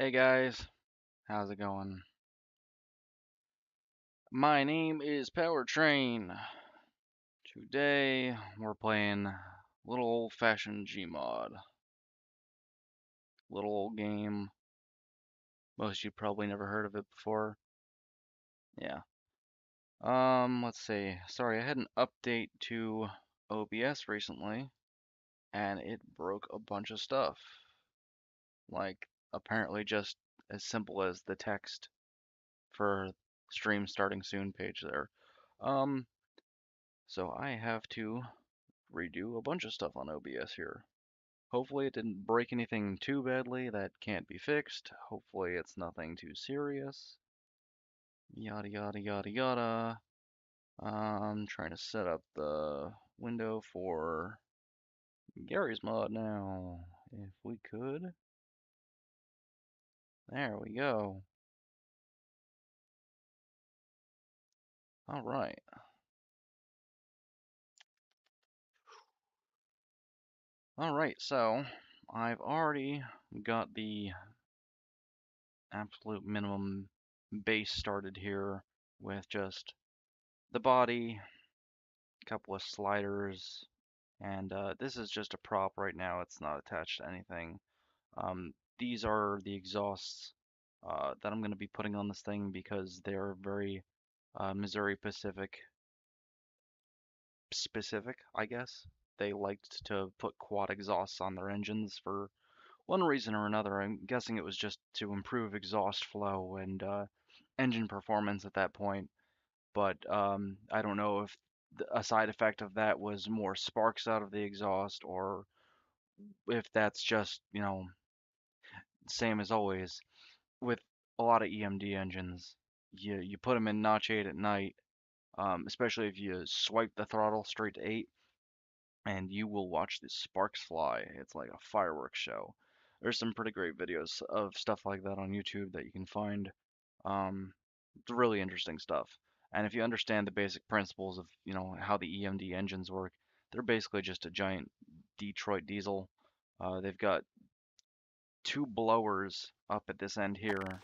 Hey guys, how's it going? My name is Powertrain. Today we're playing little old-fashioned Gmod. Little old game. Most of you probably never heard of it before. Yeah. Let's see. Sorry, I had an update to OBS recently, and it broke a bunch of stuff. Like, apparently just as simple as the text for stream starting soon page there. Um, so I have to redo a bunch of stuff on OBS here. Hopefully it didn't break anything too badly that can't be fixed. Hopefully it's nothing too serious. Yada yada yada yada. I'm trying to set up the window for Garry's mod now. If we could. There we go. Alright. Alright, so I've already got the absolute minimum base started here with just the body, a couple of sliders, and this is just a prop right now. It's not attached to anything. These are the exhausts that I'm going to be putting on this thing because they're very Missouri Pacific specific, I guess. They liked to put quad exhausts on their engines for one reason or another. I'm guessing it was just to improve exhaust flow and engine performance at that point. But I don't know if a side effect of that was more sparks out of the exhaust or if that's just, same as always with a lot of EMD engines. You put them in notch 8 at night, especially if you swipe the throttle straight to 8, and you will watch the sparks fly. It's like a fireworks show. There's some pretty great videos of stuff like that on YouTube that you can find. It's really interesting stuff. And if you understand the basic principles of, how the EMD engines work, they're basically just a giant Detroit diesel. They've got two blowers up at this end here,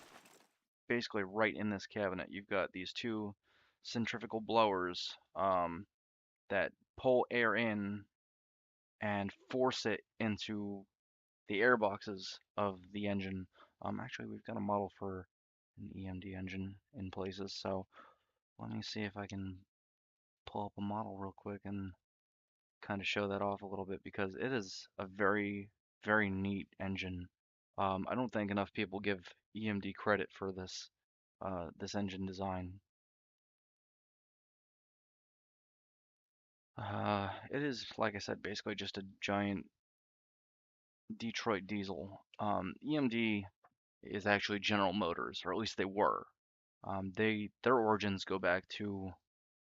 basically right in this cabinet. You've got these two centrifugal blowers that pull air in and force it into the air boxes of the engine. Actually, we've got a model for an EMD engine in places, so let me see if I can pull up a model real quick and kind of show that off a little bit because it is a very, very neat engine. I don't think enough people give EMD credit for this engine design. It is, like I said, basically just a giant Detroit diesel. EMD is actually General Motors, or at least they were. Their origins go back to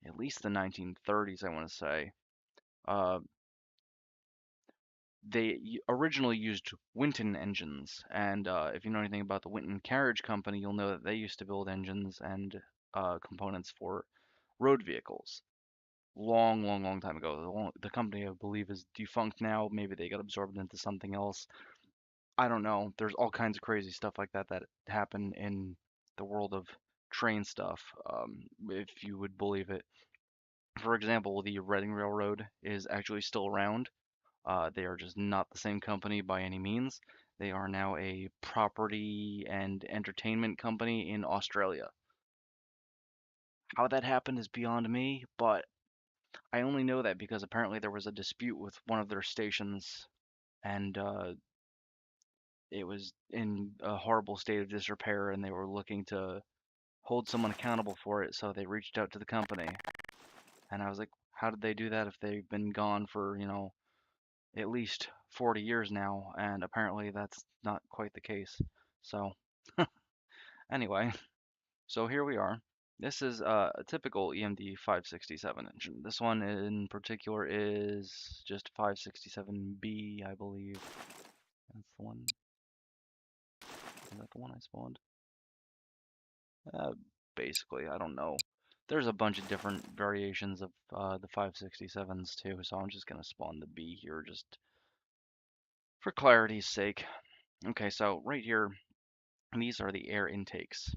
at least the 1930s, I want to say. Uh, they originally used Winton engines, and if you know anything about the Winton Carriage Company, you'll know that they used to build engines and components for road vehicles. Long, long, long time ago. The company, I believe, is defunct now. Maybe they got absorbed into something else. I don't know. There's all kinds of crazy stuff like that that happen in the world of train stuff, if you would believe it. For example, the Reading Railroad is actually still around. They are just not the same company by any means. They are now a property and entertainment company in Australia. How that happened is beyond me, but I only know that because apparently there was a dispute with one of their stations, and it was in a horrible state of disrepair, and they were looking to hold someone accountable for it, so they reached out to the company. And I was like, how did they do that if they've been gone for, at least 40 years now? And apparently that's not quite the case. So, anyway, so here we are. This is a typical EMD 567 engine. This one in particular is just 567B, I believe. That's the one. Is that the one I spawned? Uh, Basically, I don't know. There's a bunch of different variations of the 567s too, so I'm just gonna spawn the B here just for clarity's sake. Okay, so right here And these are the air intakes.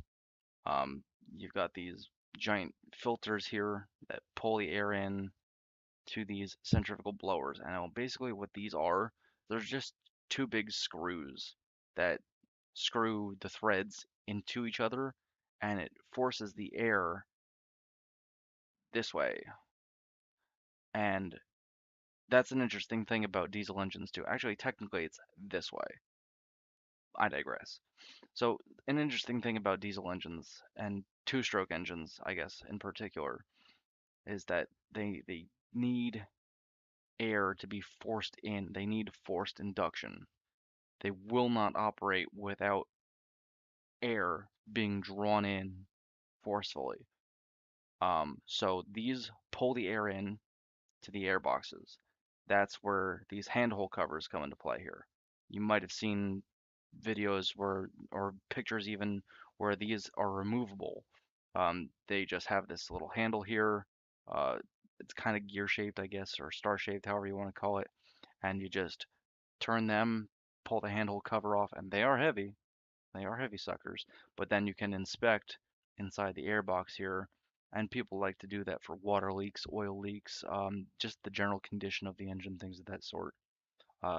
Um, you've got these giant filters here that pull the air in to these centrifugal blowers. And basically what these are, there's just two big screws that screw the threads into each other, and it forces the air this way. And that's an interesting thing about diesel engines too. Actually, technically it's this way. I digress. So an interesting thing about diesel engines and two-stroke engines, I guess in particular, is that they need air to be forced in. They need forced induction. They will not operate without air being drawn in forcefully. So these pull the air in to the air boxes. That's where these handhole covers come into play here. You might have seen videos where, or pictures even, where these are removable. They just have this little handle here. Uh, it's kind of gear shaped, I guess, or star shaped, however you want to call it. And you just turn them, pull the handle cover off, and they are heavy. They are heavy suckers. But then you can inspect inside the airbox here, and people like to do that for water leaks, oil leaks, just the general condition of the engine, things of that sort.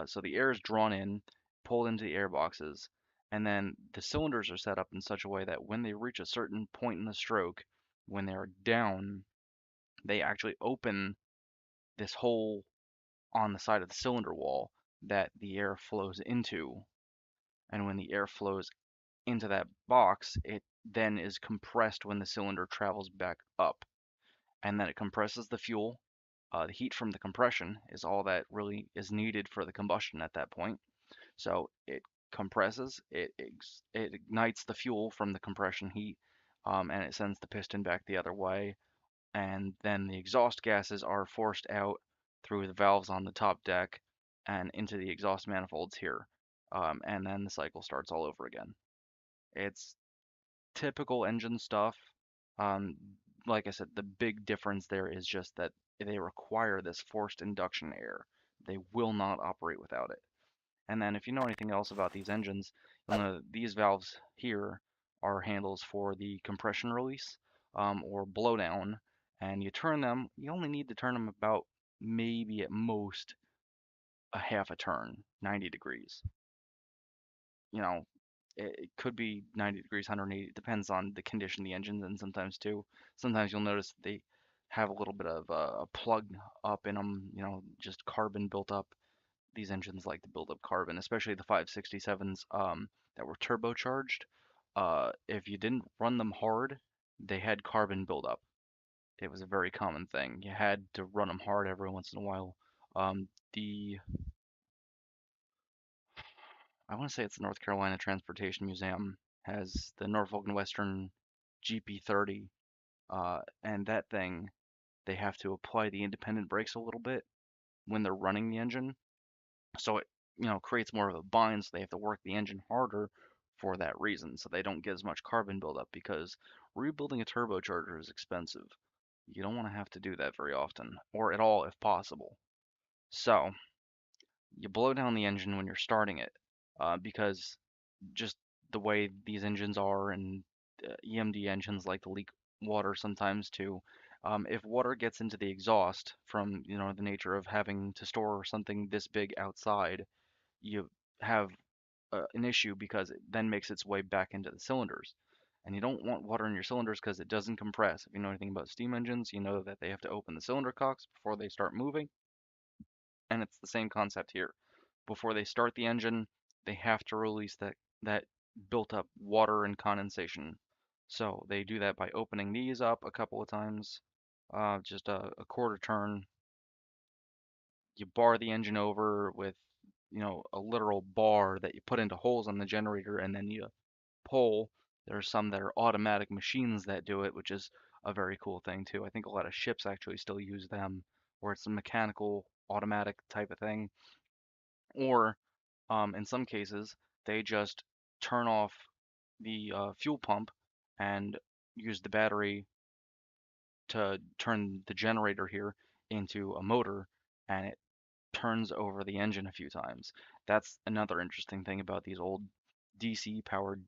So the air is drawn in, pulled into the air boxes, and then the cylinders are set up in such a way that when they reach a certain point in the stroke, when they are down, they actually open this hole on the side of the cylinder wall that the air flows into. And when the air flows into that box, it then is compressed when the cylinder travels back up. And then it compresses the fuel. The heat from the compression is all that really is needed for the combustion at that point. So it compresses, it ignites the fuel from the compression heat, and it sends the piston back the other way. And then the exhaust gases are forced out through the valves on the top deck and into the exhaust manifolds here. And then the cycle starts all over again. It's typical engine stuff. Um, like I said, the big difference there is just that they require this forced induction air. They will not operate without it. And then if you know anything else about these engines, you'll know that these valves here are handles for the compression release, or blowdown. And you turn them, you only need to turn them about maybe at most a half a turn, 90 degrees. You know, it could be 90 degrees, 180. It depends on the condition of the engine, and sometimes too. Sometimes you'll notice they have a little bit of a plug up in them, just carbon built up. These engines like to build up carbon, especially the 567s that were turbocharged. If you didn't run them hard, they had carbon buildup. It was a very common thing. You had to run them hard every once in a while. The I want to say it's the North Carolina Transportation Museum has the Norfolk and Western GP30, and that thing they have to apply the independent brakes a little bit when they're running the engine, so it creates more of a bind. So they have to work the engine harder for that reason, so they don't get as much carbon buildup because rebuilding a turbocharger is expensive. You don't want to have to do that very often, or at all if possible. So you blow down the engine when you're starting it, because just the way these engines are, and EMD engines like to leak water sometimes too. If water gets into the exhaust from the nature of having to store something this big outside, you have an issue because it then makes its way back into the cylinders. And you don't want water in your cylinders because it doesn't compress. If you know anything about steam engines, you know that they have to open the cylinder cocks before they start moving. And it's the same concept here. Before they start the engine, they have to release that built up water and condensation. So they do that by opening these up a couple of times, just a quarter turn. You bar the engine over with, a literal bar that you put into holes on the generator, and then you pull. There are some that are automatic machines that do it, which is a very cool thing too. I think a lot of ships actually still use them, where it's a mechanical, automatic type of thing. Or in some cases, they just turn off the fuel pump and use the battery to turn the generator here into a motor, and it turns over the engine a few times. That's another interesting thing about these old DC powered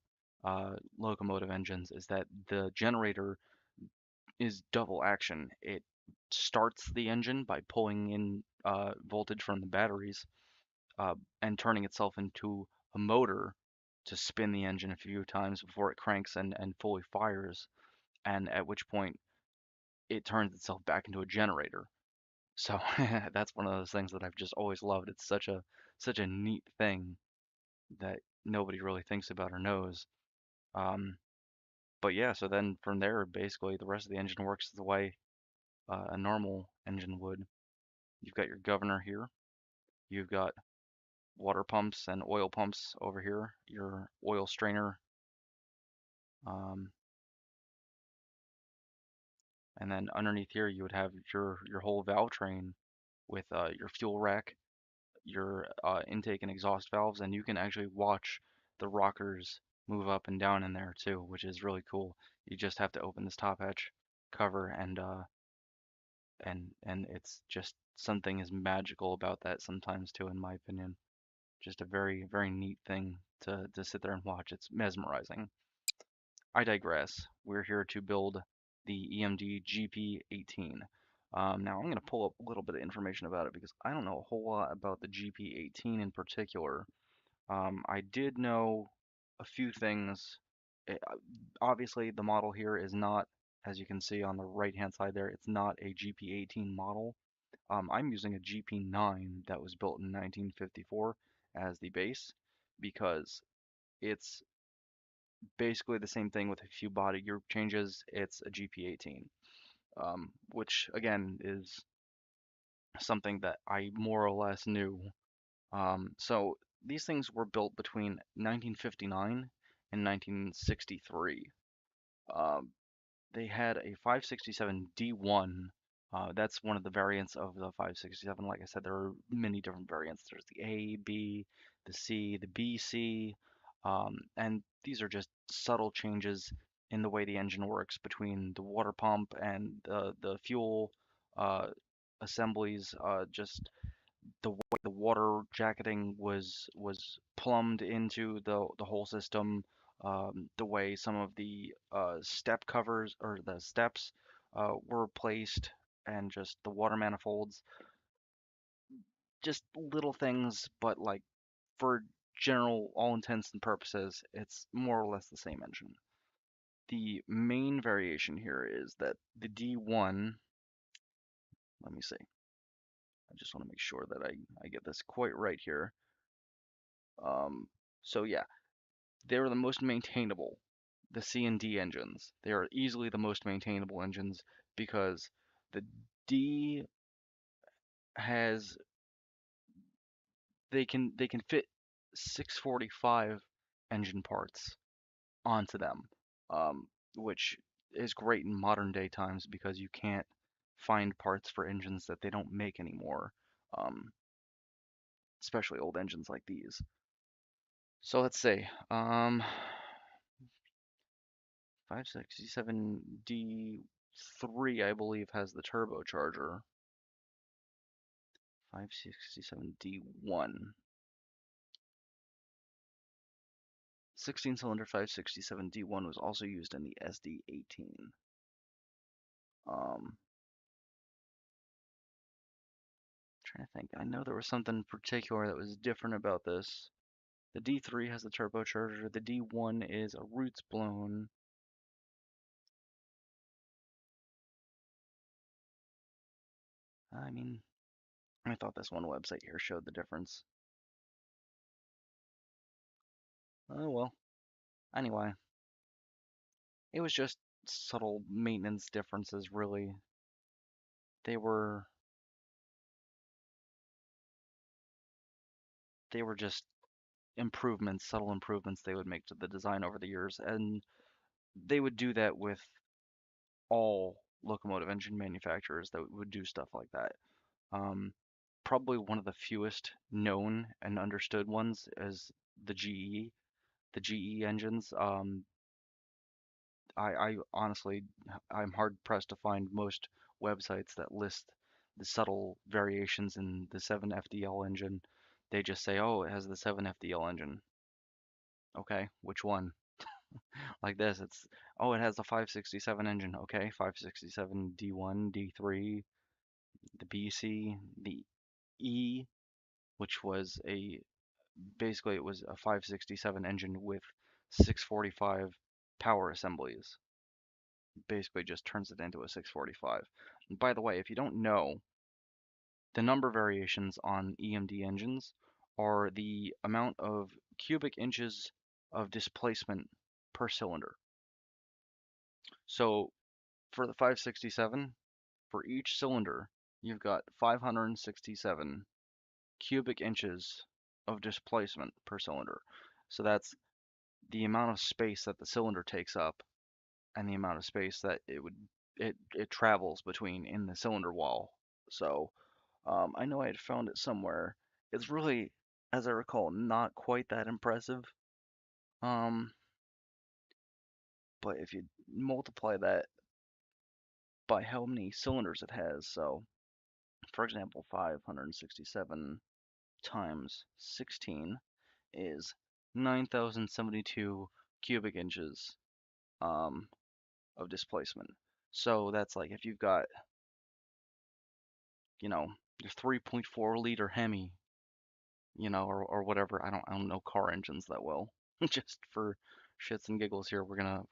locomotive engines is that the generator is double action. It starts the engine by pulling in voltage from the batteries and turning itself into a motor to spin the engine a few times before it cranks and fully fires, and at which point it turns itself back into a generator. So that's one of those things that I've just always loved. It's such a neat thing that nobody really thinks about or knows. Um, but yeah, so then from there, basically the rest of the engine works the way a normal engine would. You've got your governor here. You've got water pumps and oil pumps over here. Your oil strainer, um, and then underneath here you would have your whole valve train with your fuel rack, your intake and exhaust valves, and you can actually watch the rockers move up and down in there too, which is really cool. You just have to open this top hatch cover and it's just something is magical about that sometimes too, in my opinion. Just a very neat thing to sit there and watch. It's mesmerizing. I digress. We're here to build the EMD GP18. Now I'm going to pull up a little bit of information about it because I don't know a whole lot about the GP18 in particular. I did know a few things. Obviously, the model here is not, as you can see on the right-hand side there, it's not a GP18 model. I'm using a GP9 that was built in 1954 as the base because it's basically the same thing with a few body group changes. It's a GP18, which again is something that I more or less knew. So these things were built between 1959 and 1963. Um, they had a 567 D1. That's one of the variants of the 567. Like I said, there are many different variants. There's the A, B, the C, the BC, and these are just subtle changes in the way the engine works between the water pump and the fuel uh, assemblies. Just the way the water jacketing was plumbed into the whole system, the way some of the step covers or the steps were placed, and just the water manifolds, just little things, but like for general all intents and purposes, it's more or less the same engine. The main variation here is that the D1, let me see, I just want to make sure that I get this quite right here. Um, so yeah, they're the most maintainable. The C and D engines. They are easily the most maintainable engines because the D has they can fit 645 engine parts onto them, um, which is great in modern day times because you can't find parts for engines that they don't make anymore, um, especially old engines like these. So let's see. 567D3, I believe, has the turbocharger. 567D1. 16-cylinder 567D1 was also used in the SD18. Trying to think. I know there was something particular that was different about this. The D3 has the turbocharger. The D1 is a roots blown. I mean, I thought this one website here showed the difference. Oh well. Anyway, it was just subtle maintenance differences, really. They were they were just improvements, subtle improvements they would make to the design over the years, and they would do that with all locomotive engine manufacturers that would do stuff like that. Um, Probably one of the fewest known and understood ones is the GE, the GE engines. I honestly, I'm hard pressed to find most websites that list the subtle variations in the 7FDL engine. They just say, oh, it has the 7FDL engine. Okay, which one? like this. Oh, it has the 567 engine. Okay, 567 D1, D3, the BC, the E, which was basically it was a 567 engine with 645 power assemblies. Basically just turns it into a 645. And by the way, if you don't know, the number variations on EMD engines are the amount of cubic inches of displacement per cylinder. So for the 567, for each cylinder, you've got 567 cubic inches of displacement per cylinder. So that's the amount of space that the cylinder takes up and the amount of space that it travels between in the cylinder wall. So I know I had found it somewhere. It's really, as I recall, not quite that impressive. Um, but if you multiply that by how many cylinders it has, so for example, 567 times 16 is 9,072 cubic inches um, of displacement. So that's like if you've got, your 3.4 liter Hemi, or whatever. I don't know car engines that well. Just for shits and giggles here, we're gonna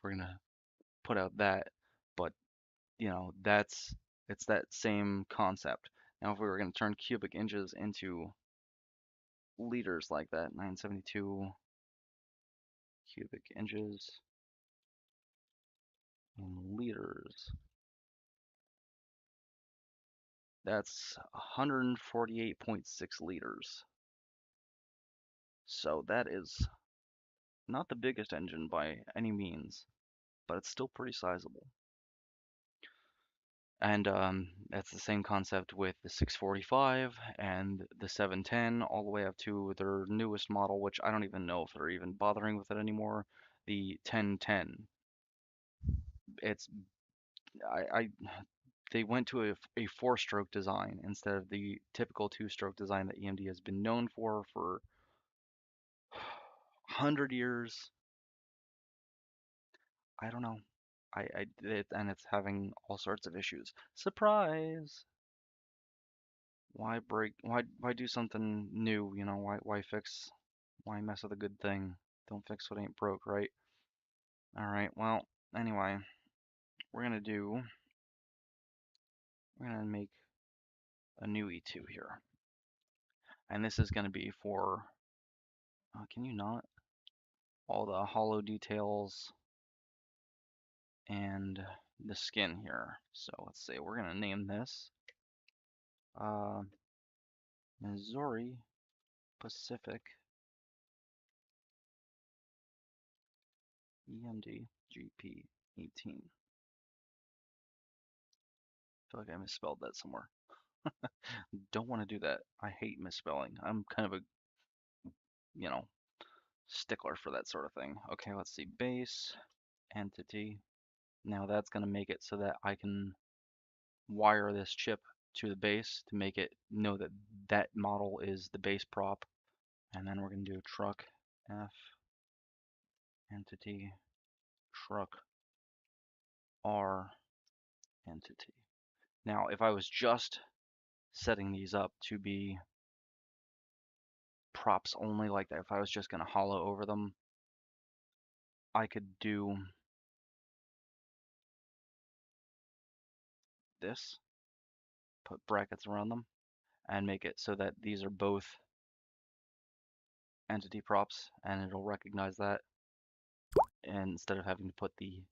put out that. But it's that same concept. Now, if we were gonna turn cubic inches into liters like that, 972 cubic inches in liters, that's 148.6 liters. So that is not the biggest engine by any means, but it's still pretty sizable. And that's the same concept with the 645 and the 710, all the way up to their newest model, which I don't even know if they're even bothering with it anymore, the 1010. It's I they went to a four-stroke design instead of the typical two-stroke design that EMD has been known for 100 years. I don't know. And it's having all sorts of issues. Surprise! Why do something new, why mess with a good thing? Don't fix what ain't broke, right? All right, well, anyway, we're gonna do, we're gonna make a new E2 here. And this is gonna be for, can you not? All the hollow details and the skin here. So let's say we're gonna name this, uh, Missouri Pacific EMD GP18. I feel like I misspelled that somewhere. Don't want to do that. I hate misspelling. I'm kind of a, you know, stickler for that sort of thing. Okay, let's see. Base, entity. Now that's going to make it so that I can wire this chip to the base to make it know that that model is the base prop. And then we're going to do truck F, entity, truck R, entity. Now, if I was just setting these up to be props only like that, if I was just going to hollow over them, I could do this, put brackets around them, and make it so that these are both entity props, and it'll recognize that, and instead of having to put the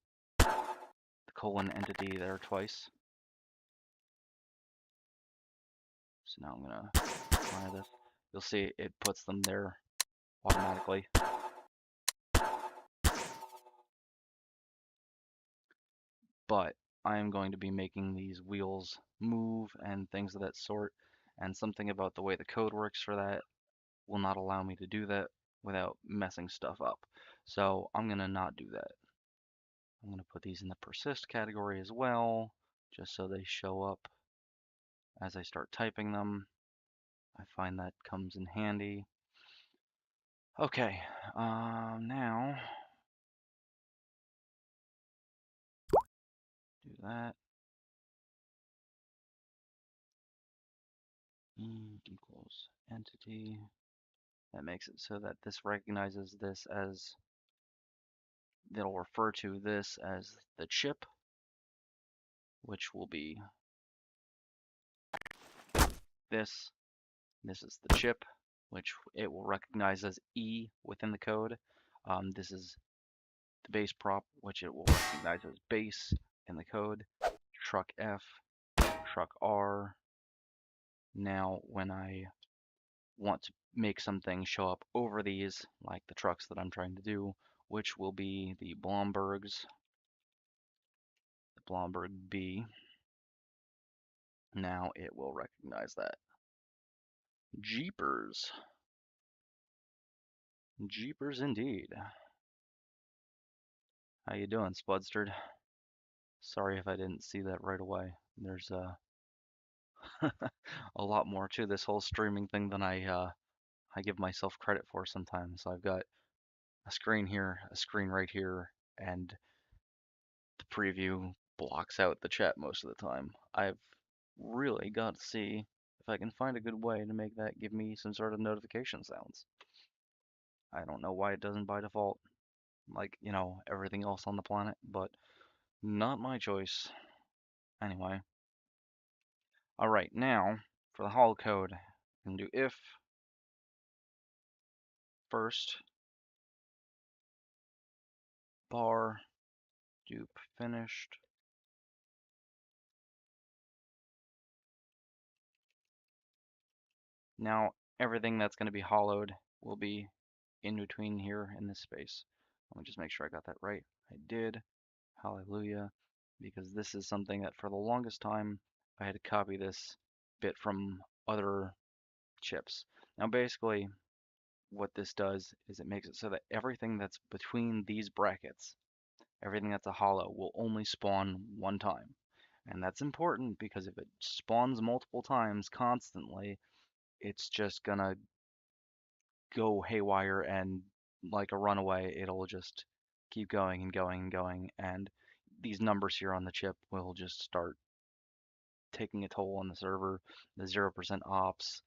colon entity there twice. So now I'm gonna try this. You'll see it puts them there automatically. But I am going to be making these wheels move and things of that sort, and something about the way the code works for that will not allow me to do that without messing stuff up. So I'm gonna not do that. I'm gonna put these in the persist category as well, just so they show up as I start typing them. I find that comes in handy. Okay, now that. E equals entity. That makes it so that this recognizes this as, it'll refer to this as the chip, which will be this. This is the chip, which it will recognize as E within the code. This is the base prop, which it will recognize as base in the code. Truck F, truck R. Now, when I want to make something show up over these, like the trucks that I'm trying to do, which will be the Blombergs, the Blomberg B, now it will recognize that. Jeepers. Jeepers indeed. How you doing, Spudstered? Sorry if I didn't see that right away. There's a lot more to this whole streaming thing than I give myself credit for sometimes. So I've got a screen here, a screen right here, and the preview blocks out the chat most of the time. I've really got to see if I can find a good way to make that give me some sort of notification sounds. I don't know why it doesn't by default, like, everything else on the planet, but not my choice. Anyway, alright, now for the holo code, I'm going to do if first bar dupe finished. Now everything that's going to be hollowed will be in between here in this space. Let me just make sure I got that right. I did. Hallelujah. Because this is something that for the longest time I had to copy this bit from other chips. Now basically what this does is it makes it so that everything that's between these brackets, everything that's a hollow, will only spawn one time. And that's important because if it spawns multiple times constantly, it's just gonna go haywire, and like a runaway, it'll just keep going and going and going, and these numbers here on the chip will just start taking a toll on the server. The 0% ops,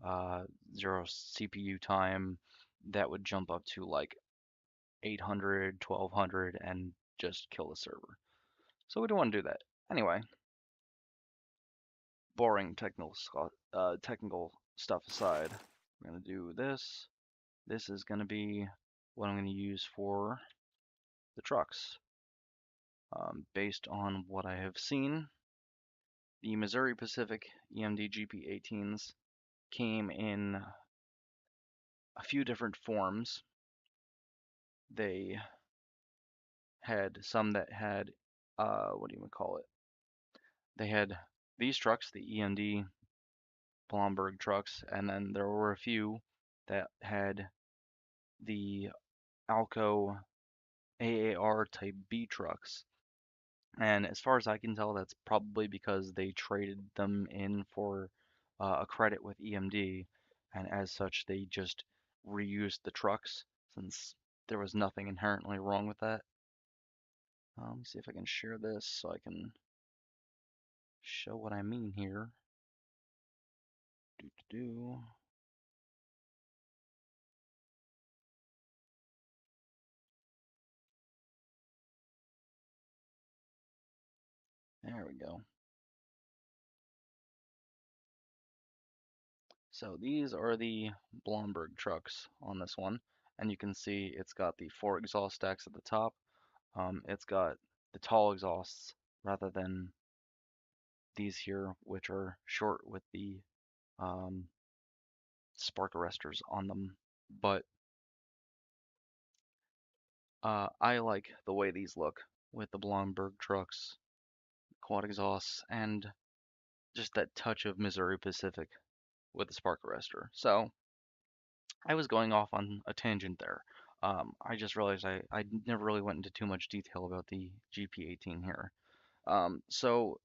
0 CPU time, that would jump up to like 800, 1200, and just kill the server. So we don't want to do that. Anyway, boring technical stuff aside, I'm going to do this. This is going to be what I'm going to use for the trucks. Based on what I have seen, the Missouri Pacific EMD GP18s came in a few different forms. They had some that had, what do you call it? They had these trucks, the EMD Blomberg trucks, and then there were a few that had the Alco AAR Type B trucks. And as far as I can tell, that's probably because they traded them in for a credit with EMD, and as such, they just reused the trucks since there was nothing inherently wrong with that. Let me see if I can share this so I can show what I mean here. Do. There we go. So these are the Blomberg trucks on this one, and you can see it's got the 4 exhaust stacks at the top. It's got the tall exhausts rather than these here, which are short with the spark arresters on them. But I like the way these look with the Blomberg trucks, quad exhausts, and just that touch of Missouri Pacific with the spark arrestor. So I was going off on a tangent there. I just realized I never really went into too much detail about the GP18 here. So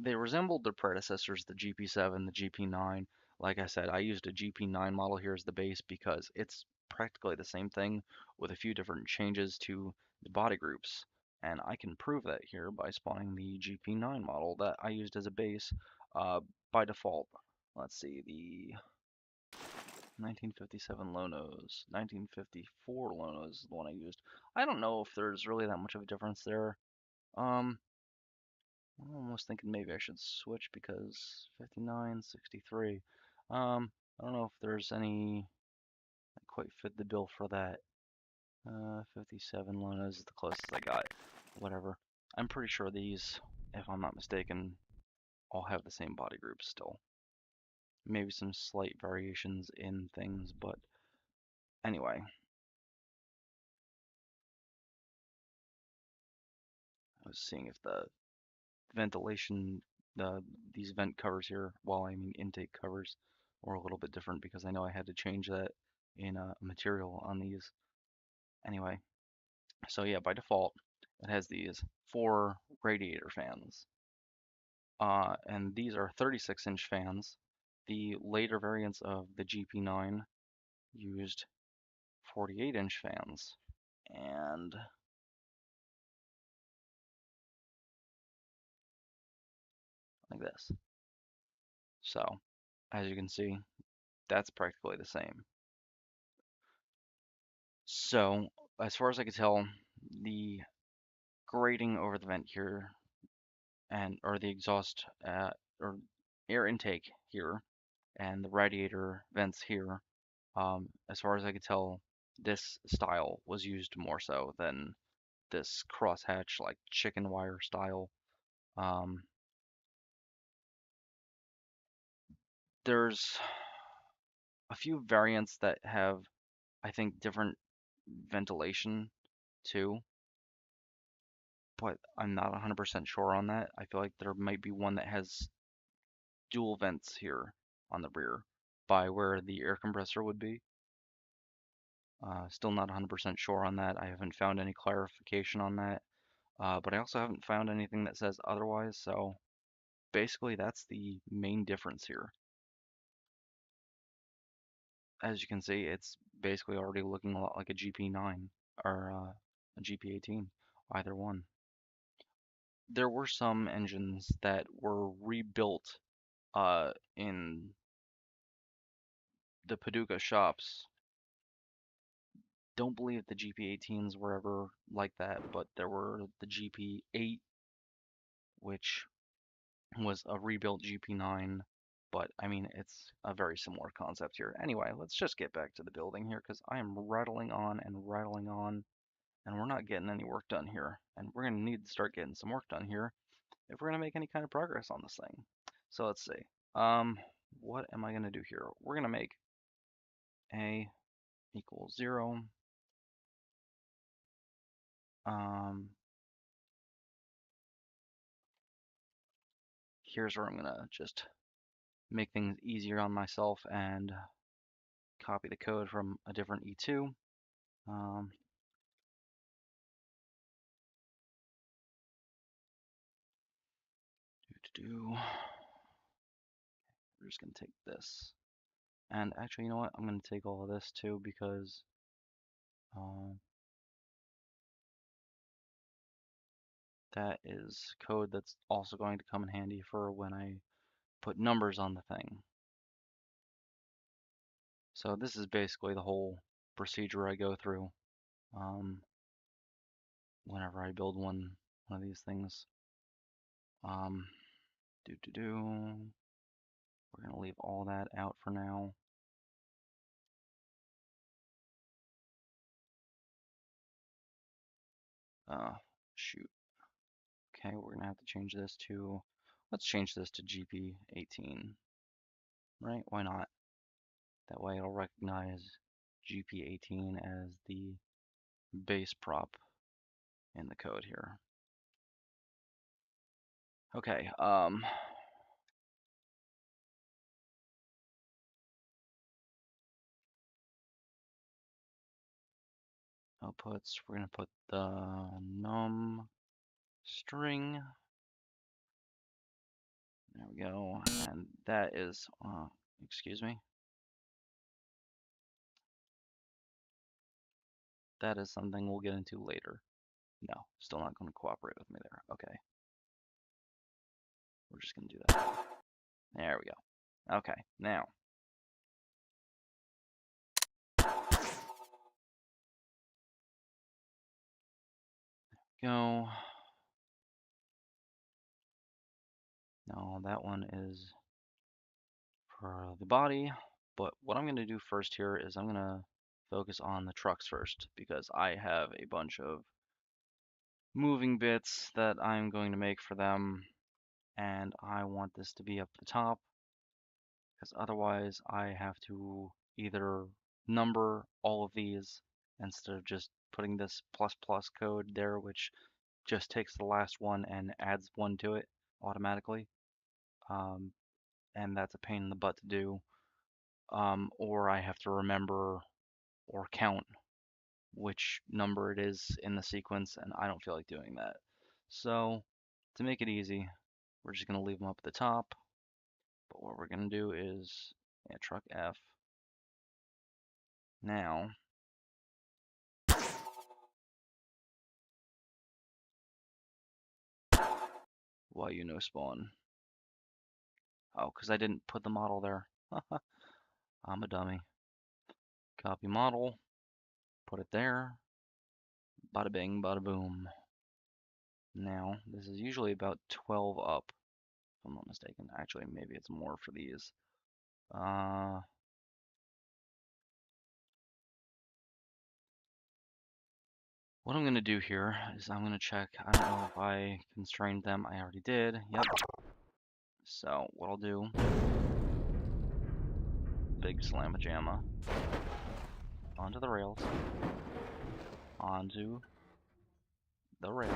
they resembled their predecessors, the GP7, the GP9. Like I said, I used a GP9 model here as the base because it's practically the same thing with a few different changes to the body groups. And I can prove that here by spawning the GP9 model that I used as a base by default. Let's see, the 1957 Lonos, 1954 Lonos is the one I used. I don't know if there's really that much of a difference there. I'm almost thinking maybe I should switch because 59, 63. I don't know if there's any that quite fit the bill for that. 57 Lonas is the closest I got. Whatever. I'm pretty sure these, if I'm not mistaken, all have the same body group still. Maybe some slight variations in things, but anyway. I was seeing if the ventilation, these vent covers here, well, I mean intake covers, were a little bit different because I know I had to change that in material on these. Anyway, so yeah, by default, it has these 4 radiator fans. And these are 36-inch fans. The later variants of the GP9 used 48-inch fans. And like this. So, as you can see, that's practically the same. So, as far as I can tell, the grating over the vent here, or the exhaust, or air intake here, and the radiator vents here, as far as I could tell, this style was used more so than this crosshatch, like chicken wire style. Um, there's a few variants that have, I think, different ventilation too, but I'm not 100% sure on that. I feel like there might be one that has dual vents here on the rear by where the air compressor would be. Still not 100% sure on that. I haven't found any clarification on that, but I also haven't found anything that says otherwise, so basically that's the main difference here. As you can see, it's basically already looking a lot like a GP9 or a GP18, either one. There were some engines that were rebuilt in the Paducah shops. Don't believe the GP18s were ever like that, but there were the GP8, which was a rebuilt GP9, but I mean, it's a very similar concept here. Anyway, let's just get back to the building here because I am rattling on and rattling on, and we're not getting any work done here. And we're going to need to start getting some work done here if we're going to make any kind of progress on this thing. So let's see. What am I going to do here? We're going to make A equals 0. Here's where I'm going to just make things easier on myself and copy the code from a different E2. We're just going to take this. And actually, you know what? I'm going to take all of this too because that is code that's also going to come in handy for when I put numbers on the thing. So this is basically the whole procedure I go through whenever I build one of these things. We're going to leave all that out for now. Shoot. Okay, we're going to have to change this to, let's change this to GP18, right? Why not? That way it'll recognize GP18 as the base prop in the code here. Okay, outputs, we're going to put the num string. There we go, and that is, excuse me. That is something we'll get into later. No, still not going to cooperate with me there. Okay. We're just going to do that. There we go. Okay, now. Go. No, that one is for the body. But what I'm going to do first here is I'm going to focus on the trucks first because I have a bunch of moving bits that I'm going to make for them. And I want this to be up the top because otherwise I have to either number all of these instead of just putting this plus plus code there, which just takes the last one and adds one to it automatically. And that's a pain in the butt to do. Or I have to remember or count which number it is in the sequence, and I don't feel like doing that. So to make it easy, we're just going to leave them up at the top. But what we're going to do is truck F. Now, why you no spawn? Oh, because I didn't put the model there. I'm a dummy. Copy model, put it there. Bada bing, bada boom. Now, this is usually about 12 up, if I'm not mistaken. Actually, maybe it's more for these. What I'm going to do here is I'm going to check. I don't know if I constrained them. I already did. Yep. So what I'll do, big slamma-jamma, onto the rails, onto the rails.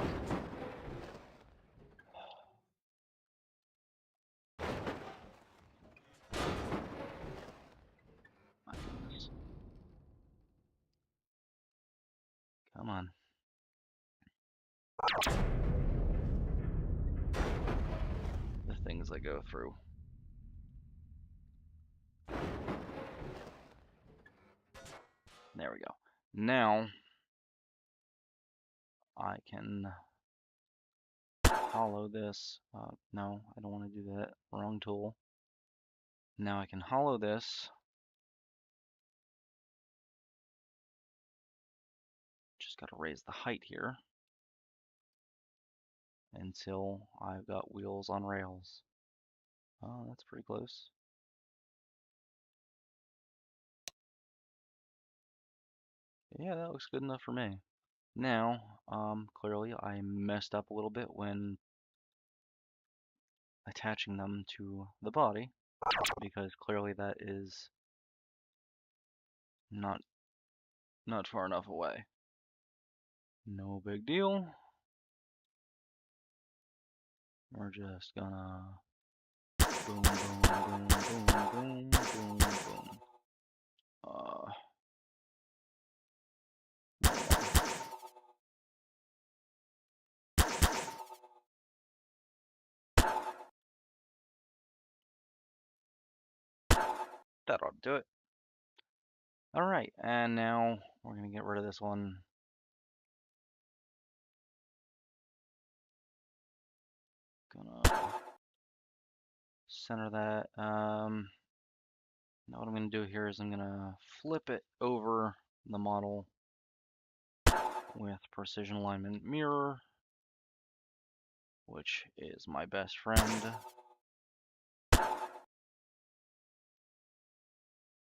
My goodness. Come on. The things I go through. There we go. Now I can hollow this. No, I don't want to do that. Wrong tool. Now I can hollow this. Just got to raise the height here until I've got wheels on rails. Oh, that's pretty close. Yeah, that looks good enough for me. Now, clearly I messed up a little bit when attaching them to the body, because clearly that is not far enough away. No big deal. We're just gonna boom, boom, boom, boom, boom, boom, boom. That ought to do it. Alright, and now we're gonna get rid of this one. Gonna center that. Now what I'm gonna do here is I'm gonna flip it over the model with precision alignment mirror, which is my best friend.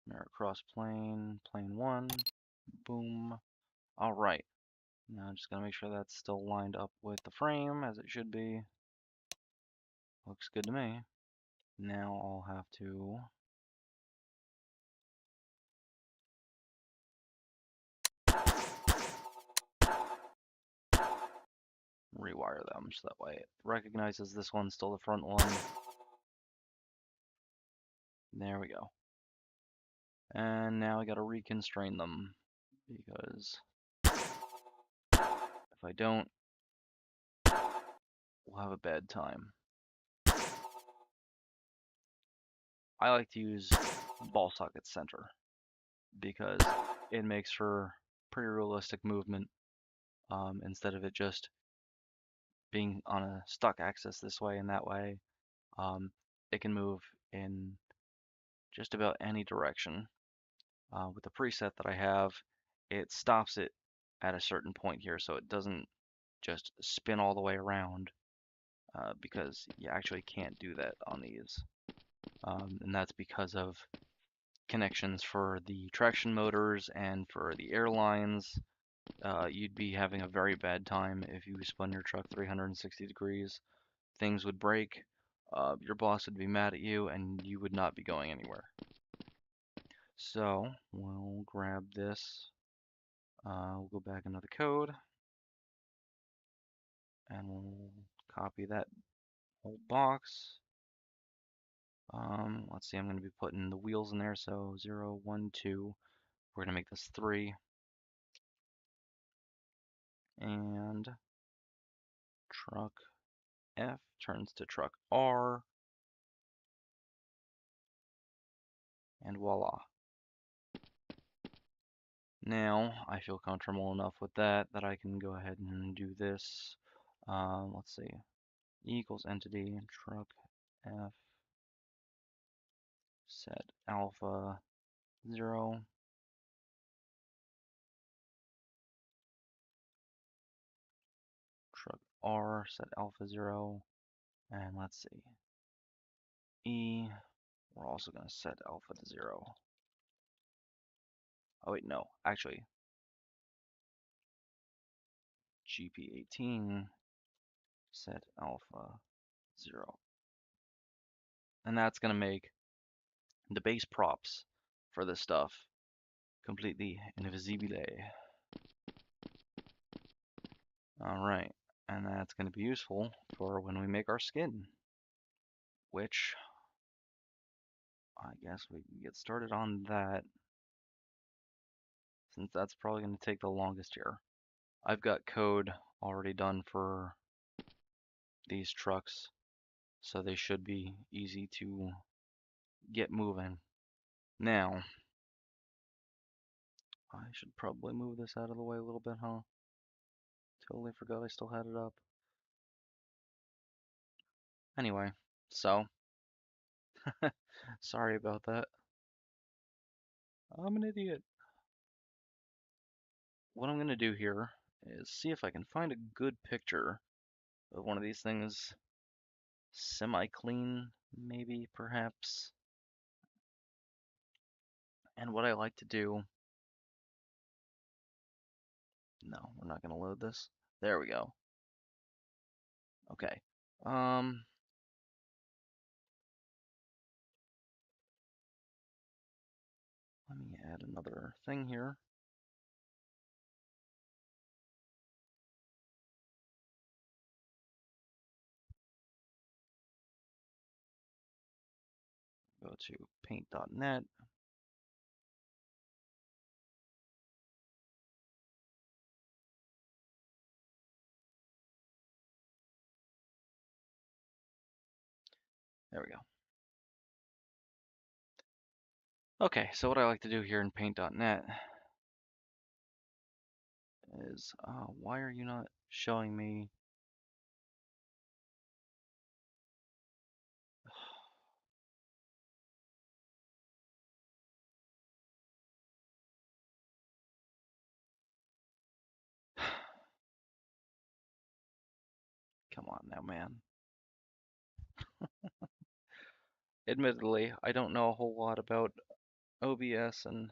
Mirror cross plane, plane 1, boom. Alright, now I'm just gonna make sure that's still lined up with the frame as it should be. Looks good to me. Now I'll have to rewire them so that way it recognizes this one's still the front one. There we go. And now I gotta reconstrain them, because if I don't, we'll have a bad time. I like to use ball socket center because it makes for pretty realistic movement instead of it just being on a stuck axis this way and that way. It can move in just about any direction. With the preset that I have, it stops it at a certain point here, so it doesn't just spin all the way around, because you actually can't do that on these. And that's because of connections for the traction motors and for the airlines. You'd be having a very bad time if you spun your truck 360 degrees. Things would break, your boss would be mad at you, and you would not be going anywhere. So we'll grab this. We'll go back into the code, and we'll copy that whole box. Let's see, I'm going to be putting the wheels in there, so 0, 1, 2. We're going to make this 3. And truck F turns to truck R, and voila. Now I feel comfortable enough with that that I can go ahead and do this. Let's see, E equals entity truck F set alpha 0. Truck R set alpha 0. And let's see, E, we're also going to set alpha to 0. Oh wait, no, actually, GP18 set alpha 0. And that's going to make the base props for this stuff completely invisible. Alright, and that's going to be useful for when we make our skin, which I guess we can get started on that, since that's probably going to take the longest here. I've got code already done for these trucks, so they should be easy to get moving. Now, I should probably move this out of the way a little bit, huh? Totally forgot I still had it up. Anyway, so, sorry about that. I'm an idiot. What I'm going to do here is see if I can find a good picture of one of these things. Semi-clean, maybe, perhaps. And what I like to do... No, we're not going to load this. There we go. Okay. Let me add another thing here. Go to paint.net. There we go. Okay, so what I like to do here in paint.net is, why are you not showing me? Come on now, man. Admittedly, I don't know a whole lot about OBS and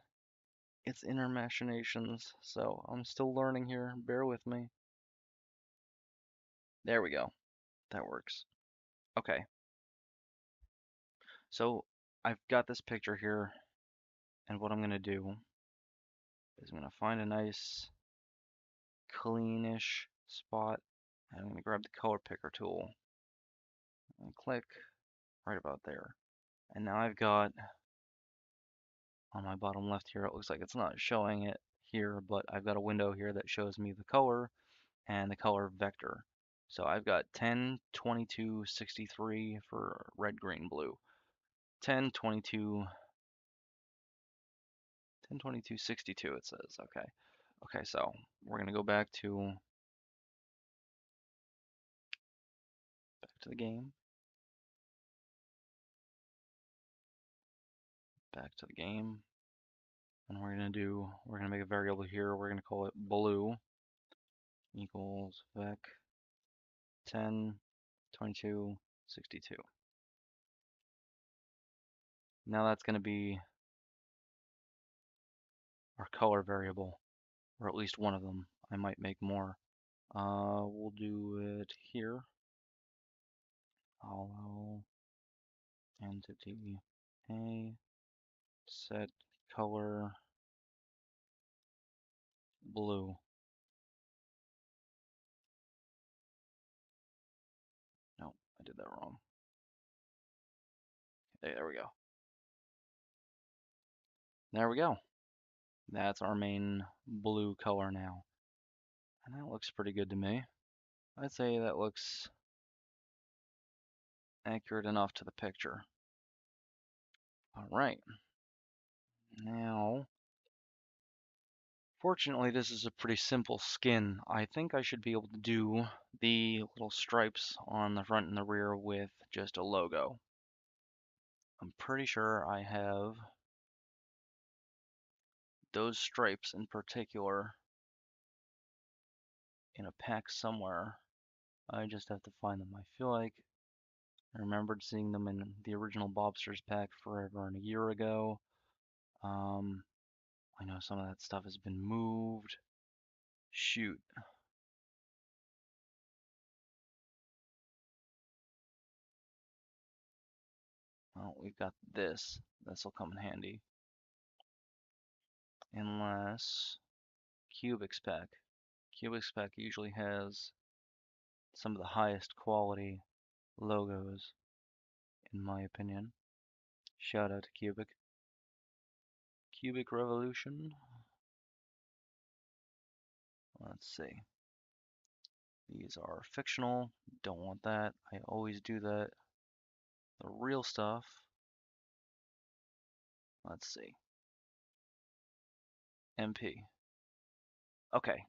its inner machinations, so I'm still learning here. Bear with me. There we go. That works. Okay. So I've got this picture here, and what I'm going to do is I'm going to find a nice cleanish spot, and I'm going to grab the color picker tool and click right about there. And now I've got, on my bottom left here, it looks like it's not showing it here, but I've got a window here that shows me the color and the color vector. So I've got 10, 22, 63 for red, green, blue. 10, 22, 10, 22, 62 it says, okay. Okay, so we're gonna go back to the game, back to the game, and we're gonna make a variable here. We're gonna call it blue equals vec 10, 22, 62. Now that's gonna be our color variable, or at least one of them. I might make more. We'll do it here. Hollow entity A, set color blue. No, I did that wrong. There we go. There we go. That's our main blue color now. And that looks pretty good to me. I'd say that looks accurate enough to the picture. All right. Now, fortunately, this is a pretty simple skin. I think I should be able to do the little stripes on the front and the rear with just a logo. I'm pretty sure I have those stripes in particular in a pack somewhere. I just have to find them. I feel like I remembered seeing them in the original Bobsters pack forever and a year ago. I know some of that stuff has been moved. Shoot. Well, we've got this. This will come in handy. Unless Cubics pack. Cubics pack usually has some of the highest quality logos, in my opinion. Shout out to Cubic. Cubic Revolution. Let's see. These are fictional. Don't want that. I always do that. The real stuff. Let's see. MP. Okay.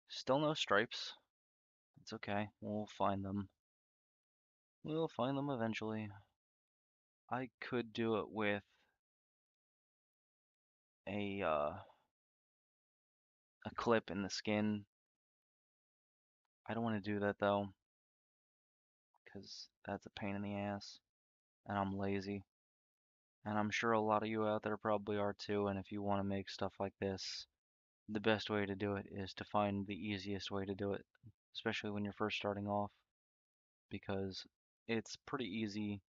Still no stripes. It's okay. We'll find them. We'll find them eventually. I could do it with a clip in the skin. I don't want to do that though, because that's a pain in the ass, and I'm lazy. And I'm sure a lot of you out there probably are too, and if you want to make stuff like this, the best way to do it is to find the easiest way to do it, especially when you're first starting off, because it's pretty easy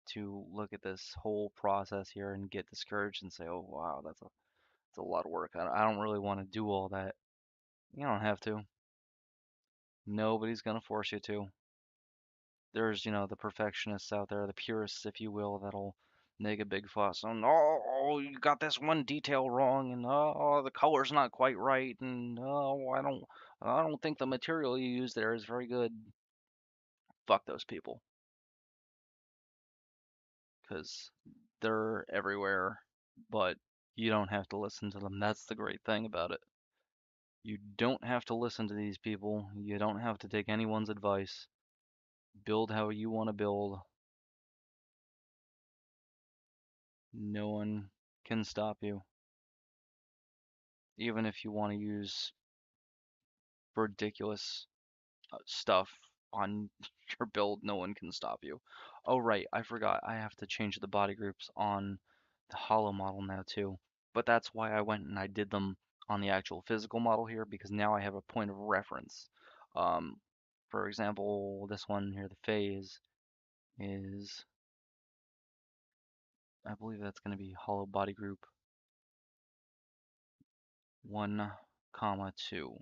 to look at this whole process here and get discouraged and say, oh wow, that's a lot of work. I don't really want to do all that. You don't have to. Nobody's gonna force you to. There's, the perfectionists out there, the purists, if you will, that'll make a big fuss on, oh, you got this one detail wrong, and oh, the color's not quite right, and oh, I don't think the material you use there is very good. Fuck those people, because they're everywhere, but you don't have to listen to them. That's the great thing about it. You don't have to listen to these people. You don't have to take anyone's advice. Build how you want to build. No one can stop you. Even if you want to use ridiculous stuff on your build, no one can stop you. Oh, right, I forgot. I have to change the body groups on the hollow model now too. But that's why I went and I did them on the actual physical model here, because now I have a point of reference. Um, for example, this one here, the phase, is, I believe that's going to be hollow body group 1, 2.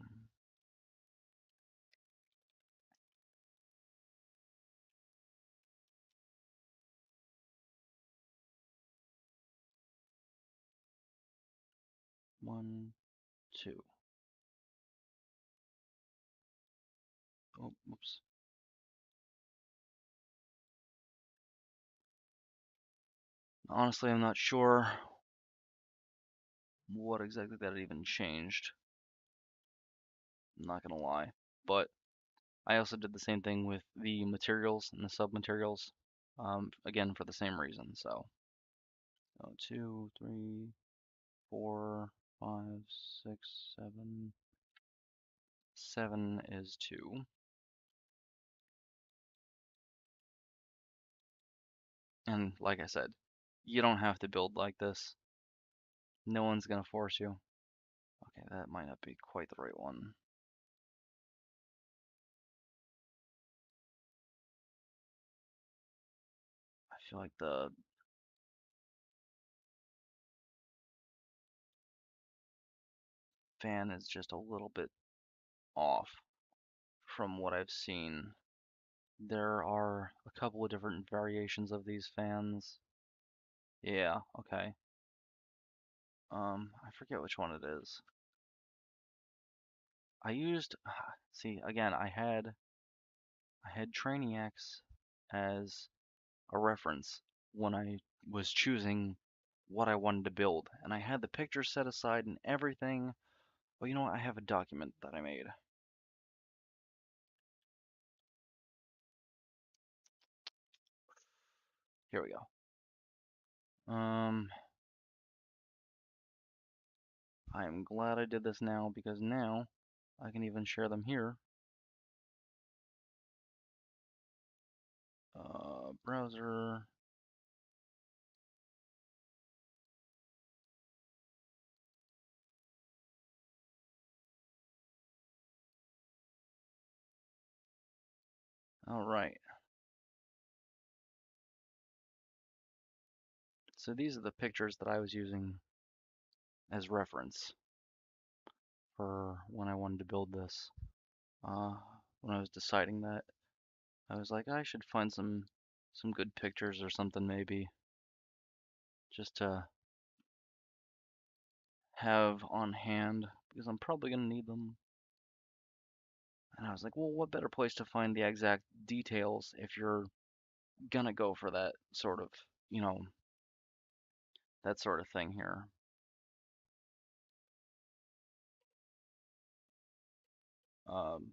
1, 2. Oh, oops. Honestly, I'm not sure what exactly that even changed. I'm not gonna lie. But I also did the same thing with the materials and the sub-materials, again for the same reason. So, 2, 3, 4, 5, 6, 7. 7 is 2. And like I said, you don't have to build like this. No one's gonna force you. Okay, that might not be quite the right one. I feel like the fan is just a little bit off from what I've seen. There are a couple of different variations of these fans. Yeah, okay. I forget which one it is. I used, see, again, I had Trainiacs as a reference when I was choosing what I wanted to build, and I had the pictures set aside and everything. Well, you know what? I have a document that I made. Here we go. I am glad I did this now because now I can even share them here. Browser. All right. So these are the pictures that I was using as reference for when I wanted to build this. When I was deciding that, I was like, I should find some good pictures or something maybe, just to have on hand because I'm probably gonna need them. And I was like, well, what better place to find the exact details if you're gonna go for that sort of, you know, that sort of thing here.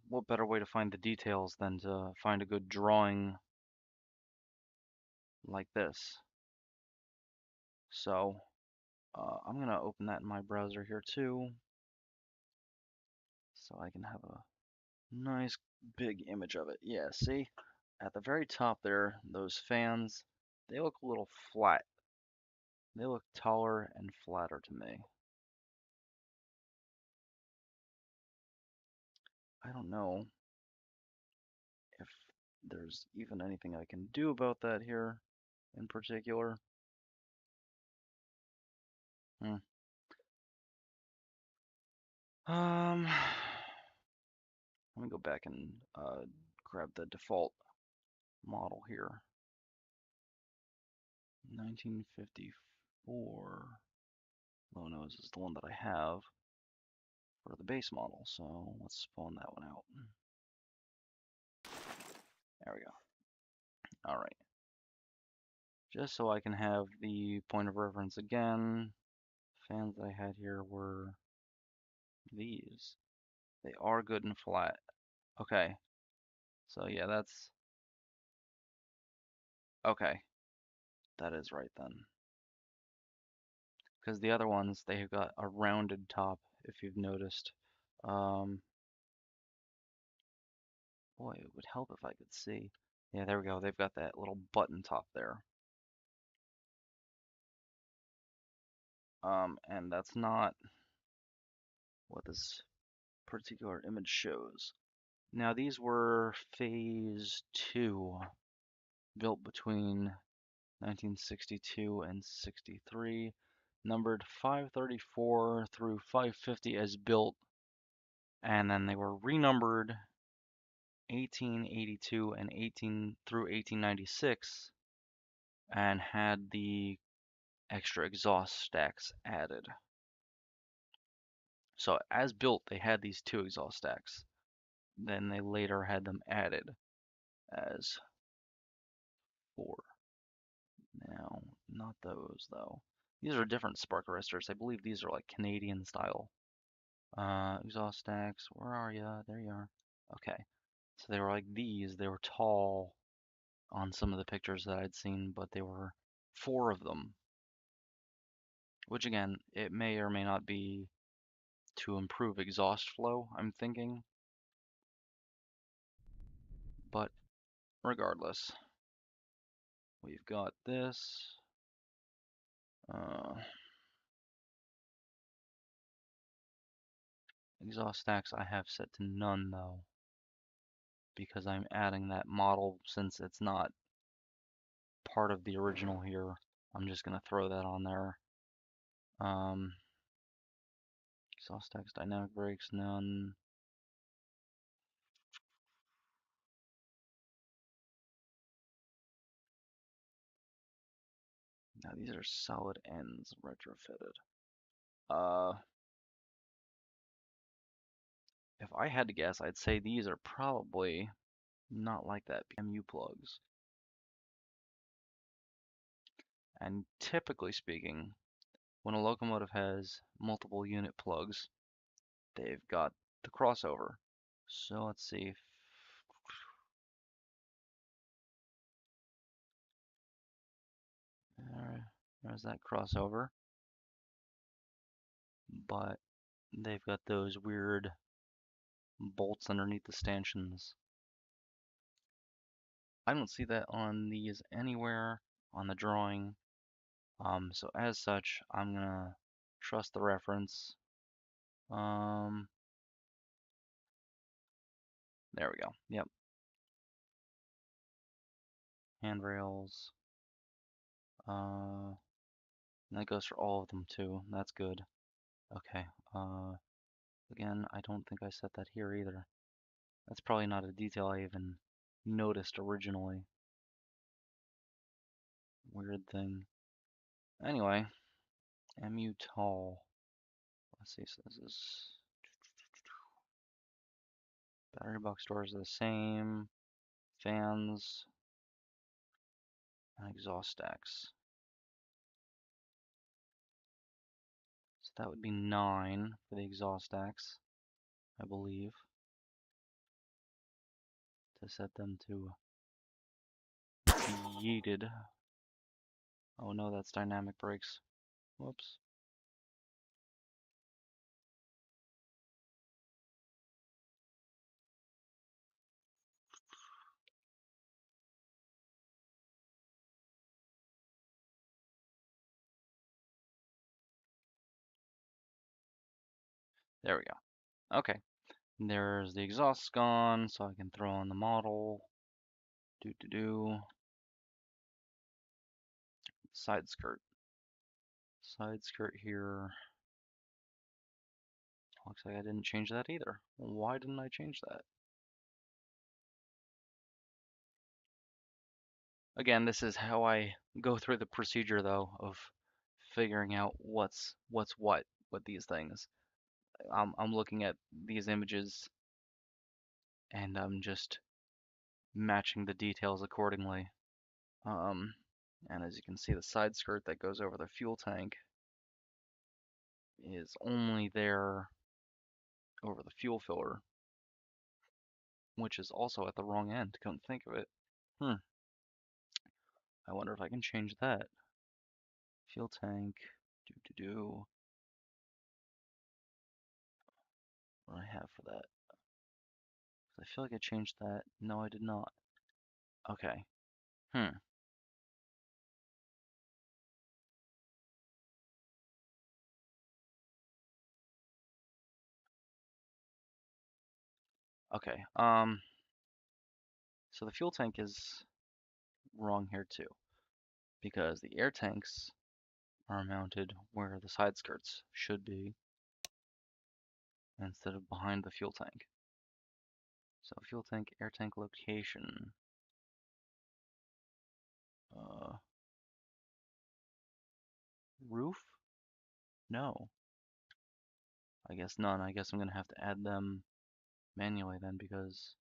What better way to find the details than to find a good drawing like this? So I'm gonna open that in my browser here too, so I can have a nice big image of it. Yeah, see? At the very top there, those fans, they look a little flat. They look taller and flatter to me. I don't know if there's even anything I can do about that here in particular. Hmm. Um, Let me go back and grab the default model here. 1954 low nose is the one that I have for the base model, so let's spawn that one out. There we go. All right. Just so I can have the point of reference again, fans that I had here were these. They are good and flat. Okay. So yeah, that's okay. That is right then. Because the other ones, they have got a rounded top, if you've noticed. Um, Boy, it would help if I could see. Yeah, there we go. They've got that little button top there. And that's not what this particular image shows. Now, these were phase 2, built between 1962 and 63, numbered 534 through 550 as built, and then they were renumbered 1882 and 18 through 1896, and had the extra exhaust stacks added. So as built, they had these 2 exhaust stacks. Then they later had them added as 4. Now, not those though. These are different spark arresters. I believe these are like Canadian style. Exhaust stacks, where are ya? There you are. Okay. So they were like these. They were tall on some of the pictures that I'd seen, but they were 4 of them. Which again, it may or may not be to improve exhaust flow, I'm thinking. But regardless, we've got this. Exhaust stacks I have set to none though, because I'm adding that model since it's not part of the original here. I'm just going to throw that on there. Exhaust stacks, dynamic brakes, none. Now these are solid ends retrofitted. If I had to guess, I'd say these are probably not like that PMU plugs. And typically speaking, when a locomotive has multiple unit plugs, they've got the crossover. So let's see. There's that crossover. But they've got those weird bolts underneath the stanchions. I don't see that on these anywhere on the drawing. So as such, I'm gonna trust the reference. There we go. Yep. Handrails. And that goes for all of them too. That's good. Okay. Again, I don't think I set that here either. That's probably not a detail I even noticed originally. Weird thing. Anyway, MU tall. Let's see, so this is battery box doors are the same, fans, and exhaust stacks. So that would be 9 for the exhaust stacks, I believe, to set them to yeeted. Oh no, that's dynamic brakes. Whoops. There we go. Okay. There's the exhaust gone, so I can throw on the model. Side skirt. Side skirt here. Looks like I didn't change that either. Why didn't I change that? Again, this is how I go through the procedure though of figuring out what's what with these things. I'm looking at these images and I'm just matching the details accordingly. And as you can see, the side skirt that goes over the fuel tank is only there over the fuel filler, which is also at the wrong end, come think of it. I wonder if I can change that. Fuel tank, what do I have for that? I feel like I changed that. No, I did not. Okay. Okay. So the fuel tank is wrong here too, because the air tanks are mounted where the side skirts should be instead of behind the fuel tank. So fuel tank, air tank location. Roof? No. I guess none. I guess I'm gonna have to add them manually then, because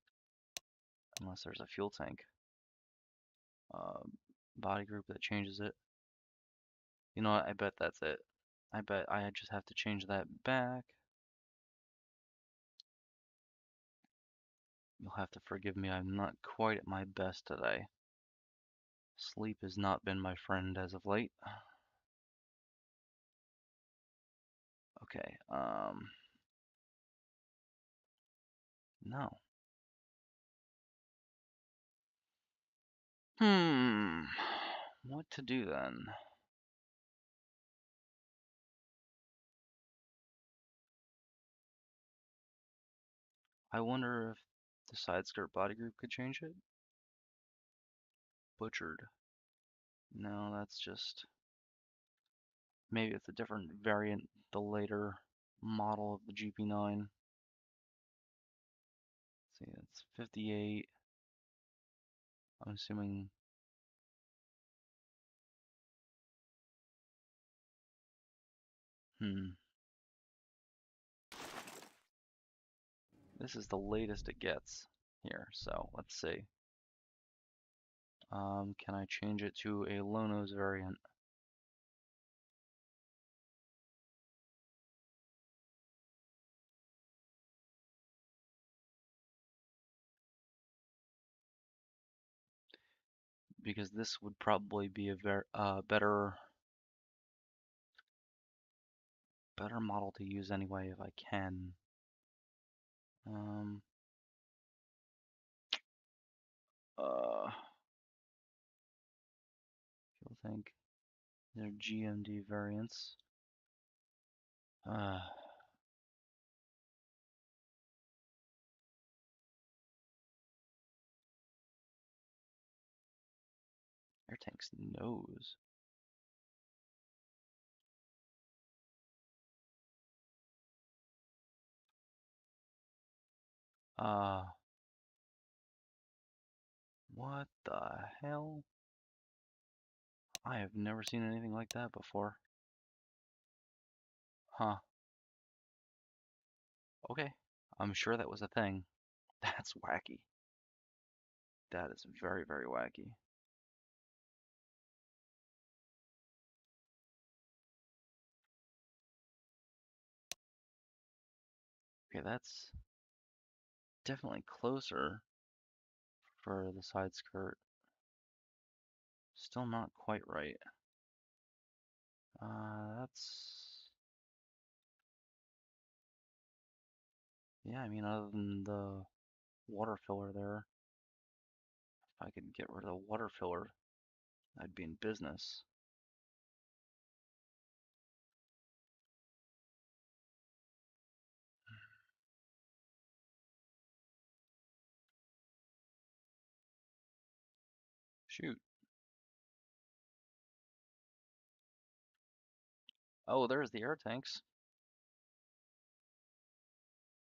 unless there's a fuel tank body group that changes it. You know what? I bet that's it. I bet I just have to change that back. You'll have to forgive me, I'm not quite at my best today. Sleep has not been my friend as of late. Okay, no. Hmm, what to do then? I wonder if the side skirt body group could change it? Butchered. No, that's just, maybe it's a different variant, the later model of the GP9. See, it's 58. I'm assuming, this is the latest it gets here, so let's see. Can I change it to a low nose variant? Because this would probably be a better model to use anyway if I can. Um, uh, I think they're GMD variants. Air tank's nose. Uh, what the hell? I have never seen anything like that before. Huh. Okay. I'm sure that was a thing. That's wacky. That is very, very wacky. Okay, that's definitely closer for the side skirt. Still not quite right. That's... Yeah, I mean, other than the water filler there, if I could get rid of the water filler, I'd be in business. Shoot. Oh, there's the air tanks.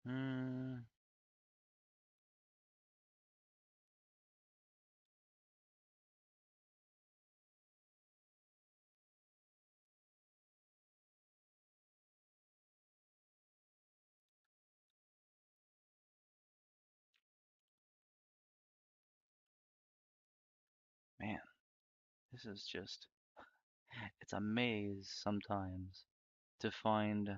Hmm. Man, this is just, it's a maze sometimes to find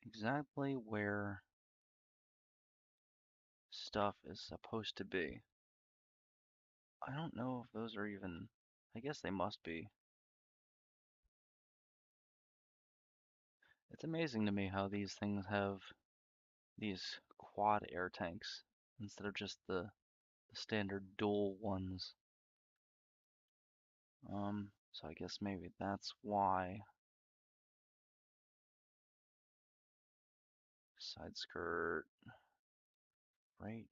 exactly where stuff is supposed to be. I don't know if those are even, I guess they must be. It's amazing to me how these things have these quad air tanks instead of just the standard dual ones. So I guess maybe that's why. Side skirt, right?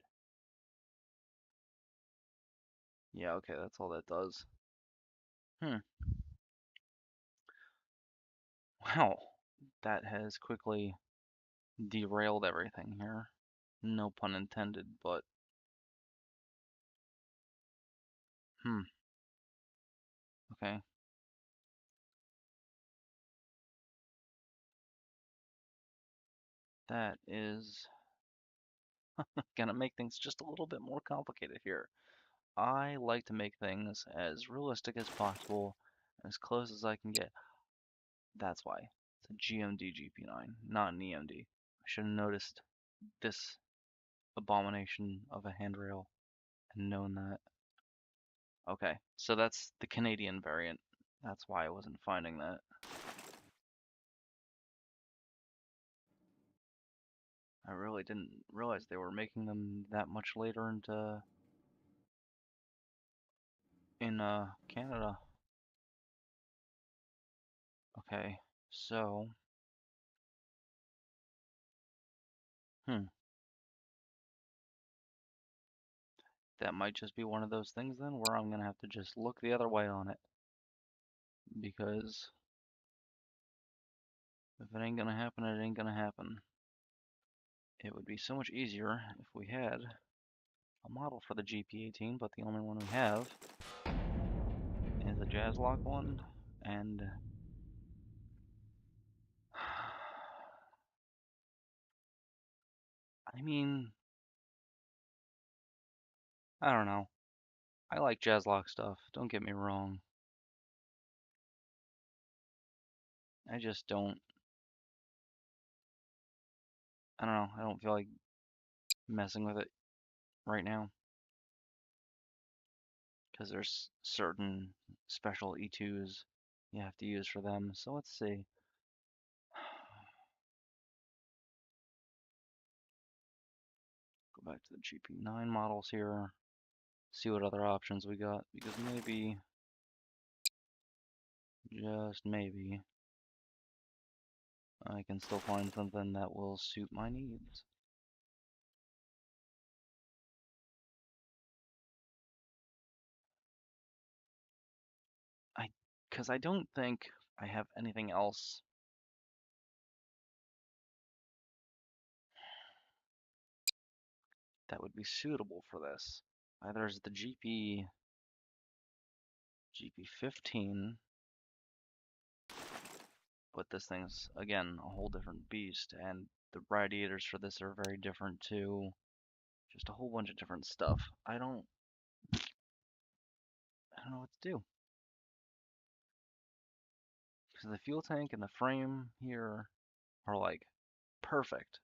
Yeah, okay, that's all that does. Hmm. Wow, that has quickly derailed everything here. No pun intended, but okay. That is gonna make things just a little bit more complicated here. I like to make things as realistic as possible as close as I can get. That's why. It's a GMD GP9, not an EMD. I should have noticed this abomination of a handrail and known that. Okay, so that's the Canadian variant. That's why I wasn't finding that. I really didn't realize they were making them that much later in Canada. Okay, so hmm, that might just be one of those things then where I'm gonna have to just look the other way on it because if it ain't gonna happen, it ain't gonna happen. It would be so much easier if we had a model for the GP18, but the only one we have is a Jazzlock one, and I mean, I don't know. I like Jazzlock stuff, don't get me wrong. I just don't, I don't know, I don't feel like messing with it right now because there's certain special E2s you have to use for them. So let's see. Go back to the GP9 models here, see what other options we got, because maybe, just maybe, I can still find something that will suit my needs. Because I don't think I have anything else that would be suitable for this. Either is the GP15, but this thing's, again, a whole different beast, and the radiators for this are very different too. Just a whole bunch of different stuff. I don't know what to do. Because the fuel tank and the frame here are like perfect.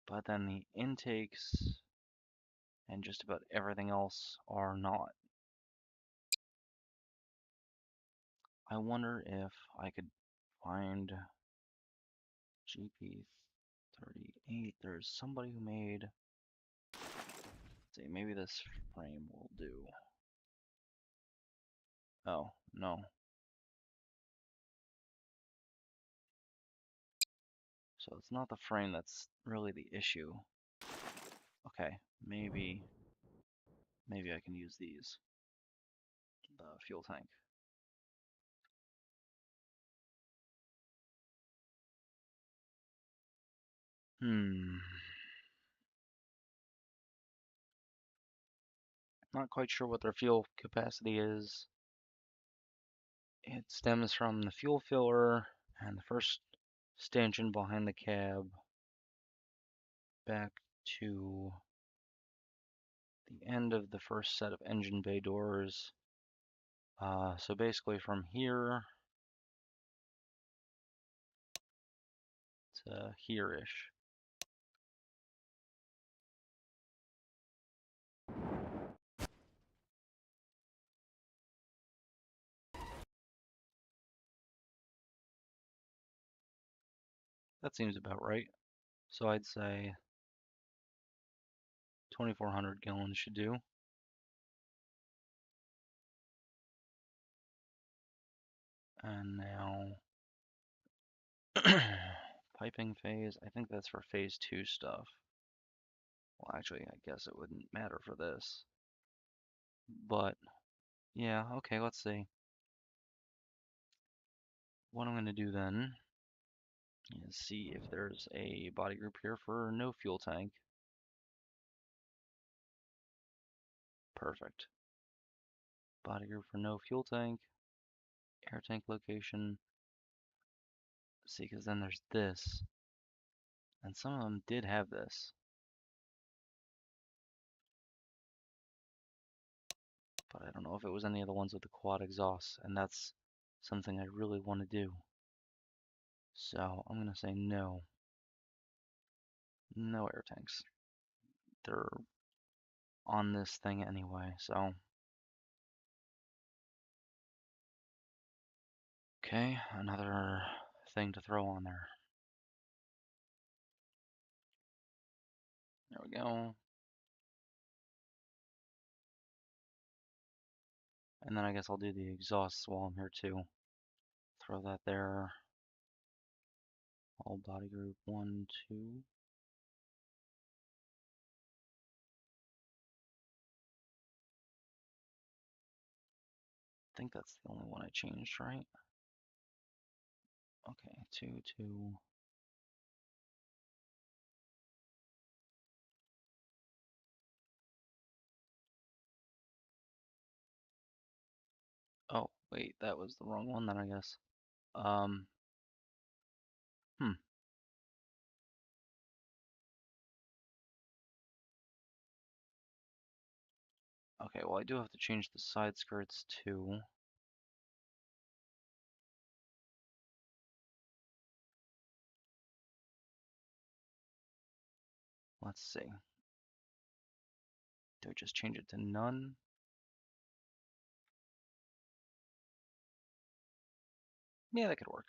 But then the intakes and just about everything else are not. I wonder if I could find GP38. There's somebody who made, let's see, maybe this frame will do. Oh, no. So it's not the frame that's really the issue. Okay, maybe I can use these. The fuel tank. Not quite sure what their fuel capacity is. It stems from the fuel filler and the first stanchion behind the cab back to the end of the first set of engine bay doors. So basically from here to here-ish. That seems about right. So I'd say 2,400 gallons should do. And now piping phase, I think that's for phase 2 stuff. Well, actually, I guess it wouldn't matter for this. But, yeah, okay, let's see. What I'm going to do then is see if there's a body group here for no fuel tank. Perfect. Body group for no fuel tank. Air tank location. See, because then there's this. And some of them did have this. but I don't know if it was any of the ones with the quad exhausts, and that's something I really want to do. So I'm gonna say no. No air tanks. They're on this thing anyway, so. Okay, another thing to throw on there. There we go. And then I guess I'll do the exhausts while I'm here too. Throw that there. All body group 1, 2. I think that's the only one I changed, right? Okay, 2, 2. Oh, wait, that was the wrong one then, I guess. Um, hmm. Okay, well, I do have to change the side skirts too. Let's see. Do I just change it to none? Yeah, that could work.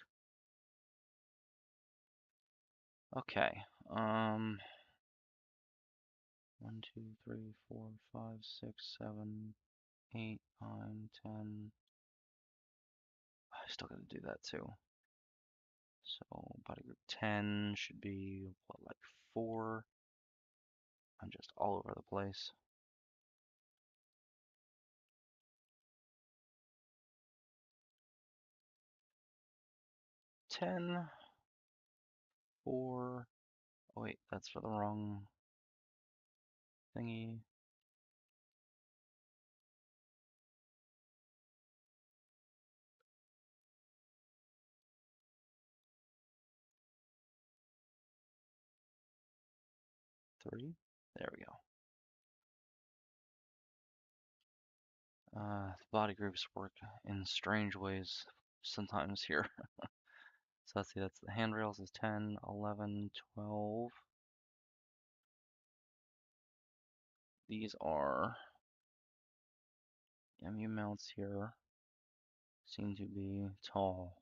Okay. 1, 2, 3, 4, 5, 6, 7, 8, 9, 10. I still gotta do that too. So body group 10 should be what, like 4? I'm just all over the place. 10, 4. Oh wait, that's for the wrong thingy. 3. There we go. The body groups work in strange ways sometimes here. So let's see, that's the handrails is 10, 11, 12. These are MU mounts here. Seem to be tall.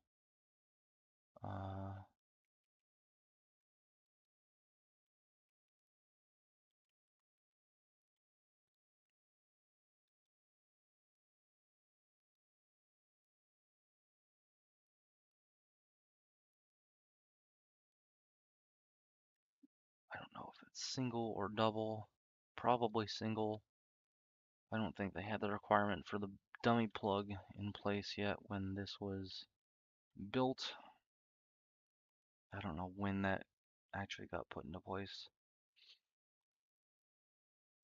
I don't know if it's single or double. Probably single. I don't think they had the requirement for the dummy plug in place yet when this was built. I don't know when that actually got put into place.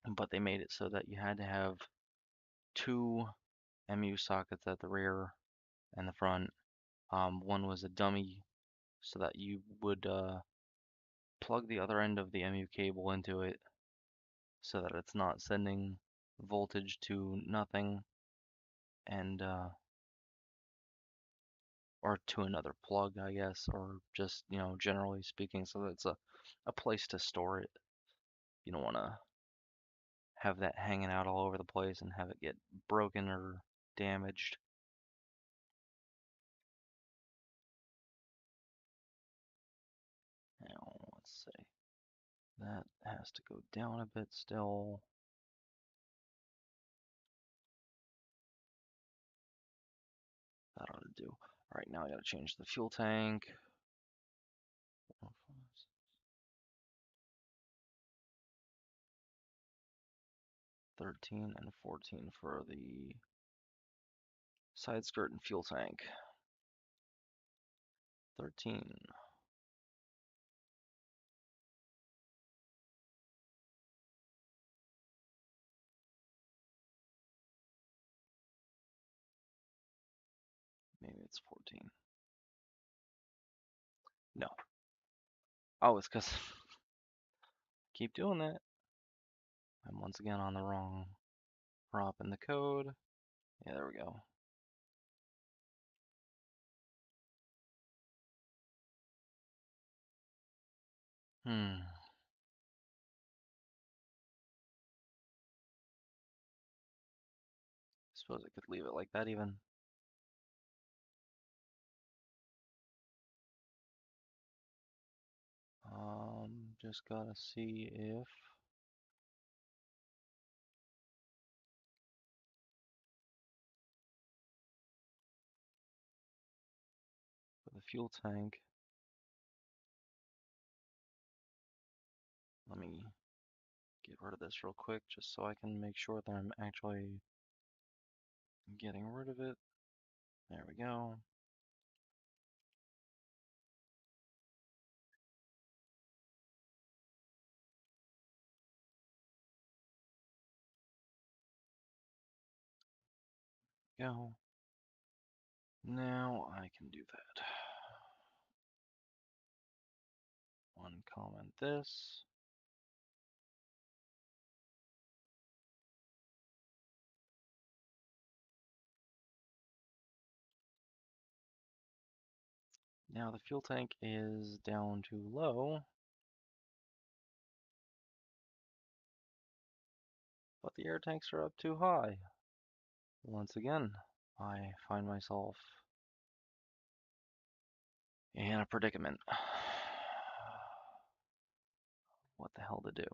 But they made it so that you had to have 2 MU sockets at the rear and the front. One was a dummy so that you would plug the other end of the MU cable into it so that it's not sending voltage to nothing and or to another plug, I guess, or just, generally speaking, so that it's a place to store it. You don't want to have that hanging out all over the place and have it get broken or damaged. Now, let's see. That has to go down a bit still. That ought to do. All right, now I got to change the fuel tank. 13 and 14 for the side skirt and fuel tank. 13. Maybe it's 14. No. Oh, it's because keep doing that. I'm once again on the wrong prop in the code. Yeah, there we go. Suppose I could leave it like that even. Just gotta see if for the fuel tank. Let me get rid of this real quick just so I can make sure that I'm actually getting rid of it. There we go. Go. Now I can do that. Uncomment this. Now the fuel tank is down too low, but the air tanks are up too high. Once again, I find myself in a predicament. What the hell to do?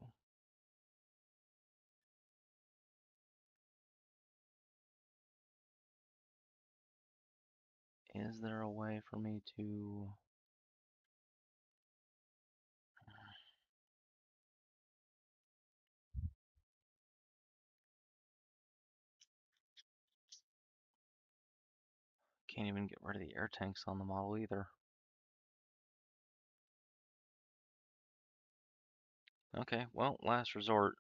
Is there a way for me to... Can't even get rid of the air tanks on the model either. Okay, well, last resort.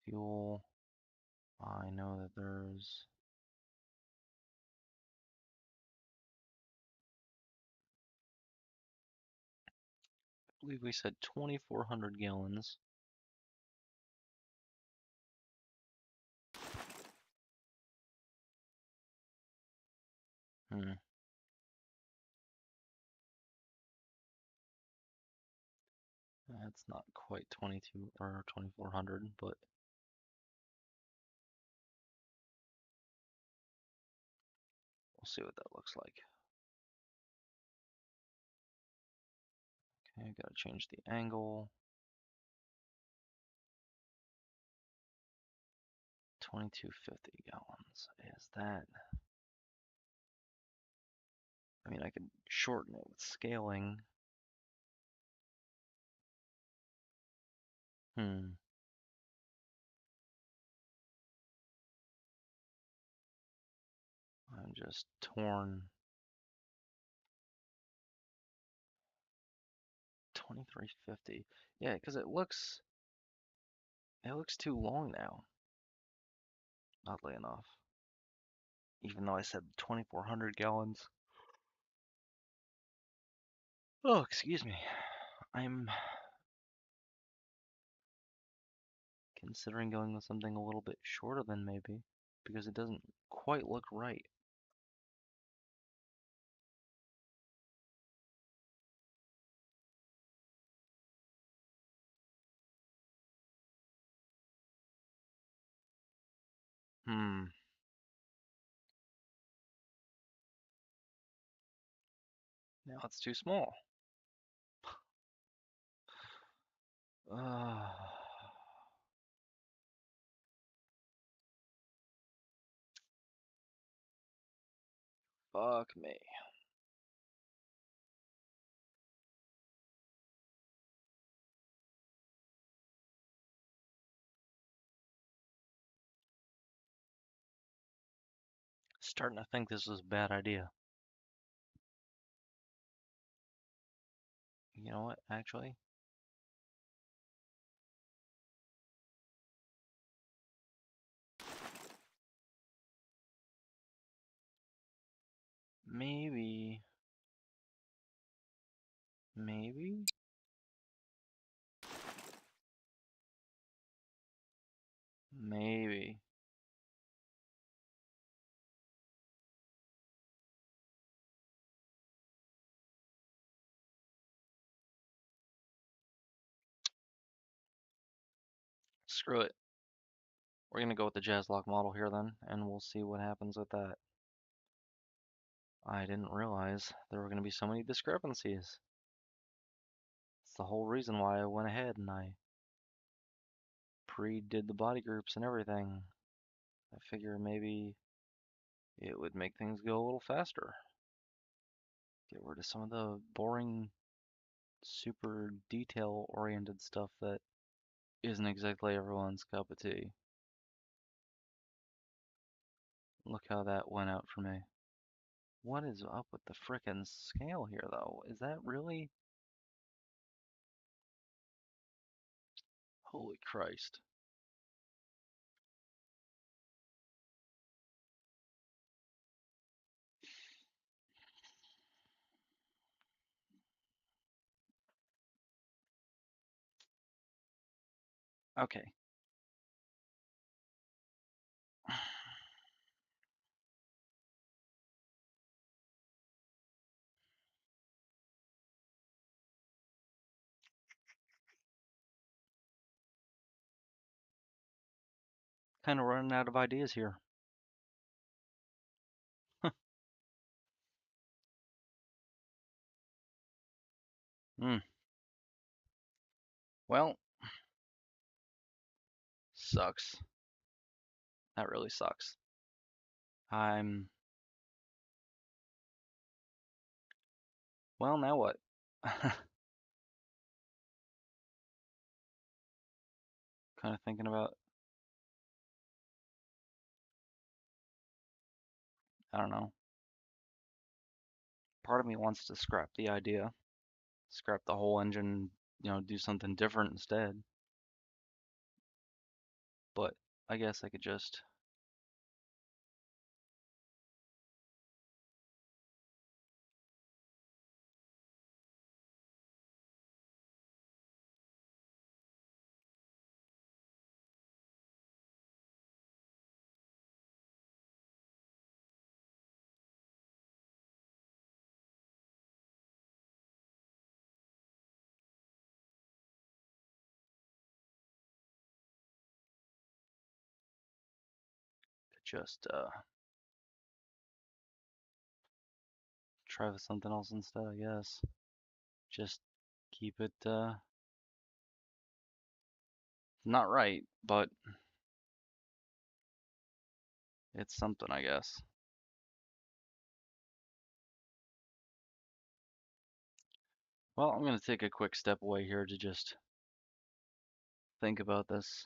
Fuel. I know that there's... I believe we said 2,400 gallons. That's not quite 22 or 2,400, but we'll see what that looks like. Okay, gotta change the angle. 2,250 gallons. Is that... I mean, I could shorten it with scaling. I'm just torn. 2,350. Yeah, because it looks too long now. Oddly enough, even though I said 2,400 gallons. Oh, excuse me. I'm considering going with something a little bit shorter than maybe, because it doesn't quite look right. Now it's too small. Uh, Fuck me. Starting to think this is a bad idea. You know what, actually? Maybe. Screw it. We're gonna go with the Jazzlock model here then, and we'll see what happens with that. I didn't realize there were gonna be so many discrepancies. It's the whole reason why I went ahead and I pre-did the body groups and everything. I figure maybe it would make things go a little faster. Get rid of some of the boring, super detail-oriented stuff that isn't exactly everyone's cup of tea. Look how that went out for me. What is up with the frickin' scale here, though? Is that really? Holy Christ. Okay. Kind of running out of ideas here. Hmm. Well, sucks. That really sucks. I'm. Well, now what? Kind of thinking about. I don't know. Part of me wants to scrap the idea, scrap the whole engine, do something different instead. But I guess I could just. Try with something else instead, I guess. Just keep it not right, but it's something, I guess. Well, I'm gonna take a quick step away here to just think about this,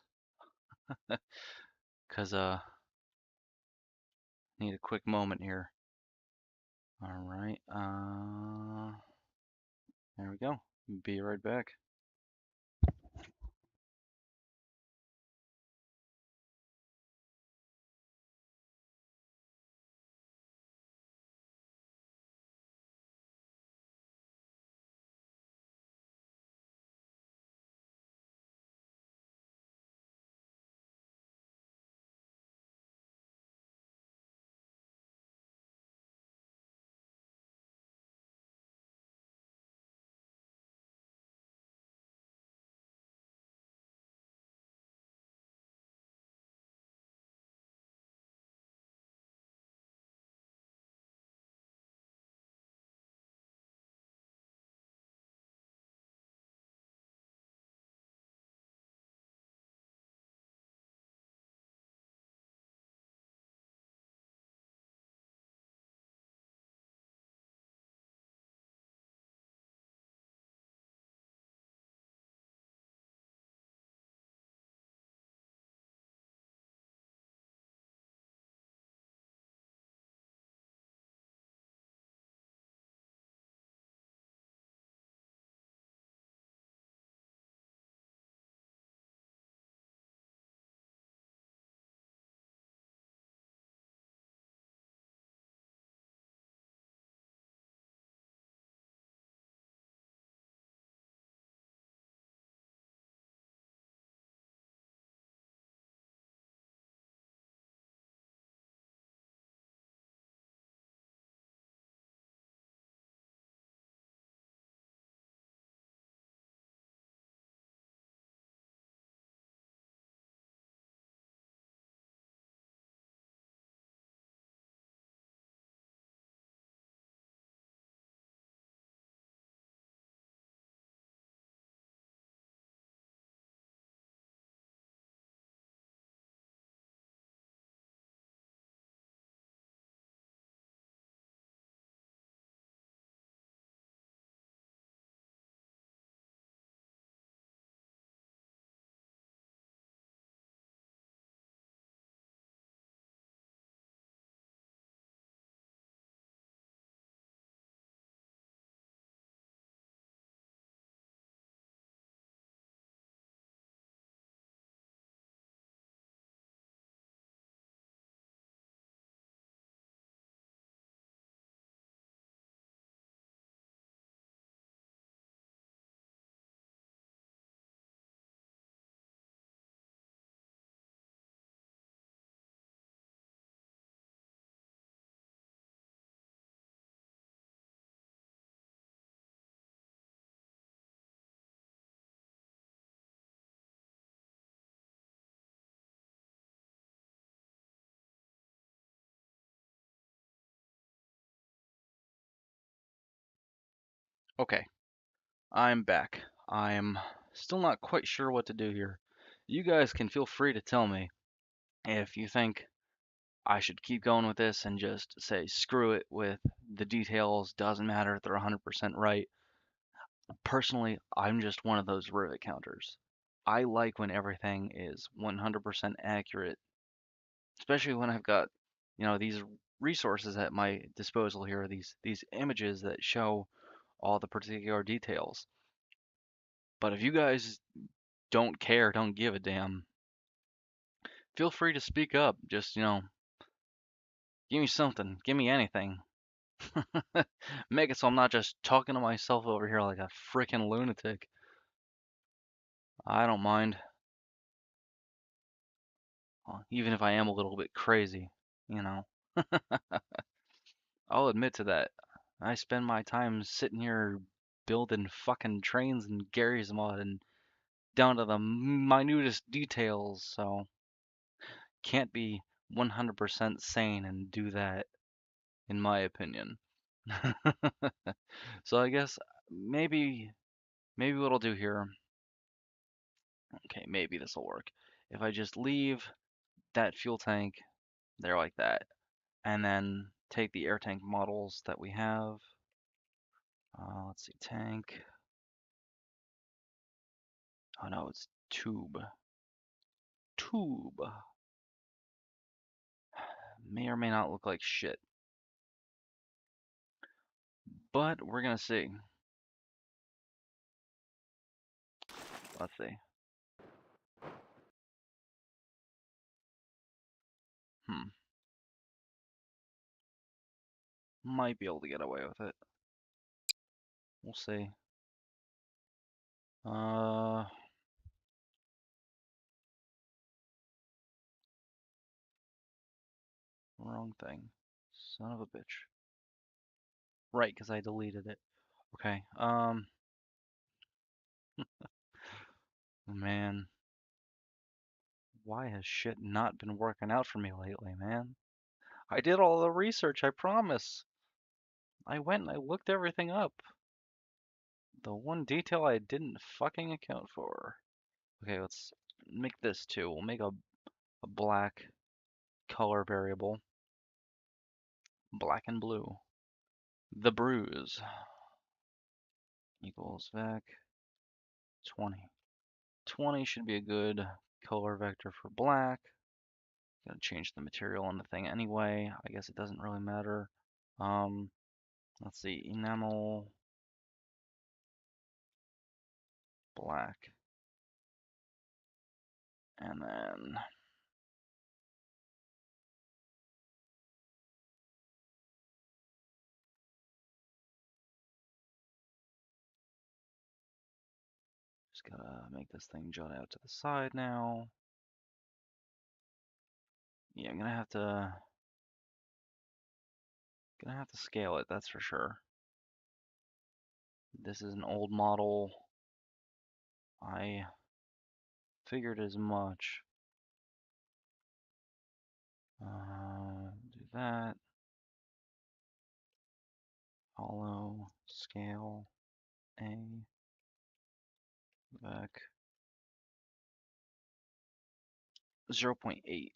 cause need a quick moment here. All right, there we go. Be right back. Okay, I'm back. I'm still not quite sure what to do here. You guys can feel free to tell me if you think I should keep going with this and just say screw it with the details, doesn't matter if they're 100% right. Personally, I'm just one of those rivet counters. I like when everything is 100% accurate, especially when I've got, these resources at my disposal here, these images that show all the particular details. But if you guys don't care, don't give a damn, feel free to speak up. Just, give me something, give me anything. Make it so I'm not just talking to myself over here like a freaking lunatic. I don't mind, even if I am a little bit crazy, you know. I'll admit to that. I spend my time sitting here building fucking trains in Garry's mod and down to the minutest details, so can't be 100% sane and do that, in my opinion. So I guess maybe what I'll do here, okay, maybe this will work. If I just leave that fuel tank there like that, and then take the air tank models that we have. Let's see, tank. Oh no, it's tube. Tube. May or may not look like shit, but we're gonna see. Let's see. Hmm. Might be able to get away with it. We'll see. Uh, Wrong thing. Son of a bitch. Right, because I deleted it. Okay. Man, why has shit not been working out for me lately, man? I did all the research, I promise. I went and I looked everything up. The one detail I didn't fucking account for. Okay, let's make this too. We'll make a black color variable. Black and blue. The bruise equals vec 20. 20 should be a good color vector for black. Gotta change the material on the thing anyway. I guess it doesn't really matter. Um, let's see, enamel black. And then just gotta make this thing jut out to the side now. Yeah, I'm gonna have to scale it, that's for sure. This is an old model. I figured as much. Do that. Hollow, scale, A, vec, 0.8.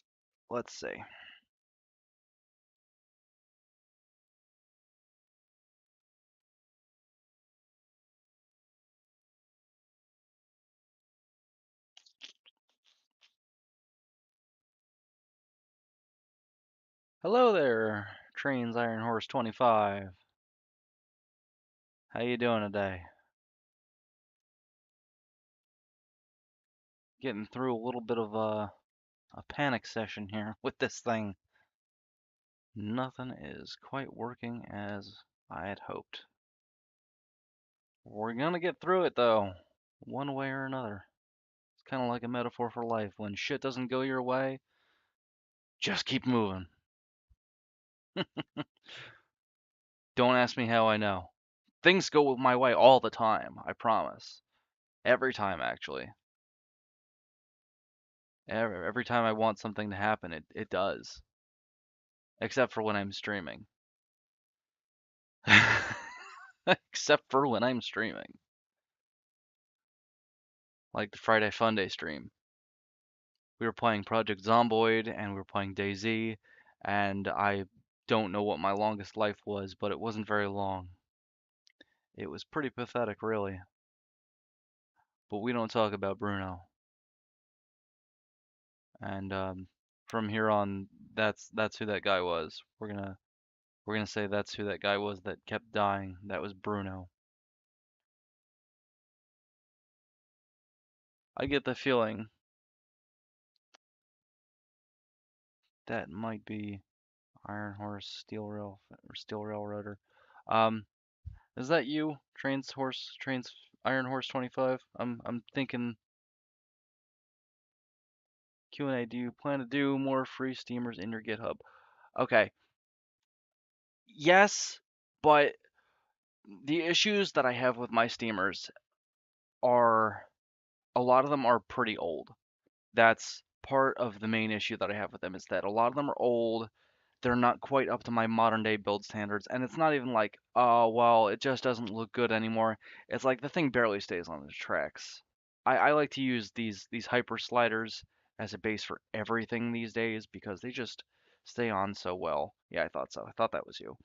Let's say. Hello there, Trains Iron Horse 25. How you doing today? Getting through a little bit of a panic session here with this thing. Nothing is quite working as I had hoped. We're gonna get through it though, one way or another. It's kind of like a metaphor for life. When shit doesn't go your way, just keep moving. Don't ask me how I know. Things go my way all the time, I promise. Every time, actually. Every time I want something to happen, it does. Except for when I'm streaming. except for when I'm streaming, like the Friday Fun Day stream. We were playing Project Zomboid and we were playing DayZ, and I don't know what my longest life was, but it wasn't very long. It was pretty pathetic, really. But we don't talk about Bruno. And from here on, that's who that guy was. We're gonna say that's who that guy was that kept dying. That was Bruno. I get the feeling that might be Iron Horse, Steel Rail, or Steel Railroader. Um, is that you, Trains Iron Horse 25? I'm thinking Q&A. Do you plan to do more free steamers in your GitHub? Okay, yes, but the issues that I have with my steamers are a lot of them are pretty old. That's part of the main issue that I have with them is that a lot of them are old. They're not quite up to my modern day build standards, and it's not even like, oh well, it just doesn't look good anymore. It's like the thing barely stays on the tracks. I like to use these hyper sliders as a base for everything these days because they just stay on so well. Yeah, I thought so. I thought that was you.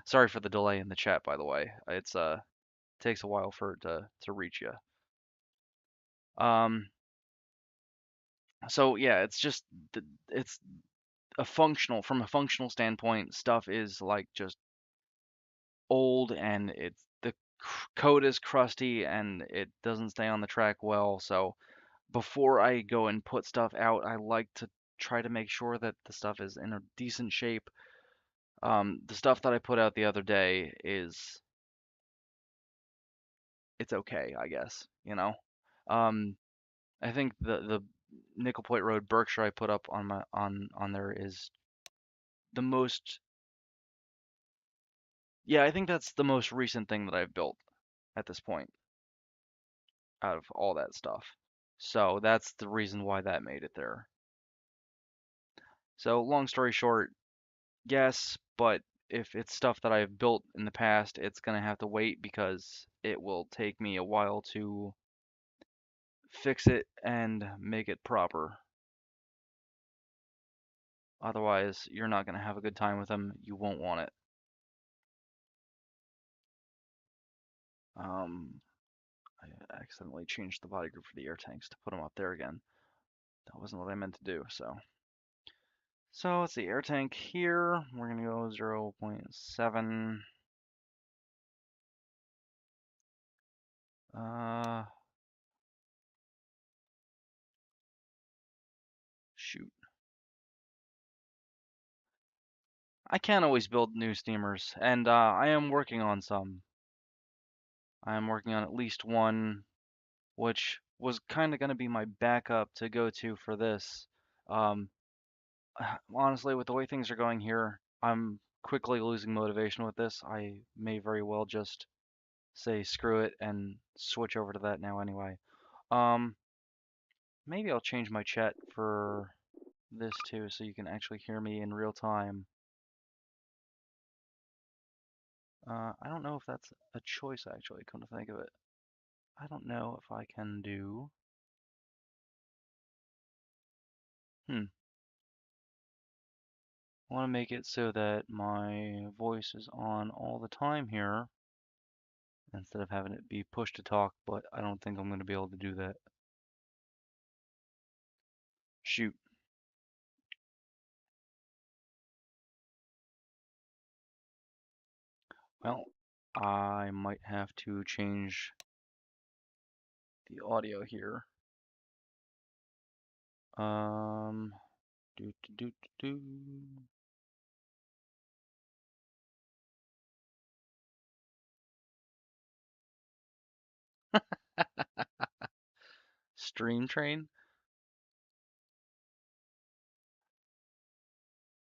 Sorry for the delay in the chat, by the way. It's takes a while for it to reach you. Um, so yeah, it's just it's a functional from a functional standpoint, stuff is like just old and it's the code is crusty and it doesn't stay on the track well. So before I go and put stuff out, I like to try to make sure that the stuff is in a decent shape. The stuff that I put out the other day is it's okay, I guess, you know. Um, I think the Nickel Plate Road Berkshire I put up on my on there is the most yeah, I think that's the most recent thing that I've built at this point out of all that stuff. So that's the reason why that made it there. So long story short, yes, but if it's stuff that I've built in the past, it's gonna have to wait because it will take me a while to fix it and make it proper. Otherwise, you're not gonna have a good time with them. You won't want it. Um, I accidentally changed the body group for the air tanks to put them up there again. That wasn't what I meant to do, so. So let's see, air tank here, we're gonna go 0.7. Uh, shoot. I can't always build new steamers, and I am working on some. I am working on at least one, which was kind of going to be my backup to go to for this. Um, honestly, with the way things are going here, I'm quickly losing motivation with this. I may very well just say screw it and switch over to that now anyway. Um, maybe I'll change my chat for this too, so you can actually hear me in real time. I don't know if that's a choice actually, come to think of it. I don't know if I can do. Hmm. I want to make it so that my voice is on all the time here instead of having it be push to talk, but I don't think I'm going to be able to do that. Shoot. Well, I might have to change the audio here. Um, do do do do. Stream train?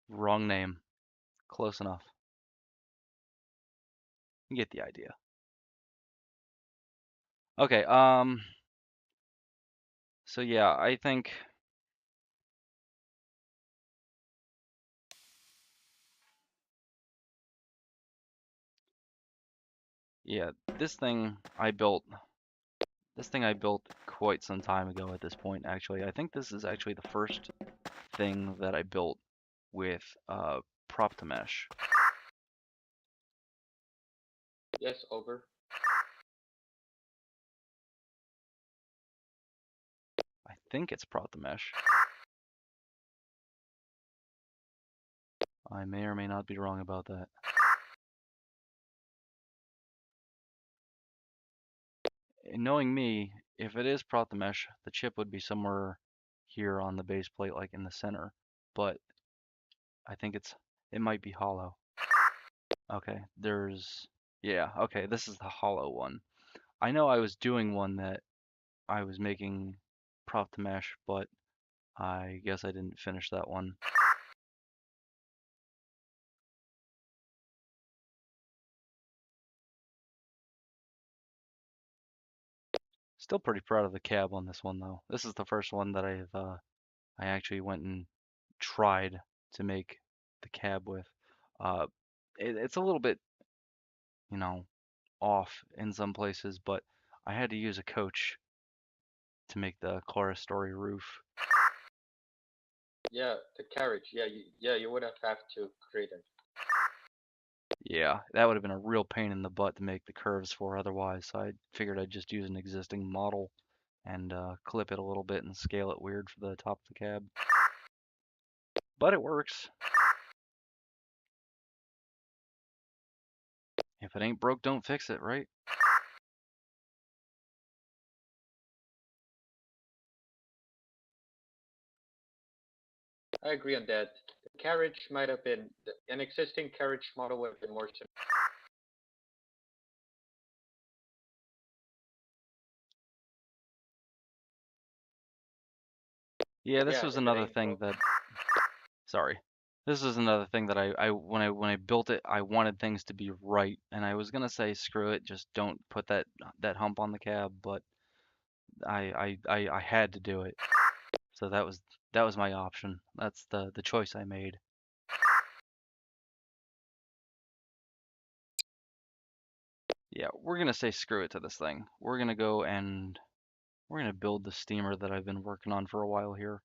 Wrong name. Close enough. You get the idea. Okay, so yeah, I think Yeah, this thing I built. This thing I built quite some time ago at this point, actually. I think this is actually the first thing that I built with prop to mesh. Yes, over. I think it's prop to mesh. I may or may not be wrong about that. And knowing me, if it is prop to mesh, the chip would be somewhere here on the base plate, like in the center. But I think it might be hollow. Okay, yeah, okay, this is the hollow one. I know I was doing one that I was making prop to mesh, but I guess I didn't finish that one. Still pretty proud of the cab on this one though. This is the first one that I actually went and tried to make the cab with. Uh, it's a little bit, you know, off in some places, but I had to use a coach to make the clerestory roof. Yeah, the carriage. Yeah, you would have to create it. Yeah, that would have been a real pain in the butt to make the curves for otherwise, so I figured I'd just use an existing model and clip it a little bit and scale it weird for the top of the cab. But it works. If it ain't broke, don't fix it, right? I agree on that. The carriage might have been an existing carriage model would have been more simple. Yeah, But this yeah, was if it another ain't thing broke. that, sorry. This is another thing that I when I built it, I wanted things to be right, and I was gonna say screw it, just don't put that hump on the cab, but I had to do it. So that was my option. That's the choice I made. Yeah, we're gonna say screw it to this thing. We're gonna go and we're gonna build the steamer that I've been working on for a while here.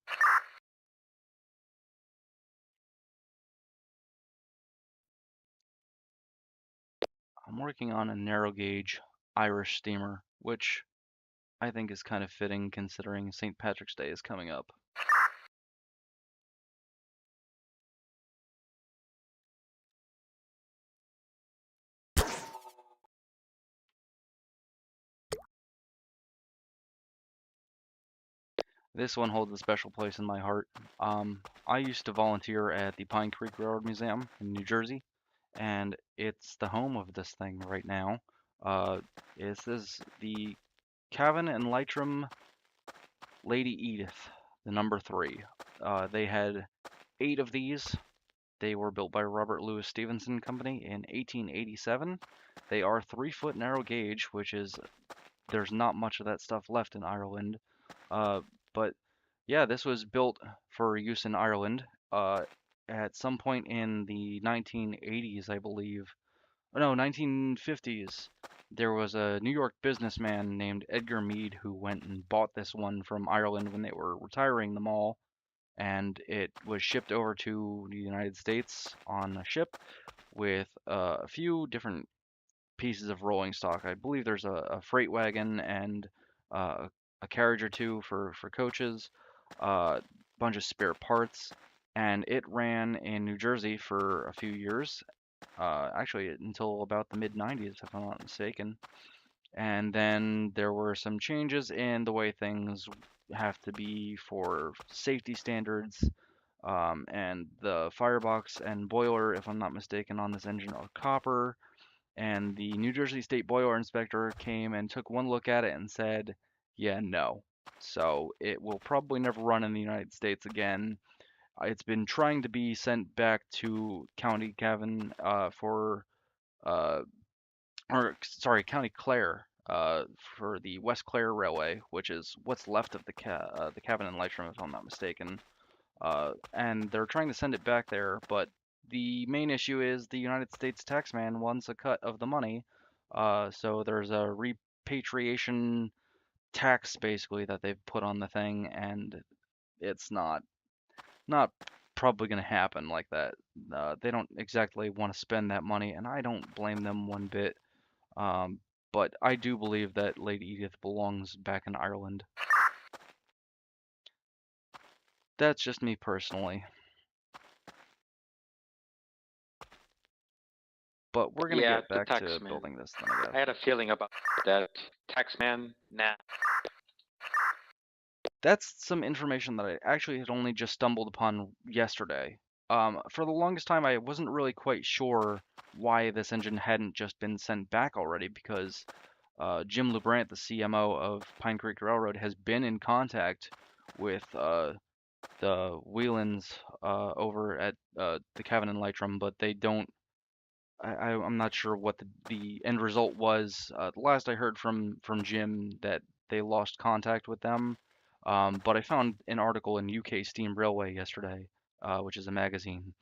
I'm working on a narrow gauge Irish steamer, which I think is kind of fitting considering St. Patrick's Day is coming up. This one holds a special place in my heart. I used to volunteer at the Pine Creek Railroad Museum in New Jersey, and it's the home of this thing right now. This is the Cavan and Leitrim Lady Edith, the number 3. They had 8 of these. They were built by Robert Louis Stevenson Company in 1887. They are 3-foot narrow gauge, which is there's not much of that stuff left in Ireland. But yeah, this was built for use in Ireland at some point in the 1980s, I believe. Oh, no, 1950s. There was a New York businessman named Edgar Mead who went and bought this one from Ireland when they were retiring them all, and it was shipped over to the United States on a ship with a few different pieces of rolling stock. I believe there's a freight wagon and uh, a carriage or two for coaches, a bunch of spare parts, and it ran in New Jersey for a few years, actually until about the mid 90s, if I'm not mistaken. And then there were some changes in the way things have to be for safety standards. And the firebox and boiler, if I'm not mistaken, on this engine are copper, and the New Jersey State Boiler Inspector came and took one look at it and said, yeah, no. So it will probably never run in the United States again. It's been trying to be sent back to County Cavan for, uh, or sorry, County Clare for the West Clare Railway, which is what's left of the Cavan and Leitrim, if I'm not mistaken. And they're trying to send it back there, but the main issue is the United States taxman wants a cut of the money, So there's a repatriation tax basically that they've put on the thing, and it's not probably going to happen like that. They don't exactly want to spend that money, and I don't blame them one bit. Um, but I do believe that Lady Edith belongs back in Ireland. That's just me personally. But we're gonna Yeah, get the back tax to man. building this thing, I guess. I had a feeling about that. Tax man, nah. That's some information that I actually had only just stumbled upon yesterday. For the longest time, I wasn't really quite sure why this engine hadn't just been sent back already because Jim LeBrant, the CMO of Pine Creek Railroad, has been in contact with the Whelans over at the Cavan and Leitrim, but they don't. I'm not sure what the end result was. The last I heard from Jim that they lost contact with them. But I found an article in UK Steam Railway yesterday, which is a magazine.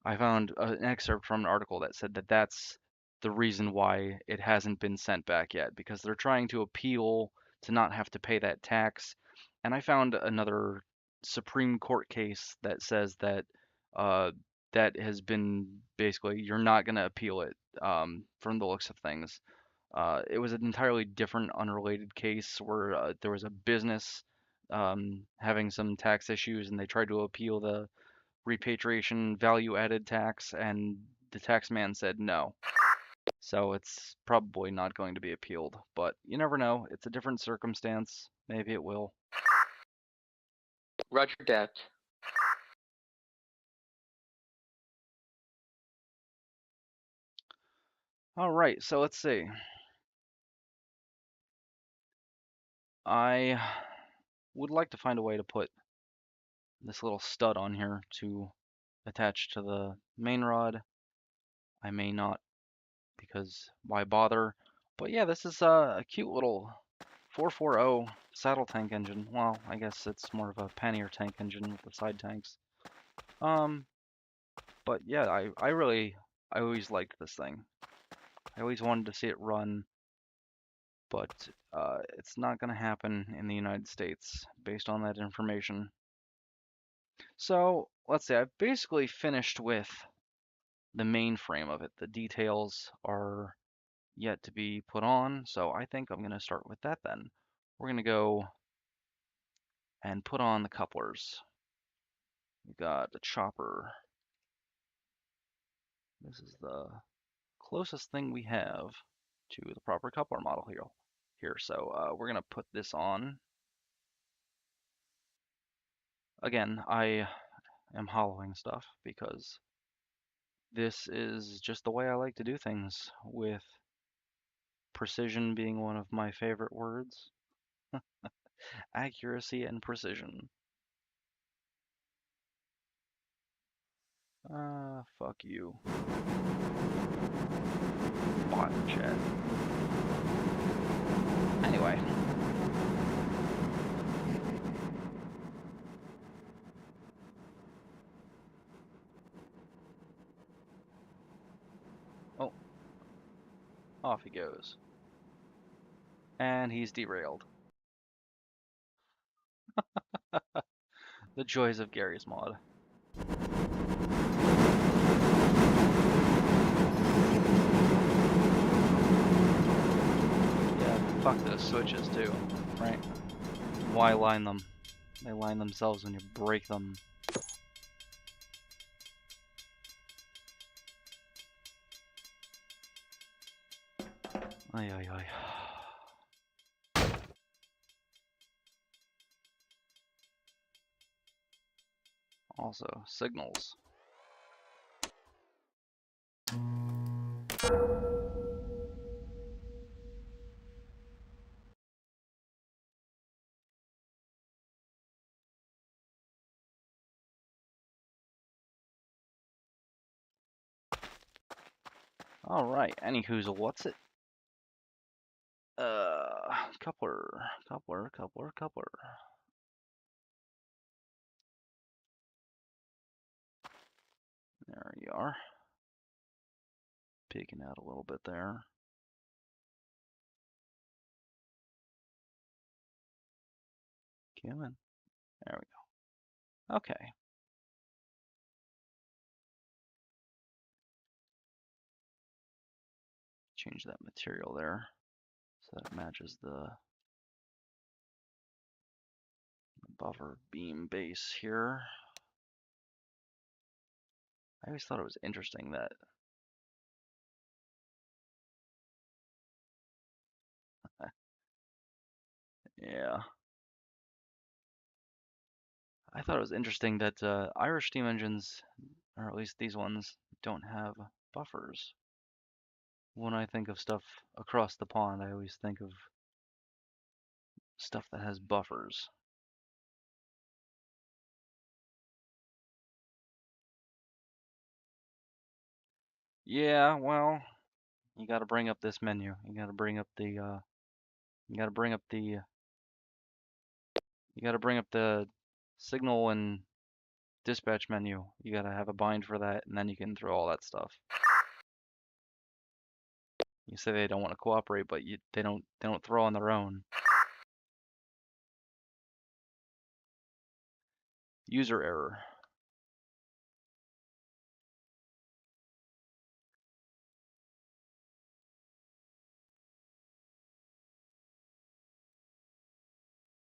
I found an excerpt from an article that said that that's the reason why it hasn't been sent back yet, because they're trying to appeal to not have to pay that tax. And I found another Supreme Court case that says that uh, that has been basically you're not going to appeal it from the looks of things. It was an entirely different, unrelated case where there was a business having some tax issues, and they tried to appeal the repatriation value added tax, and the tax man said no. So it's probably not going to be appealed, but you never know. It's a different circumstance. Maybe it will. Roger that. All right, so let's see. I would like to find a way to put this little stud on here to attach to the main rod. I may not because why bother? But yeah, this is a cute little 440 saddle tank engine. Well, I guess it's more of a pannier tank engine with the side tanks. Um, but yeah, I always liked this thing. I always wanted to see it run, but it's not going to happen in the United States based on that information. So let's say I've basically finished with the main frame of it. The details are yet to be put on, so I think I'm going to start with that then. We're going to go and put on the couplers. We've got the chopper. This is the closest thing we have to the proper coupler model here. So we're going to put this on. Again, I am hollowing stuff because this is just the way I like to do things, with precision being one of my favorite words. Accuracy and precision. Fuck you. Bot chat. Anyway. Oh, off he goes. And he's derailed. The joys of Garry's Mod. Yeah, fuck those switches too, right? Why line them? They line themselves when you break them. Ay, ay, ay. Also, signals. Alright, anywhoozle, what's it? Coupler. There you are. Peeking out a little bit there. human. There we go. Okay. Change that material there so that it matches the buffer beam base here. I always thought it was interesting that yeah, I thought it was interesting that Irish steam engines, or at least these ones, don't have buffers. When I think of stuff across the pond, I always think of stuff that has buffers. Yeah, well, you got to bring up this menu. You got to bring up the you got to bring up the you got to bring up the signal and dispatch menu. You got to have a bind for that, and then you can throw all that stuff. You say they don't want to cooperate, but they don't throw on their own. User error.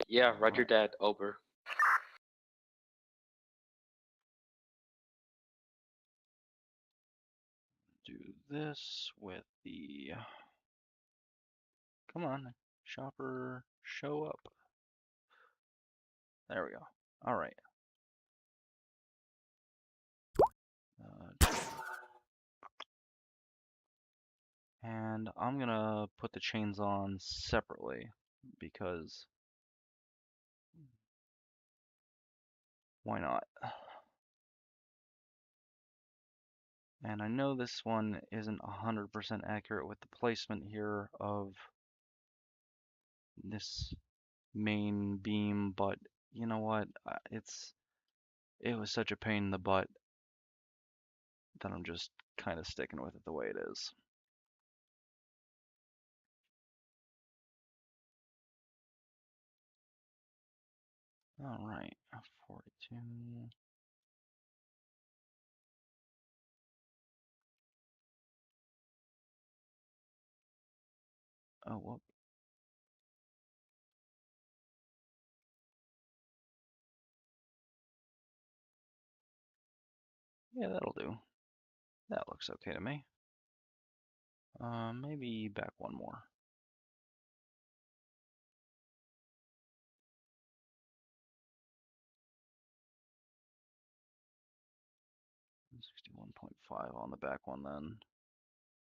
Yeah, roger that, over. Do this with the come on, shopper, show up. There we go. All right. Uh, and I'm gonna put the chains on separately because why not? And I know this one isn't 100% accurate with the placement here of this main beam, but you know what? It was such a pain in the butt that I'm just kind of sticking with it the way it is. All right, 42. Oh, well, yeah, that'll do. That looks okay to me. Maybe back one more. 61.5 on the back one then.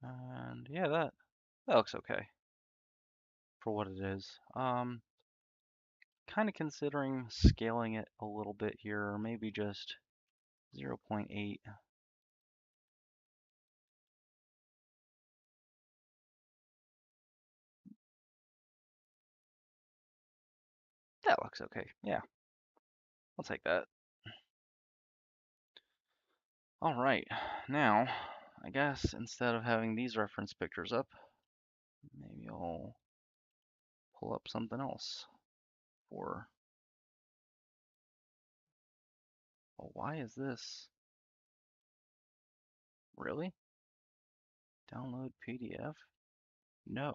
And yeah, that looks okay for what it is. Kind of considering scaling it a little bit here, or maybe just 0.8. That looks okay. Yeah, I'll take that. All right, now, I guess instead of having these reference pictures up, maybe I'll pull up something else for, oh, why is this? Really? Download PDF? No.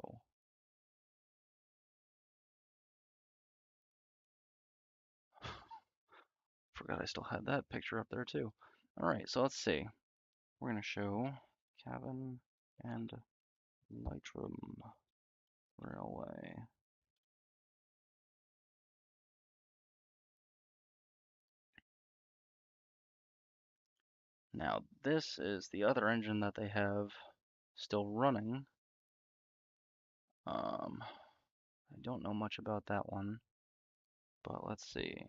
Forgot I still had that picture up there too. All right, so let's see. We're gonna show cabin and Lightroom Railway. Now, this is the other engine that they have still running. I don't know much about that one, but let's see.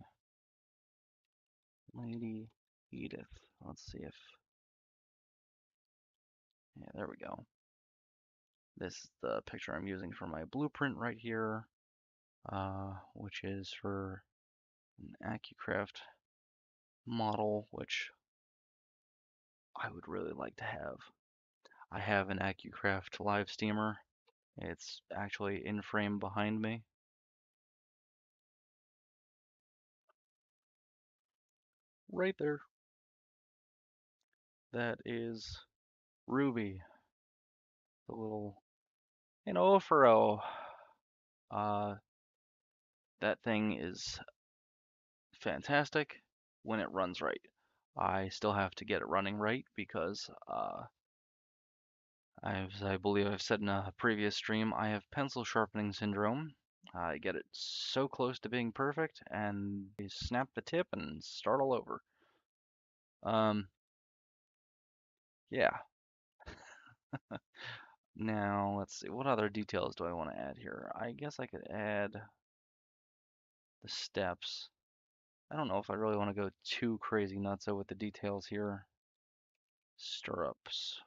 Lady Edith. Let's see if, yeah, there we go. This is the picture I'm using for my blueprint right here, which is for an AccuCraft model, which I would really like to have. I have an AccuCraft live steamer. It's actually in frame behind me. right there. That is Ruby, the little furrow. Uh, that thing is fantastic when it runs right. I still have to get it running right because I believe I've said in a previous stream, I have pencil sharpening syndrome. I get it so close to being perfect, and I snap the tip and start all over. Um, yeah. Now, let's see, what other details do I want to add here? I guess I could add the steps. I don't know if I really want to go too crazy nutso with the details here. Stirrups.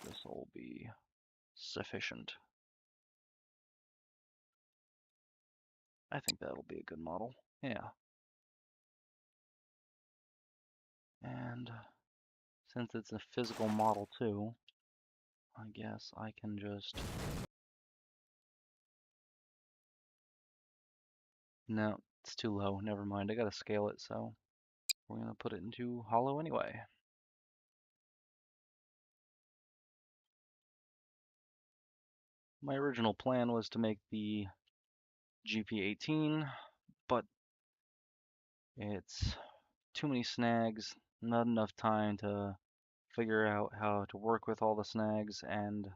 This will be sufficient. I think that'll be a good model. Yeah. And since it's a physical model too, I guess I can just... No, it's too low. Never mind. I gotta scale it, so we're gonna put it into hollow anyway. My original plan was to make the GP18, but it's too many snags, not enough time to figure out how to work with all the snags and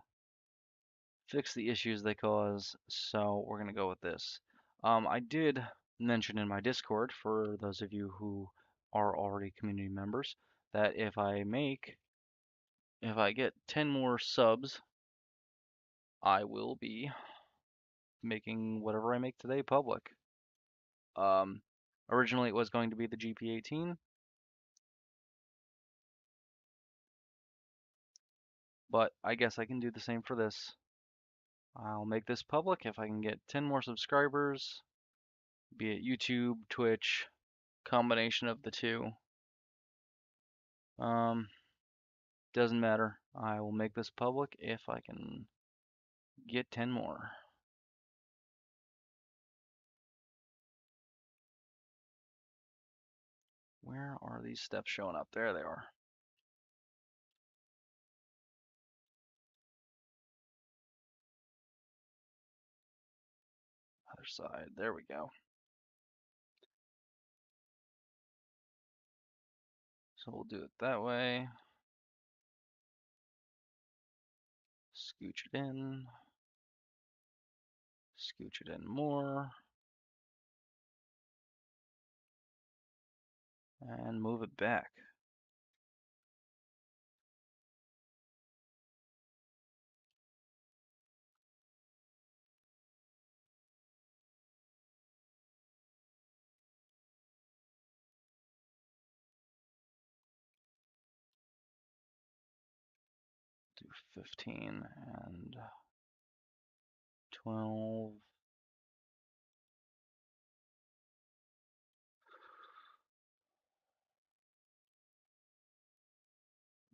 fix the issues they cause, so we're going to go with this. I did mention in my Discord, for those of you who are already community members, that if I get 10 more subs, I will be making whatever I make today public. Um, Originally it was going to be the GP18, but I guess I can do the same for this. I'll make this public if I can get 10 more subscribers, be it YouTube, Twitch, combination of the two. Doesn't matter. I will make this public if I can get 10 more. Where are these steps showing up? There they are. Other side. There we go. So we'll do it that way. Scooch it in. Scooch it in more. And move it back. Do 15 and 12.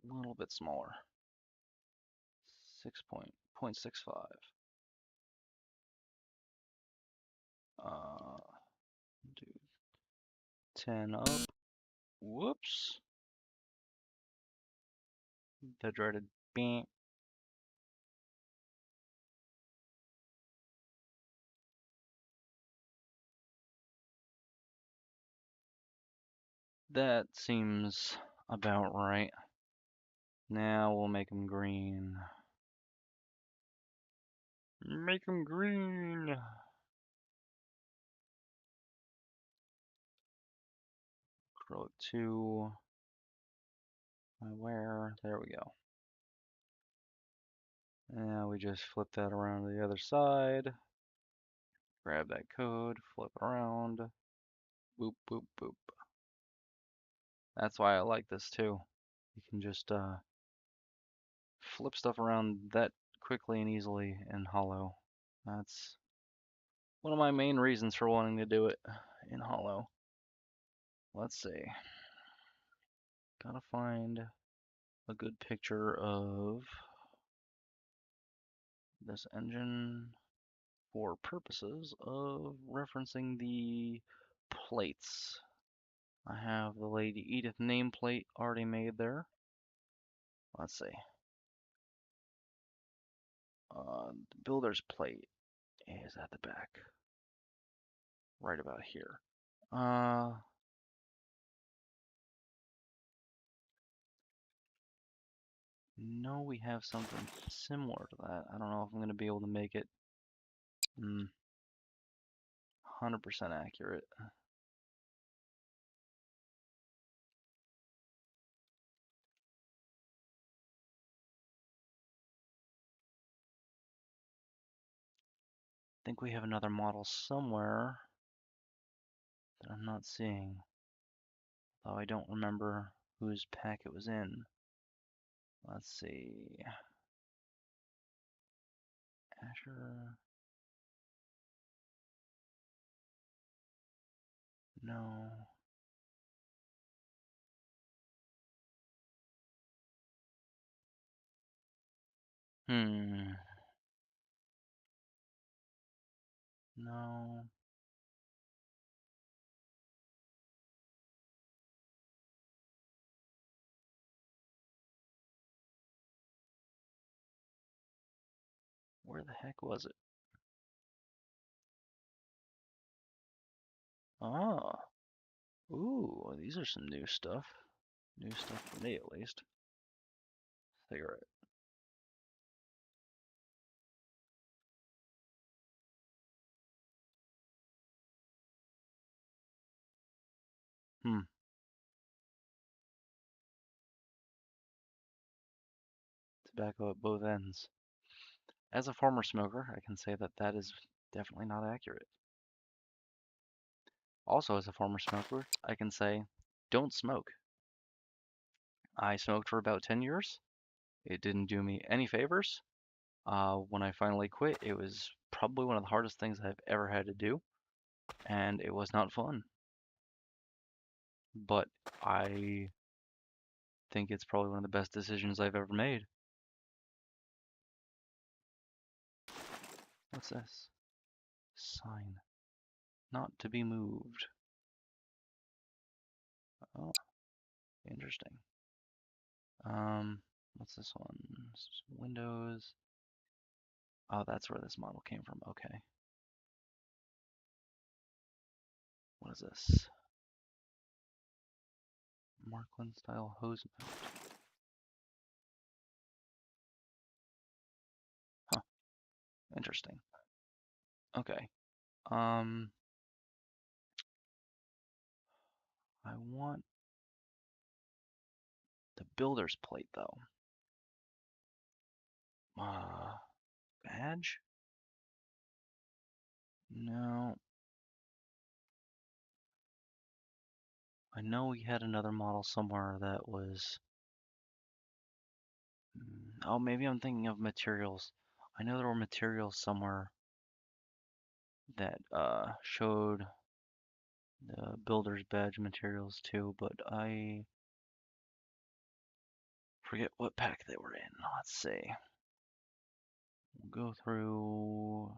A little bit smaller. 6.65. Do 10 up. Whoops. The dreaded beep. That seems about right. Now we'll make them green. Make them green. Acrylic 2. Where? There we go. Now we just flip that around to the other side. Grab that code, flip it around. Boop, boop, boop. That's why I like this too. You can just flip stuff around that quickly and easily in Hollow. That's one of my main reasons for wanting to do it in Hollow. Let's see. Gotta find a good picture of this engine. for purposes of referencing the plates. I have the Lady Edith nameplate already made there. Let's see. The builder's plate is at the back, right about here. No, we have something similar to that. I don't know if I'm going to be able to make it 100% accurate. I think we have another model somewhere that I'm not seeing, though I don't remember whose pack it was in. Let's see. Asher. No. Hmm. No. Where the heck was it? Ah. Ooh, these are some new stuff. New stuff for me, at least. Cigarette. Hmm. Tobacco at both ends. As a former smoker, I can say that that is definitely not accurate. Also, as a former smoker, I can say, don't smoke. I smoked for about 10 years. It didn't do me any favors. When I finally quit, it was probably one of the hardest things I've ever had to do, and it was not fun. But I think it's probably one of the best decisions I've ever made. What's this? Sign. Not to be moved. Oh, interesting. What's this one? Windows. Oh, that's where this model came from. Okay. What is this? Markland style hose mount. Huh. Interesting. Okay. Um, I want the builder's plate though. Badge? No. I know we had another model somewhere that was. Oh, maybe I'm thinking of materials. I know there were materials somewhere that showed the builder's badge materials too, but I forget what pack they were in. Let's see. We'll go through.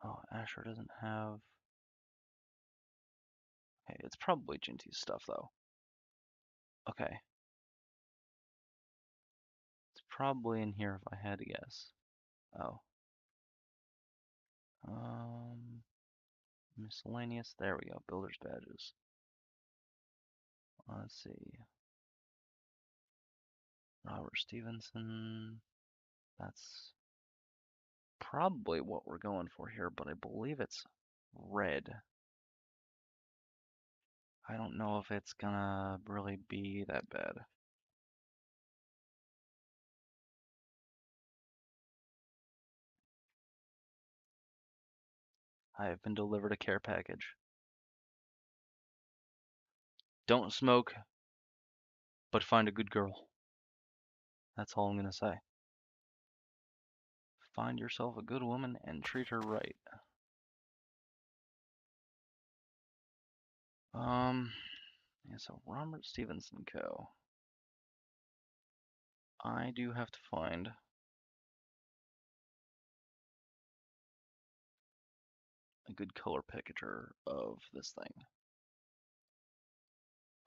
Oh, Asher doesn't have. Okay, it's probably Jinty's stuff though. Okay. It's probably in here if I had to guess. Oh. Miscellaneous. There we go. Builder's badges. Let's see. Robert Stevenson. That's probably what we're going for here, but I believe it's red. I don't know if it's gonna really be that bad. I have been delivered a care package. Don't smoke, but find a good girl. That's all I'm gonna say. Find yourself a good woman and treat her right. Yeah, so Robert Stevenson Co. I do have to find good color picture of this thing.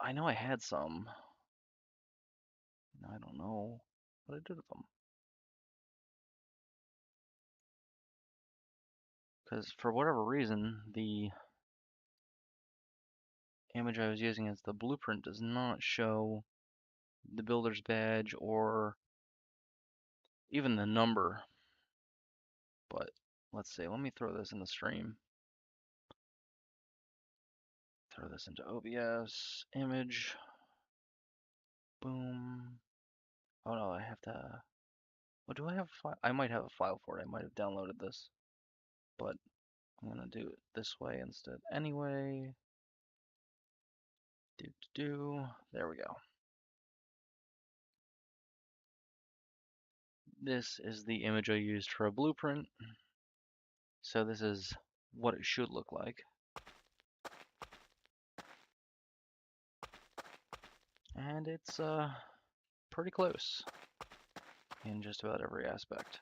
I know I had some. I don't know what I did with them. Because for whatever reason, the image I was using as the blueprint does not show the builder's badge or even the number. But let's see, let me throw this in the stream. Throw this into OBS, image, boom. Oh no, I have to, oh, do I have a file? I might have a file for it. I might have downloaded this, but I'm gonna do it this way instead anyway. There we go. This is the image I used for a blueprint. So this is what it should look like. And it's pretty close in just about every aspect.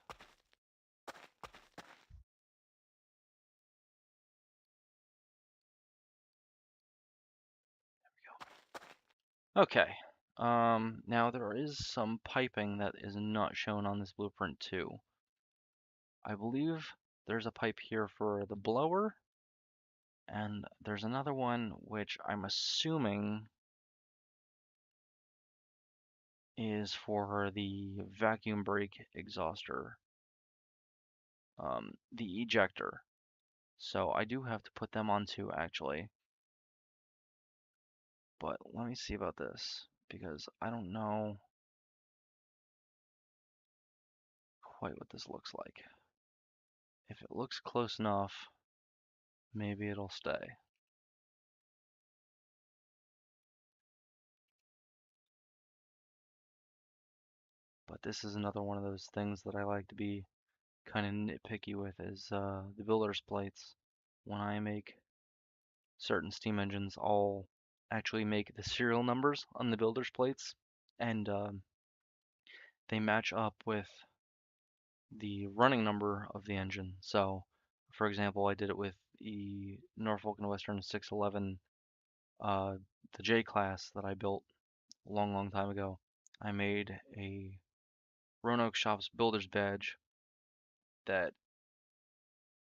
Okay, now there is some piping that is not shown on this blueprint too. I believe there's a pipe here for the blower, and there's another one which I'm assuming is for the vacuum brake exhauster, the ejector. So I do have to put them on too, actually. But let me see about this, because I don't know quite what this looks like. If it looks close enough, maybe it'll stay. But this is another one of those things that I like to be kind of nitpicky with, is the builder's plates. When I make certain steam engines, I'll actually make the serial numbers on the builder's plates, and they match up with the running number of the engine. So, for example, I did it with the Norfolk and Western 611, the J class that I built a long, long time ago. I made a Roanoke Shops builder's badge that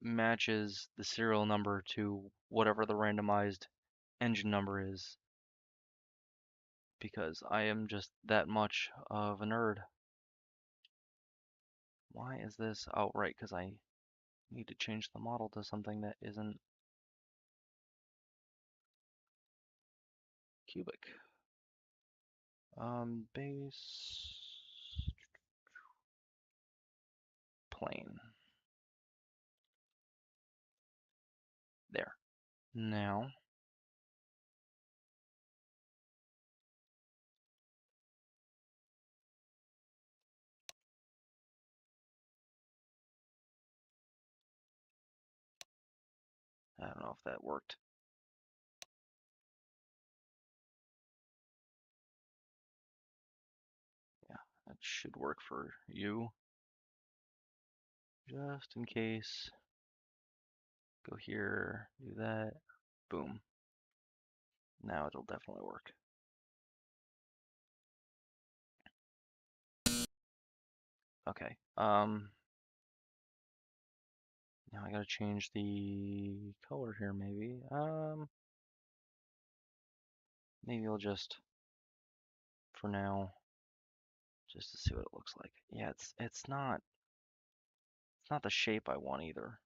matches the serial number to whatever the randomized engine number is, because I am just that much of a nerd. Why is this? Oh, right, because I need to change the model to something that isn't cubic. Base plane. There. Now, I don't know if that worked. Yeah, that should work for you. Just in case. Go here, do that. Boom. Now it'll definitely work. Okay. Now I gotta change the color here maybe. Maybe I'll just, for now, just to see what it looks like. Yeah, it's not the shape I want either.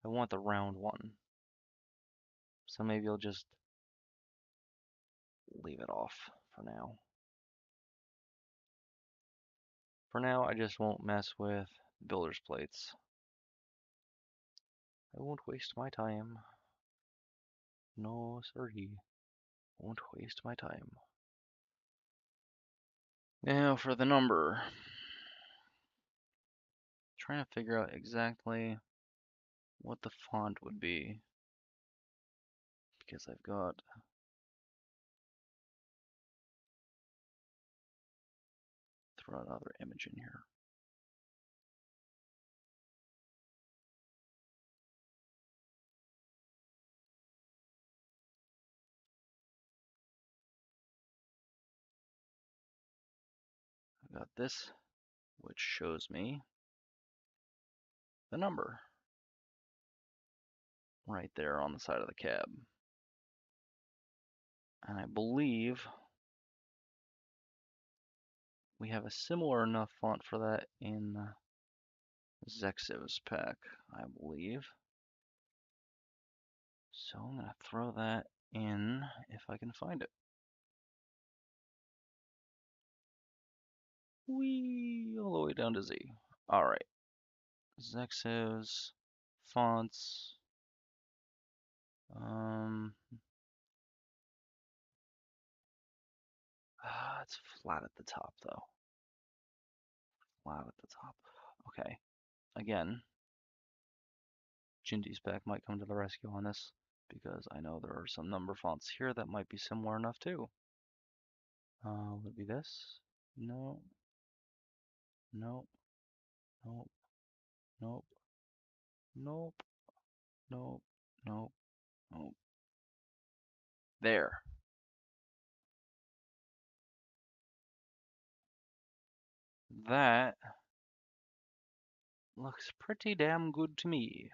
I want the round one. So maybe I'll just leave it off for now. For now, I just won't mess with builder's plates. I won't waste my time. No, sirree. Won't waste my time. Now for the number. Trying to figure out exactly what the font would be, because I've got throw another image in here. I got this, which shows me the number right there on the side of the cab. And I believe we have a similar enough font for that in Zexiv's pack, I believe. So I'm going to throw that in if I can find it. Whee! All the way down to Z. Alright. Zexiv's fonts. It's flat at the top though. Flat at the top. Okay. Again, Jindy's pack might come to the rescue on this because I know there are some number fonts here that might be similar enough too. Would it be this? No. Nope. Nope. Nope. Nope. Nope. Nope. Nope. There. That looks pretty damn good to me.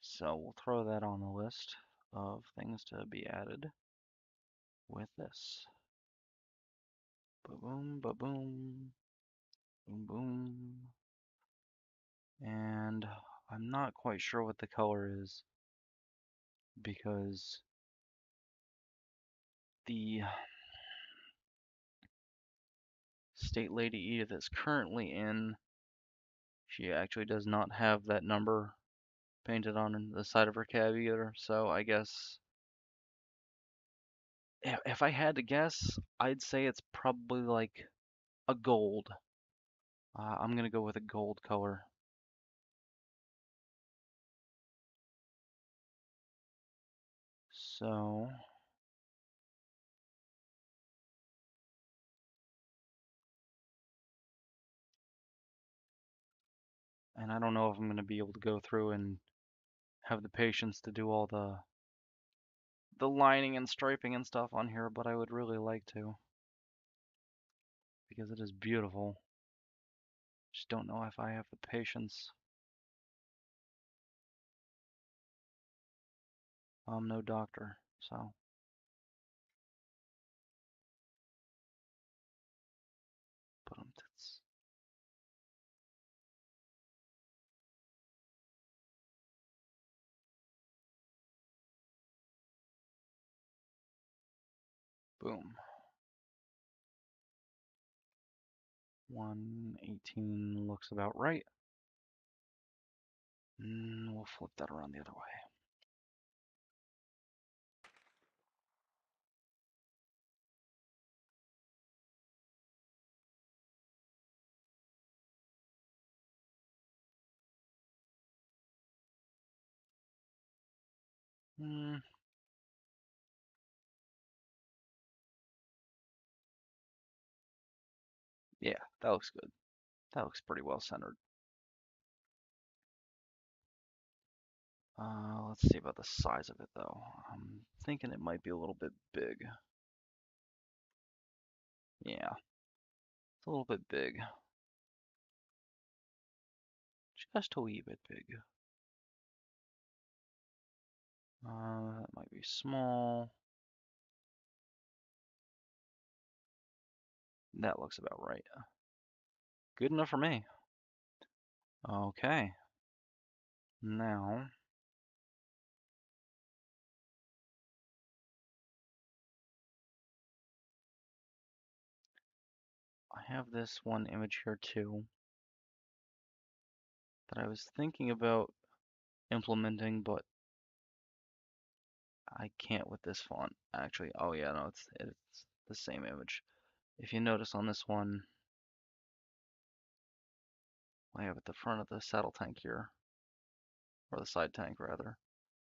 So we'll throw that on the list of things to be added with this. Ba-boom, ba-boom, boom, boom. And I'm not quite sure what the color is because the state lady Edith is currently in. She actually does not have that number painted on the side of her cab either. So I guess if I had to guess, I'd say it's probably like a gold. I'm gonna go with a gold color. So and I don't know if I'm going to be able to go through and have the patience to do all the lining and striping and stuff on here, but I would really like to because it is beautiful. Just don't know if I have the patience. I'm no doctor, so put them tits. Boom. 118 looks about right. We'll flip that around the other way. Yeah, that looks good. That looks pretty well centered. Let's see about the size of it though. I'm thinking it might be a little bit big. Yeah, it's a little bit big. Just a wee bit big. That might be small. That looks about right. Good enough for me. Okay. Now, I have this one image here too that I was thinking about implementing, but I can't with this font. Actually, oh yeah, no, it's the same image. If you notice on this one, I have at the front of the saddle tank here, or the side tank rather.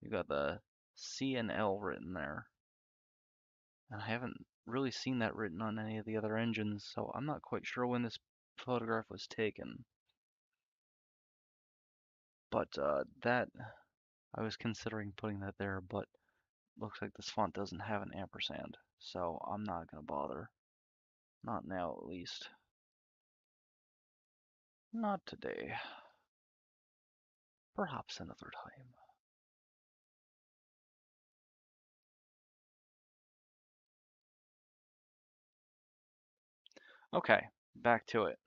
You got the C and L written there. And I haven't really seen that written on any of the other engines, so I'm not quite sure when this photograph was taken. But that, I was considering putting that there, but looks like this font doesn't have an ampersand, so I'm not gonna bother. Not now, at least. Not today. Perhaps another time. Okay, back to it.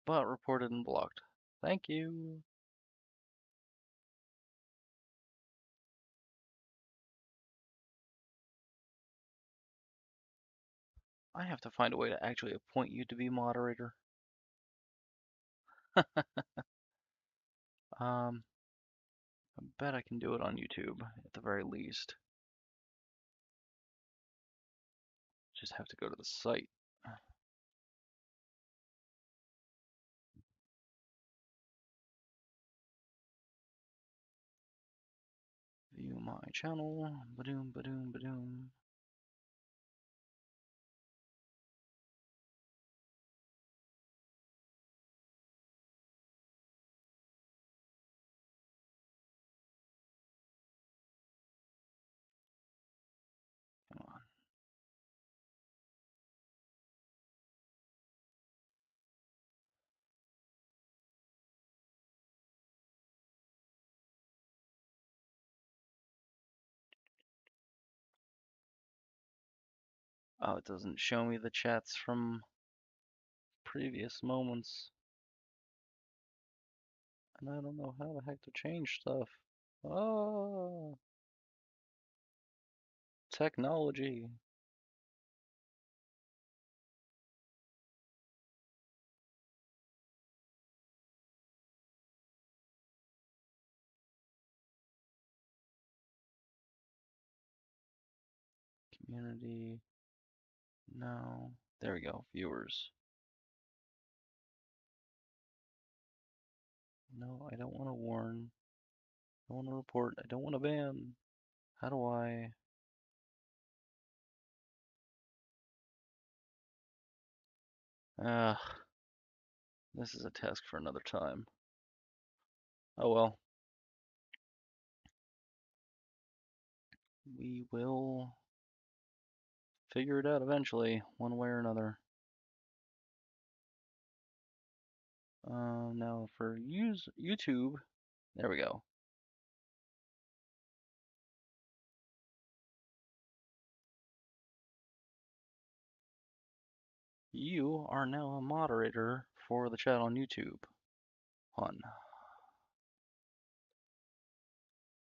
But reported and blocked. Thank you. I have to find a way to actually appoint you to be moderator. I bet I can do it on YouTube at the very least. Just have to go to the site. View my channel. Badoom, badoom, badoom. Come on. Oh, it doesn't show me the chats from previous moments. And I don't know how the heck to change stuff. Oh, technology. Community. No. There we go. Viewers. No, I don't want to warn. I don't want to report. I don't want to ban. How do I? Ugh. This is a task for another time. Oh well. We will figure it out eventually, one way or another. Now for YouTube, there we go. You are now a moderator for the chat on YouTube. Hun.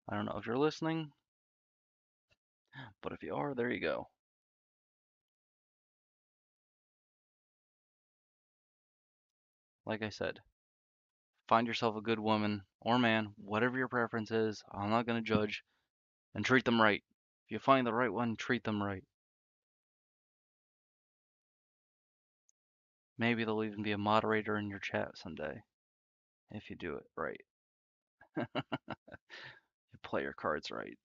I don't know if you're listening, but if you are, there you go. Like I said, find yourself a good woman or man, whatever your preference is. I'm not going to judge, and treat them right. If you find the right one, treat them right. Maybe they'll even be a moderator in your chat someday, if you do it right. You play your cards right.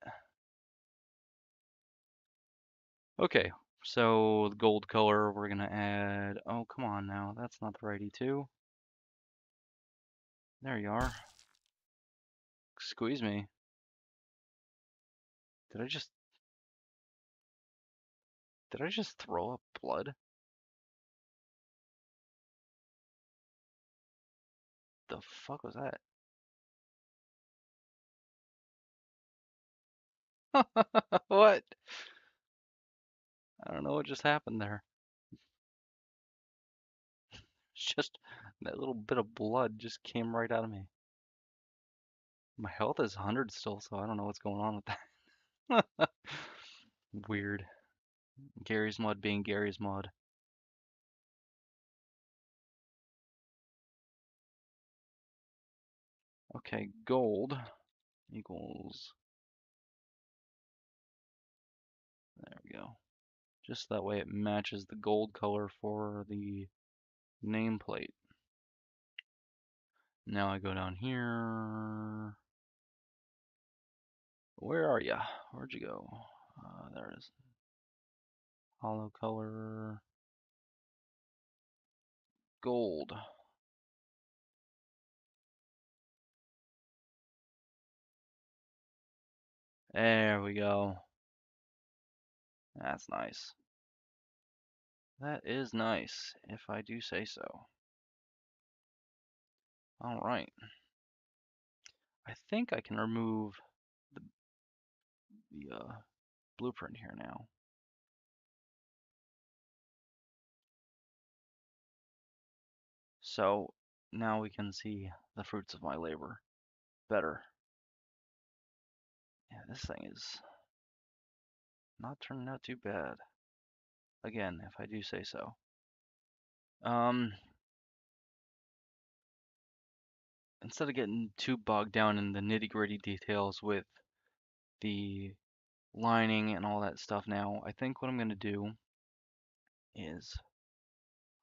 Okay, so the gold color, we're gonna add, oh, come on now, that's not the right E2. There you are. Squeeze me. Did I just, did I just throw up blood? The fuck was that? What? I don't know what just happened there. It's just, that little bit of blood just came right out of me. My health is 100 still, so I don't know what's going on with that. Weird. Gary's mod being Gary's mod. Okay, gold equals, there we go. Just that way it matches the gold color for the nameplate. Now I go down here. Where are ya? Where'd you go? There it is. Hollow color. Gold. There we go. That's nice. That is nice, if I do say so. All right. I think I can remove the blueprint here now. So now we can see the fruits of my labor better. Yeah, this thing is not turning out too bad. Again, if I do say so. Instead of getting too bogged down in the nitty-gritty details with the lining and all that stuff now, I think what I'm going to do is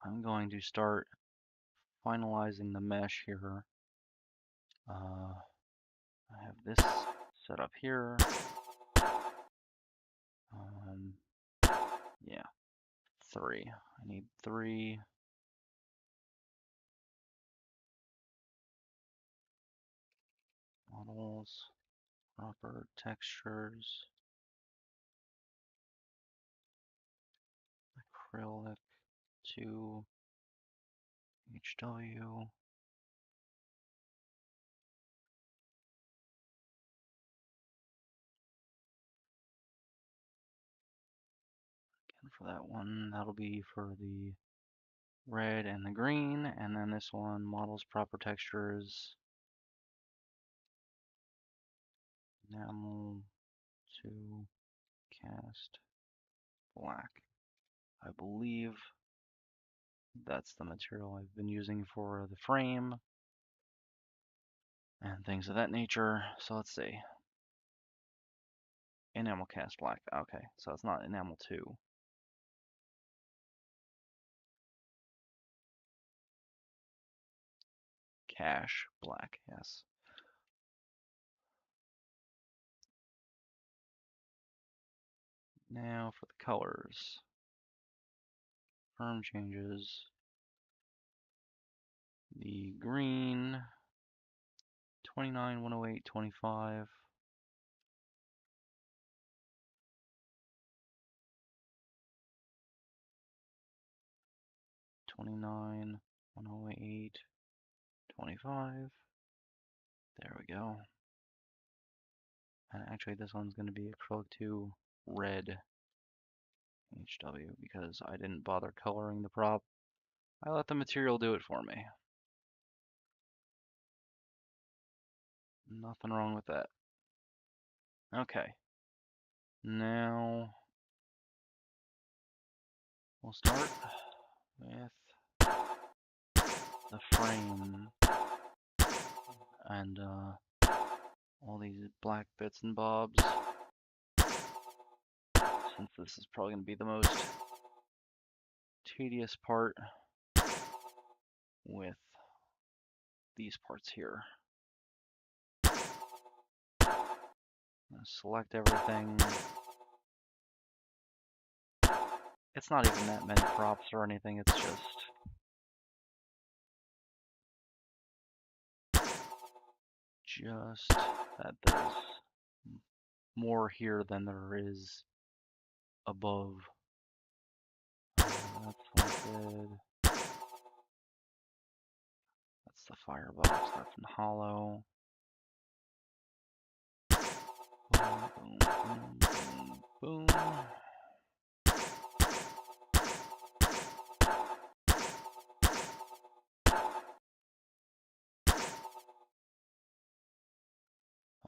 I'm going to start finalizing the mesh here. I have this set up here. Yeah, 3. I need 3. Models, proper textures, acrylic, 2, HW. And for that one, that'll be for the red and the green, and then this one, models, proper textures, enamel, 2, cast, black. I believe that's the material I've been using for the frame and things of that nature. So let's see. Enamel cast black. Okay, so it's not enamel 2. Cash black, yes. Now for the colors. Firm changes. The green, 29, 108, 25. 29, 108, 25. There we go. And actually this one's going to be acrylic 2 red HW because I didn't bother coloring the prop. I let the material do it for me. Nothing wrong with that. Okay. Now we'll start with the frame and all these black bits and bobs. Since this is probably going to be the most tedious part with these parts here. Select everything. It's not even that many props or anything, it's just that there's more here than there is above. That's selected. That's the firebox, that's in hollow. Boom, boom, boom, boom, boom.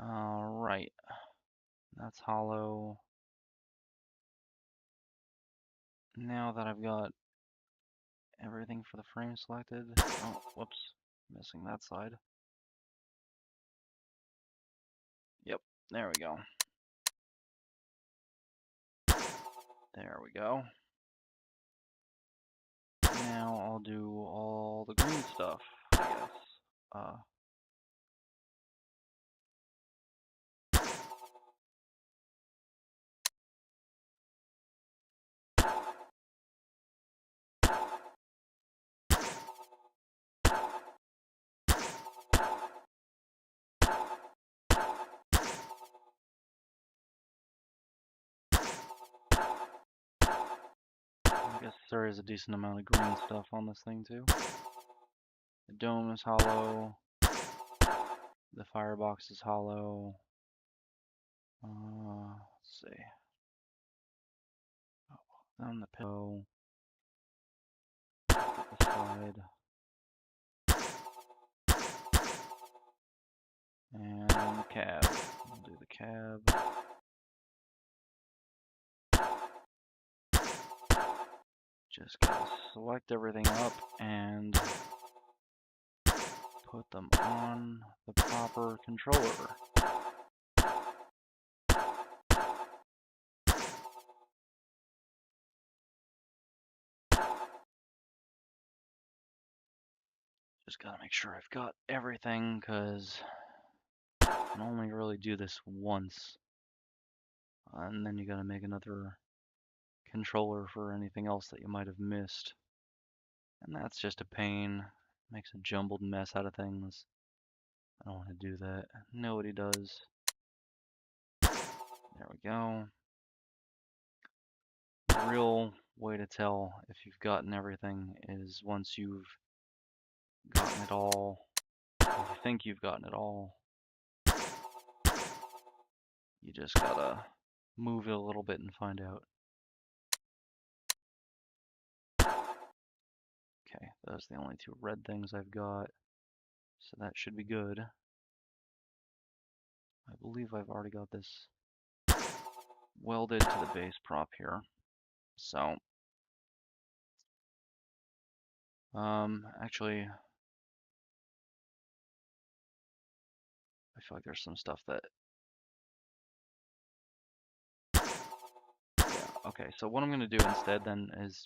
Alright, that's hollow. Now that I've got everything for the frame selected, oh, whoops, missing that side. Yep, there we go. There we go. Now I'll do all the green stuff, I guess. guess there is a decent amount of green stuff on this thing too. The dome is hollow. The firebox is hollow. Let's see. Down the pillow. Get the side. And the cab. We'll do the cab. Just gotta select everything up and put them on the proper controller. Just gotta make sure I've got everything, because I can only really do this once. And then you gotta make another controller for anything else that you might have missed. And that's just a pain. Makes a jumbled mess out of things. I don't want to do that. Nobody does. There we go. The real way to tell if you've gotten everything is once you've gotten it all, if you think you've gotten it all, you just gotta move it a little bit and find out. Okay, those are the only two red things I've got, so that should be good. I believe I've already got this welded to the base prop here. So, actually, I feel like there's some stuff that, yeah, okay, so what I'm gonna do instead then is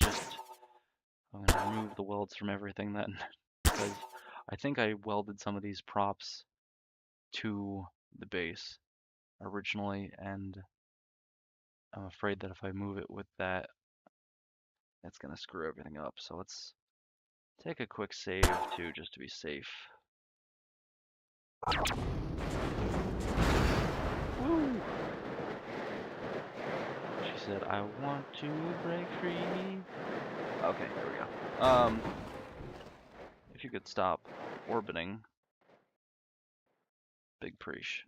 I'm gonna remove the welds from everything then, because I think I welded some of these props to the base originally, and I'm afraid that if I move it with that, it's gonna screw everything up. So let's take a quick save too, just to be safe. Woo! She said, "I want to break free." Okay, there we go. If you could stop orbiting, big preach.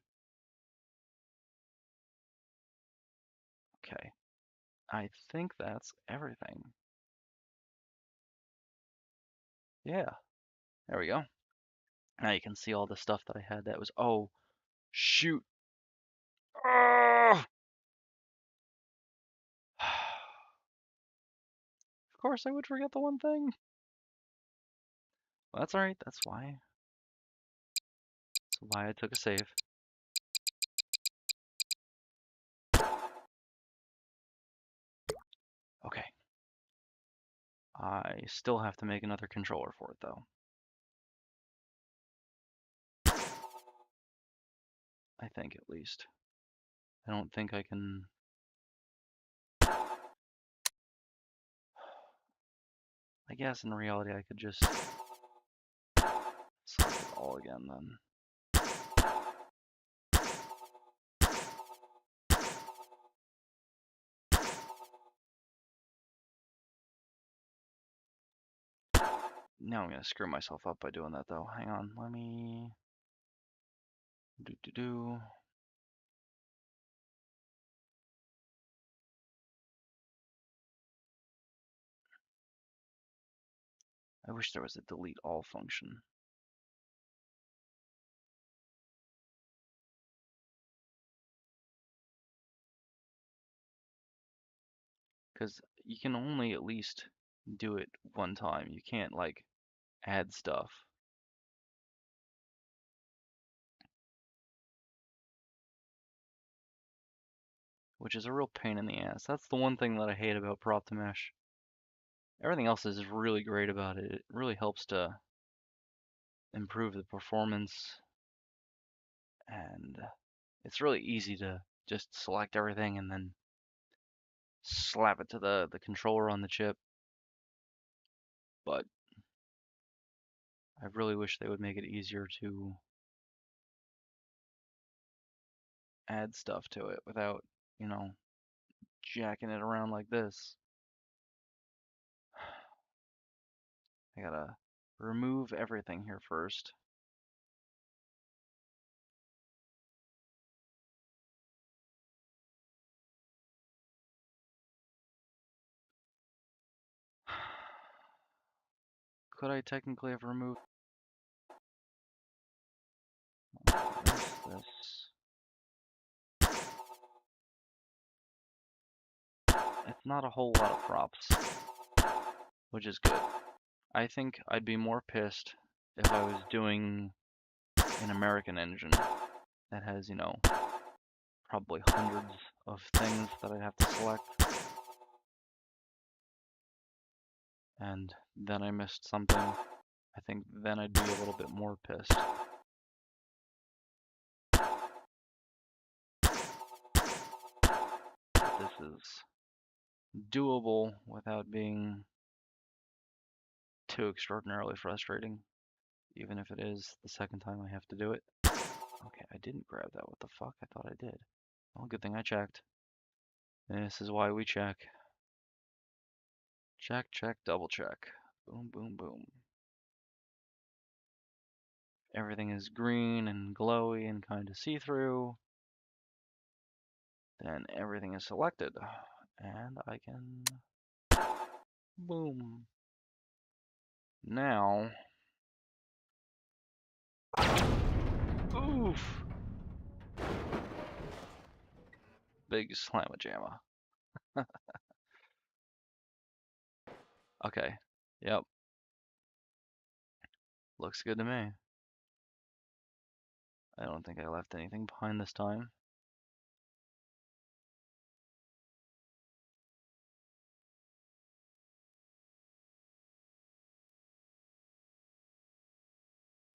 Okay, I think that's everything. Yeah, there we go. Now you can see all the stuff that I had that was, oh, shoot. Oh! Of course I would forget the one thing. Well, that's alright, that's why I took a save. Okay. I still have to make another controller for it though. I think at least. I don't think I can. I guess in reality I could just select it all again then. Now I'm gonna screw myself up by doing that though. Hang on, let me do. I wish there was a delete all function. Because you can only at least do it one time. You can't like add stuff. Which is a real pain in the ass. That's the one thing that I hate about prop to mesh. Everything else is really great about it. It really helps to improve the performance, and it's really easy to just select everything and then slap it to the controller on the chip. But I really wish they would make it easier to add stuff to it without, jacking it around like this. I gotta remove everything here first. Could I technically have removed this? It's not a whole lot of props, which is good. I think I'd be more pissed if I was doing an American engine that has, you know, probably hundreds of things that I'd have to select. And then I missed something. I think then I'd be a little bit more pissed. But this is doable without being too extraordinarily frustrating, even if it is the second time I have to do it. Okay, I didn't grab that. What the fuck? I thought I did. Well, good thing I checked. This is why we check. Check, check, double check. Boom, boom, boom. Everything is green and glowy and kind of see-through. Then everything is selected. And I can... Boom. Now... Oof! Big slamma-jamma. Okay. Yep. Looks good to me. I don't think I left anything behind this time.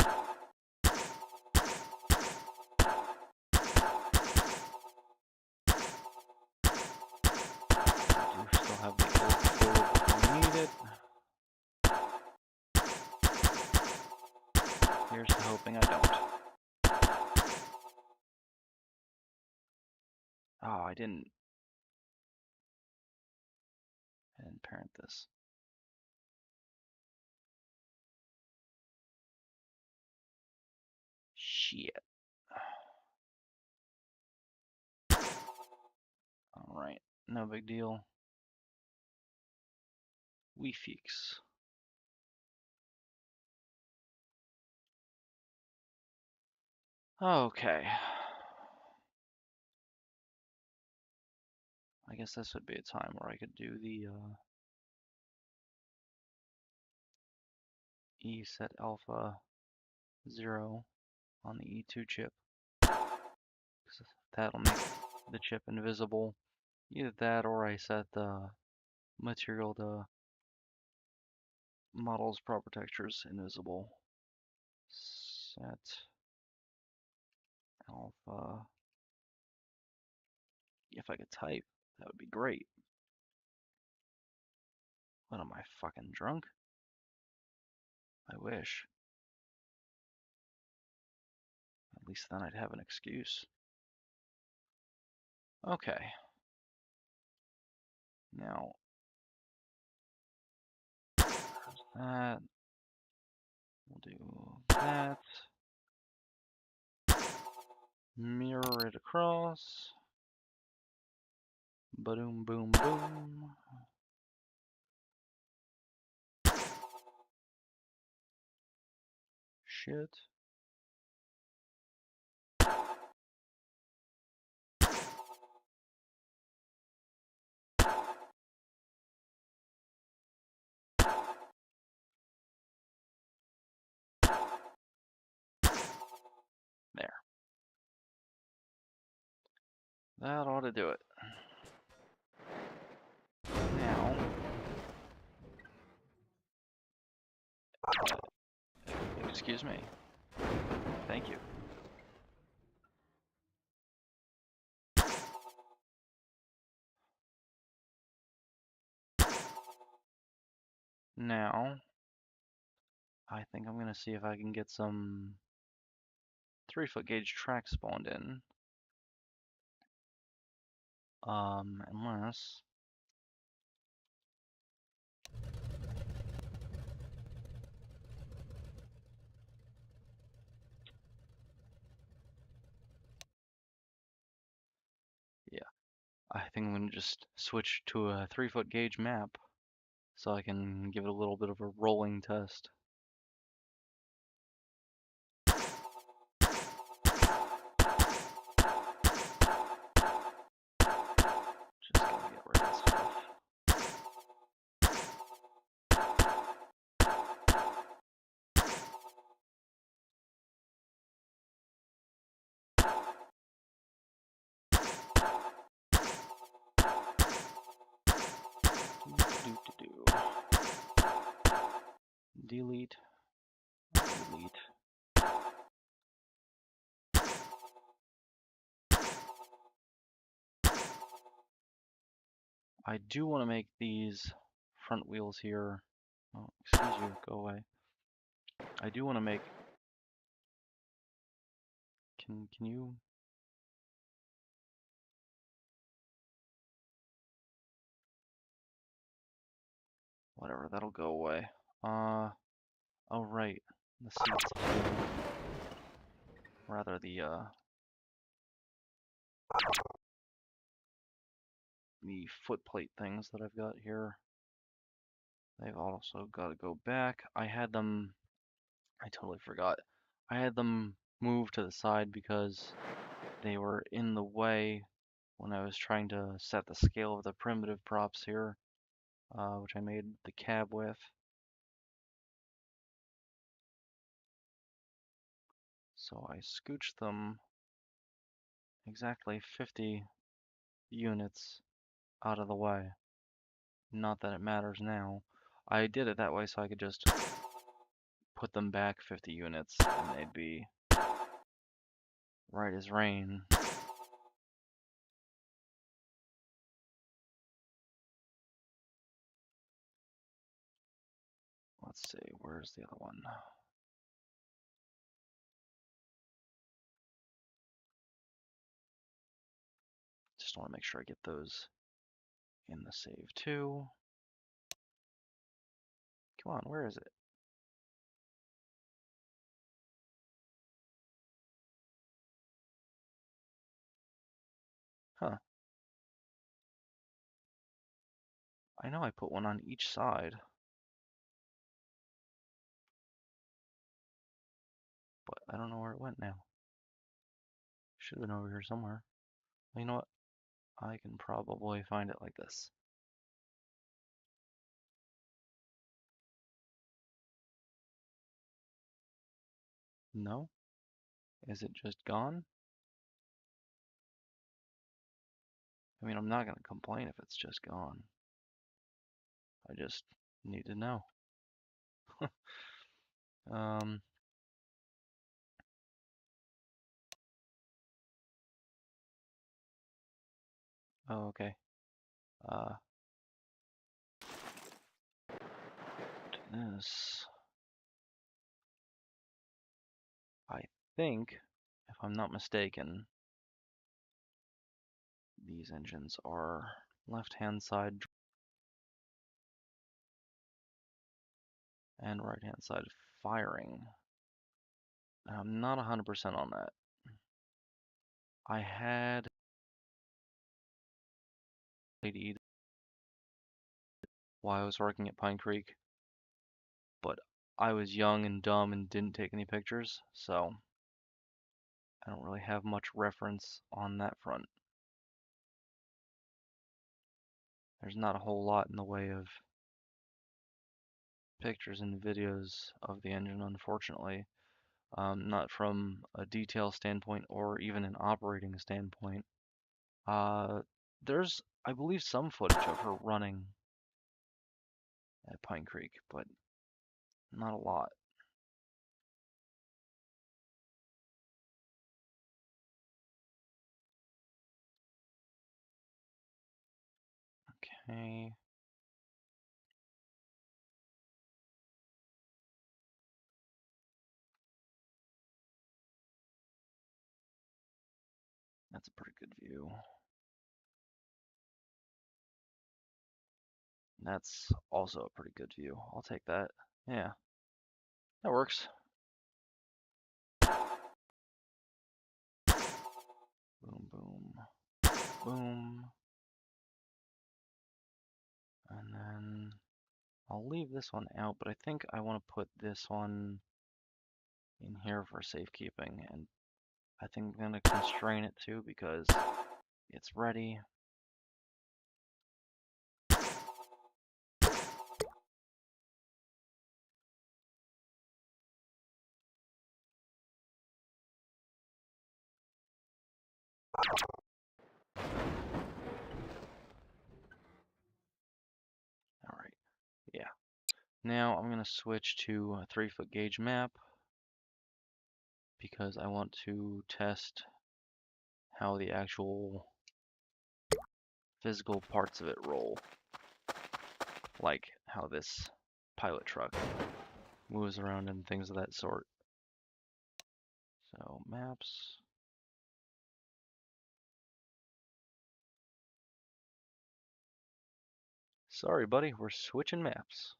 I do still have the old code if I need it. Here's to hoping I don't. Oh, I didn't parent this. Shit. Alright, no big deal. We fix. Okay. I guess this would be a time where I could do the E set alpha 0 on the E2 chip. That'll make the chip invisible. Either that or I set the material to model's proper textures invisible. Set alpha. If I could type, that would be great. What am I, fucking drunk? I wish. At least then I'd have an excuse. Okay. Now, that. We'll do that. Mirror it across. Boom, boom, boom. Shit. There. That ought to do it. Now, excuse me. Thank you. Now, I think I'm going to see if I can get some 3-foot gauge track spawned in. Unless... I think I'm gonna just switch to a 3-foot gauge map so I can give it a little bit of a rolling test. Just gotta get rid of this stuff. Delete. Delete. I do want to make these front wheels here. Oh, excuse you, go away. I do want to make. Can you? Whatever, that'll go away. Oh right, the seats. Rather the foot plate things that I've got here. They've also got to go back. I totally forgot. I had them moved to the side because they were in the way when I was trying to set the scale of the primitive props here, which I made the cab with. So I scooched them exactly 50 units out of the way. Not that it matters now. I did it that way so I could just put them back 50 units and they'd be right as rain. Let's see, where's the other one? Just want to make sure I get those in the save too. Come on, where is it? Huh. I know I put one on each side, but I don't know where it went now. Should have been over here somewhere. Well, you know what? I can probably find it like this. No? Is it just gone? I mean, I'm not going to complain if it's just gone. I just need to know. Um, oh, okay. This. I think, if I'm not mistaken, these engines are left-hand side and right-hand side firing. I'm not 100% on that. I had Lady Edith while I was working at Pine Creek, but I was young and dumb and didn't take any pictures, so I don't really have much reference on that front. There's not a whole lot in the way of pictures and videos of the engine, unfortunately. Not from a detail standpoint or even an operating standpoint. There's, I believe, some footage of her running at Pine Creek, but not a lot. Okay. That's a pretty good view. That's also a pretty good view. I'll take that. Yeah, that works. Boom, boom, boom. I'll leave this one out, but I think I want to put this one in here for safekeeping, and I think I'm going to constrain it too because it's ready. All right, yeah. Now I'm going to switch to a 3-foot gauge map because I want to test how the actual physical parts of it roll, like how this pilot truck moves around and things of that sort. So maps. Sorry, buddy, we're switching maps.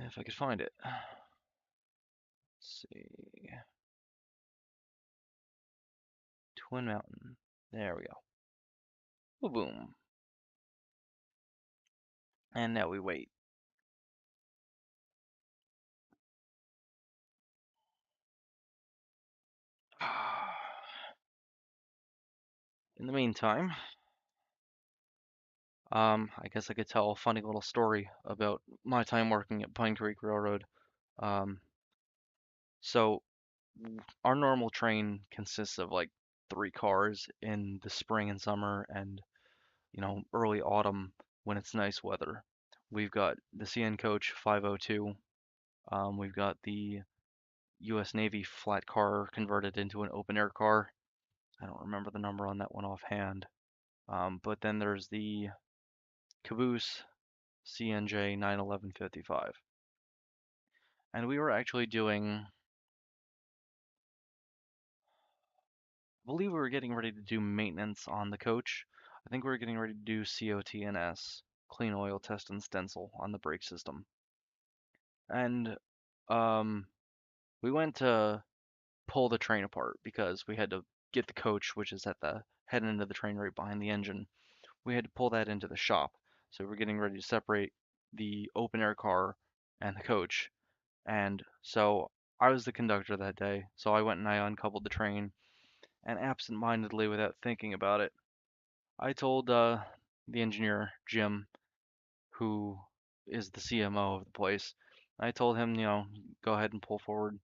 If I could find it. Let's see. Twin Mountain. There we go. Boom. And now we wait. In the meantime, I guess I could tell a funny little story about my time working at Pine Creek Railroad. Um, so our normal train consists of like 3 cars in the spring and summer and, early autumn when it's nice weather. We've got the CN Coach 502. We've got the US Navy flat car converted into an open air car. I don't remember the number on that one offhand. But then there's the caboose CNJ 91155. And we were actually doing, I believe we were getting ready to do maintenance on the coach. I think we were getting ready to do COTNS, clean oil test and stencil on the brake system. And um, we went to pull the train apart because we had to get the coach, which is at the head end of the train right behind the engine. We had to pull that into the shop. So we're getting ready to separate the open air car and the coach. And so I was the conductor that day. So I went and I uncoupled the train. And absent-mindedly, without thinking about it, I told the engineer, Jim, who is the CMO of the place, I told him, go ahead and pull forward.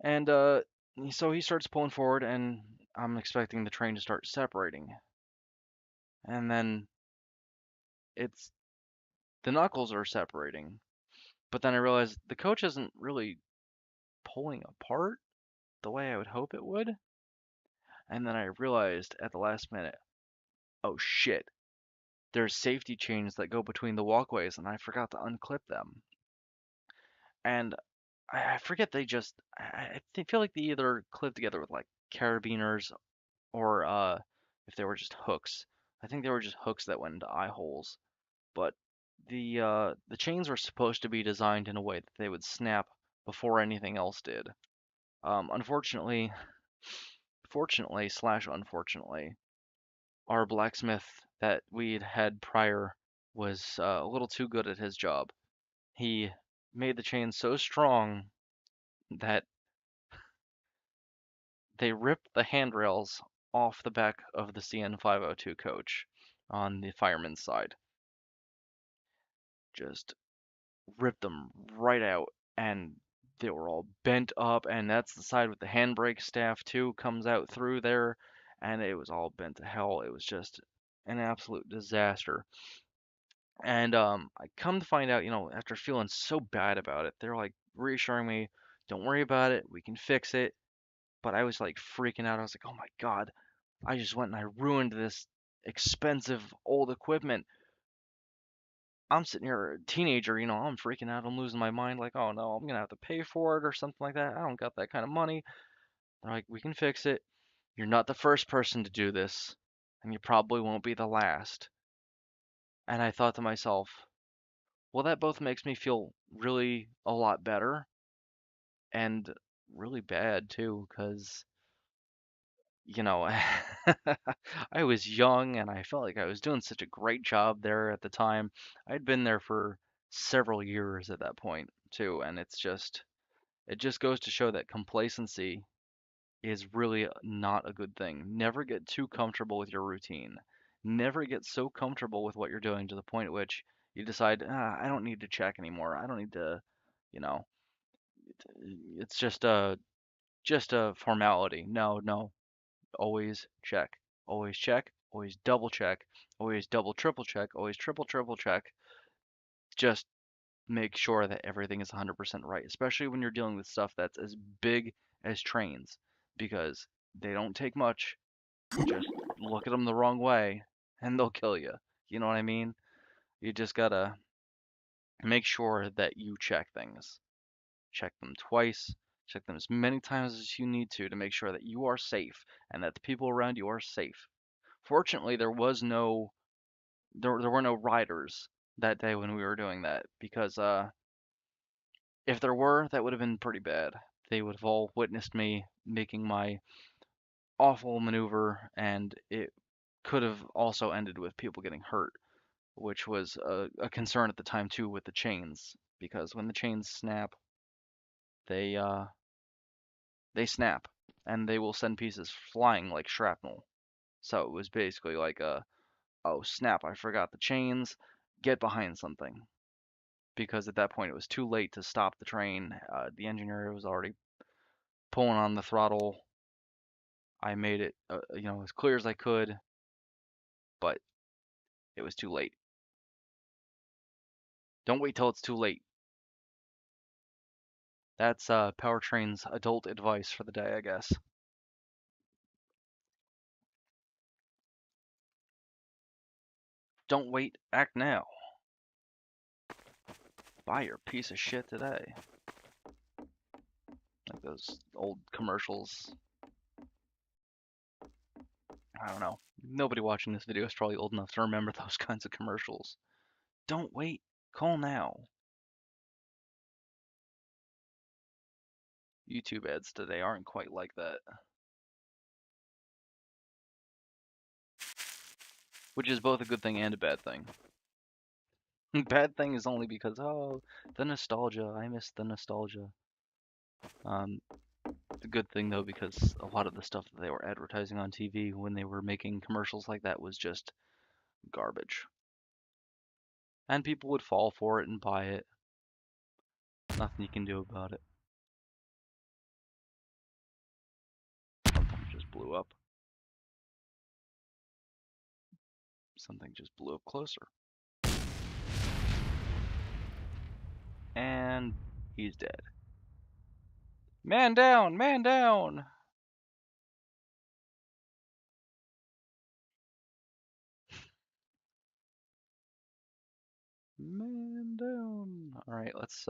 And so he starts pulling forward, and I'm expecting the train to start separating. And then it's the knuckles are separating. But then I realized the coach isn't really pulling apart the way I would hope it would. And then I realized at the last minute, oh shit, there's safety chains that go between the walkways, and I forgot to unclip them. And I forget they just, I feel like they either clip together with like carabiners or if they were just hooks. I think they were just hooks that went into eye holes. But the chains were supposed to be designed in a way that they would snap before anything else did. Unfortunately, fortunately slash unfortunately, our blacksmith that we'd had prior was a little too good at his job. He made the chains so strong that they ripped the handrails off the back of the CN 502 coach on the fireman's side. Just ripped them right out, and they were all bent up, and that's the side with the handbrake staff too, comes out through there, and it was all bent to hell. It was just an absolute disaster. And I come to find out, after feeling so bad about it, they're like reassuring me, "Don't worry about it. We can fix it." But I was like freaking out. I was like, "Oh my God, I just went and I ruined this expensive old equipment." I'm sitting here, a teenager, I'm freaking out. I'm losing my mind. Like, oh no, I'm gonna have to pay for it or something like that. I don't got that kind of money. They're like, "We can fix it. You're not the first person to do this, and you probably won't be the last." And I thought to myself, well, that both makes me feel really a lot better and really bad too, because you know, I was young and I felt like I was doing such a great job there at the time. I'd been there for several years at that point too, and it just goes to show that complacency is really not a good thing. Never get too comfortable with your routine. Never get so comfortable with what you're doing to the point at which you decide, I don't need to check anymore. I don't need to, you know, it's just a formality. No, no, always check. Always check, always double check, always double triple check, always triple check. Just make sure that everything is 100% right, especially when you're dealing with stuff that's as big as trains because they don't take much. Just look at them the wrong way and they'll kill you. You know what I mean? You just gotta make sure that you check things. Check them twice, check them as many times as you need to make sure that you are safe and that the people around you are safe. Fortunately, there were no riders that day when we were doing that because if there were, that would have been pretty bad. They would have all witnessed me making my awful maneuver, and it could have also ended with people getting hurt, which was a concern at the time too with the chains, because when the chains snap, they uh, they snap, and they will send pieces flying like shrapnel. So it was basically like oh snap, I forgot the chains, get behind something. Because at that point it was too late to stop the train. The engineer was already pulling on the throttle. I made it, as clear as I could, but it was too late. Don't wait till it's too late. That's Powertrain's adult advice for the day, I guess. Don't wait, act now. Buy your piece of shit today. Like those old commercials. I don't know. Nobody watching this video is probably old enough to remember those kinds of commercials. Don't wait, call now. YouTube ads today aren't quite like that. Which is both a good thing and a bad thing. Bad thing is only because, oh, the nostalgia. I miss the nostalgia. Um, the good thing though, because a lot of the stuff that they were advertising on TV when they were making commercials like that was just garbage. And people would fall for it and buy it. Nothing you can do about it. Something just blew up. Something just blew up closer. And he's dead. Man down! Man down! Man down! Alright, let's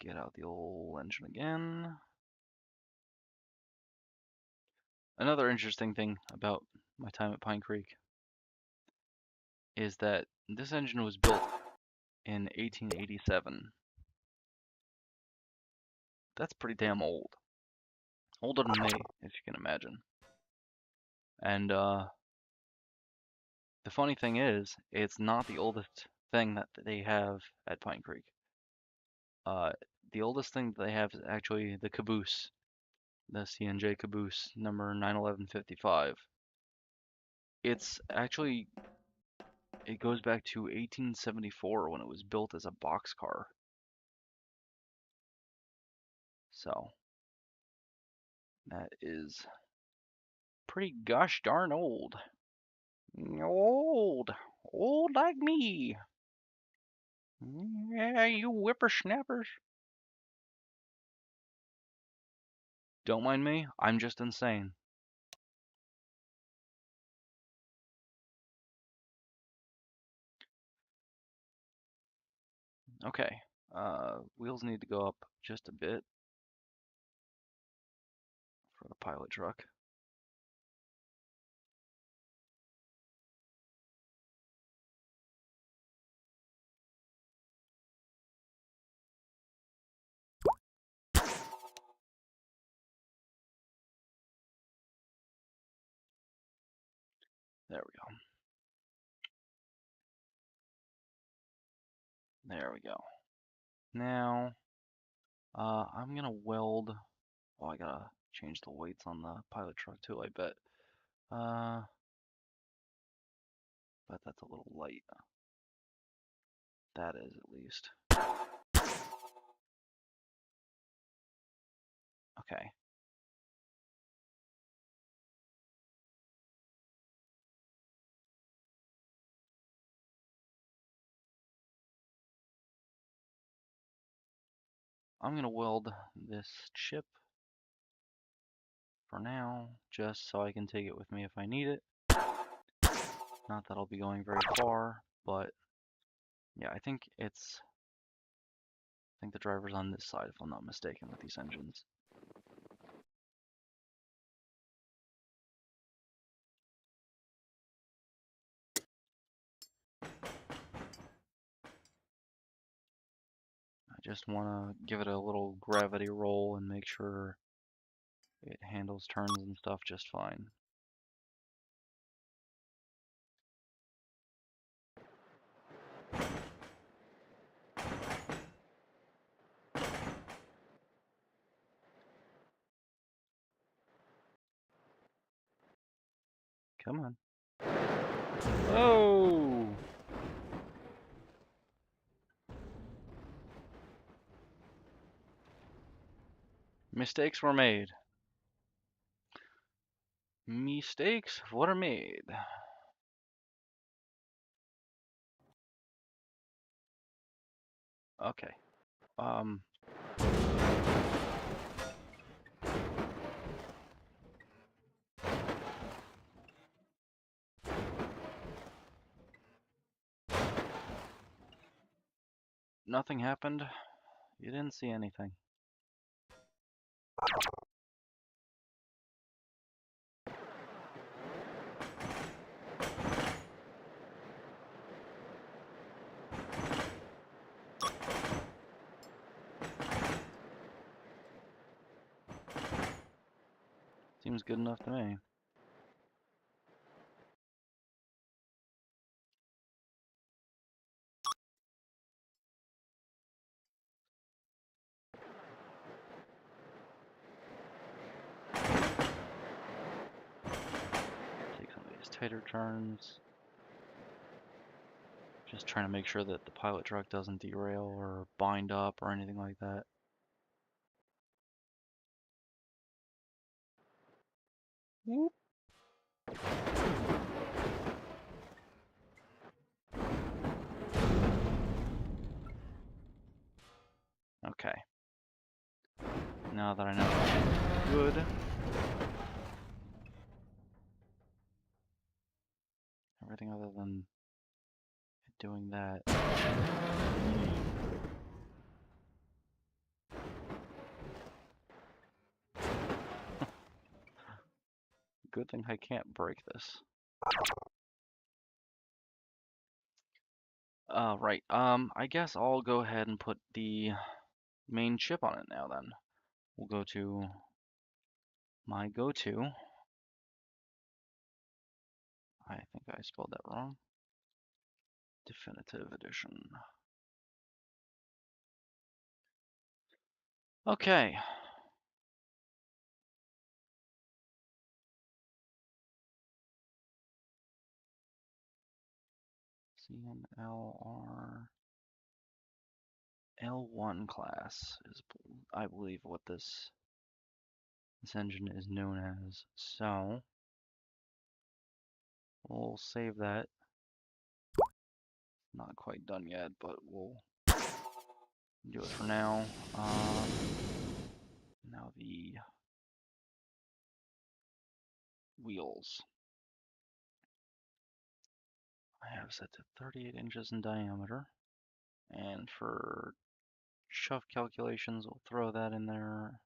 get out the old engine again. Another interesting thing about my time at Pine Creek is that this engine was built in 1887. That's pretty damn old. Older than me, if you can imagine. And the funny thing is, it's not the oldest thing that they have at Pine Creek. Uh, the oldest thing that they have is actually the caboose, the C&J caboose, number 91155. It's actually, it goes back to 1874 when it was built as a boxcar. So, that is pretty gosh darn old. Old. Old like me. Yeah, you whippersnappers. Don't mind me, I'm just insane. Okay, wheels need to go up just a bit for the pilot truck. There we go. There we go. Now, I'm gonna weld. Oh, I gotta change the weights on the pilot truck too, I bet. But that's a little light. That is, at least. Okay. I'm gonna weld this chip for now, just so I can take it with me if I need it. Not that I'll be going very far, but yeah, I think the driver's on this side, if I'm not mistaken, with these engines. I just want to give it a little gravity roll and make sure it handles turns and stuff just fine. Come on. Oh! Mistakes were made. Mistakes were made. Okay. Nothing happened. You didn't see anything. Seems good enough to me. Take some of these tighter turns. Just trying to make sure that the pilot truck doesn't derail or bind up or anything like that. Whoop. Okay. Now that I know that's good. Everything other than doing that. Good thing I can't break this. Right. I guess I'll go ahead and put the main chip on it now then. We'll go to my go-to. I think I spelled that wrong. Definitive Edition. Okay. CNLR L1 class is, I believe, what this engine is known as. So we'll save that. Not quite done yet, but we'll do it for now. Now the wheels. I have set to 38 inches in diameter. And for shove calculations, we'll throw that in there.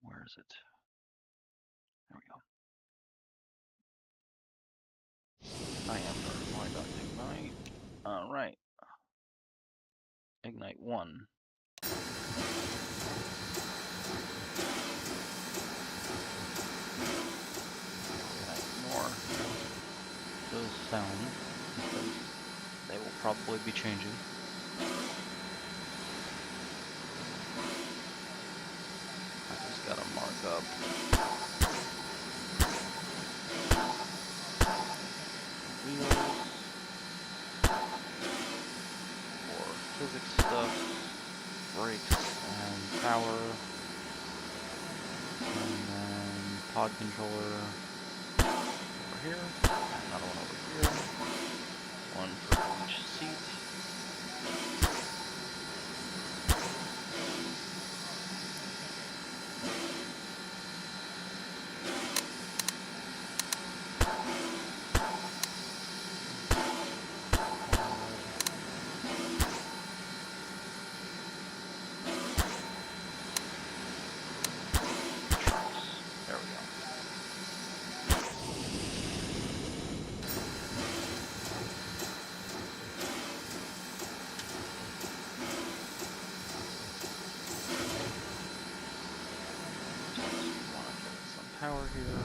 Where is it? There we go. Diameter. Why not ignite? Alright. Ignite 1. Ignite more. sound because they will probably be changing. I just gotta mark up wheels for physics stuff, brakes and power, and then pod controller over here, another one over here, one for each seat. There we go. Just want to get some power here.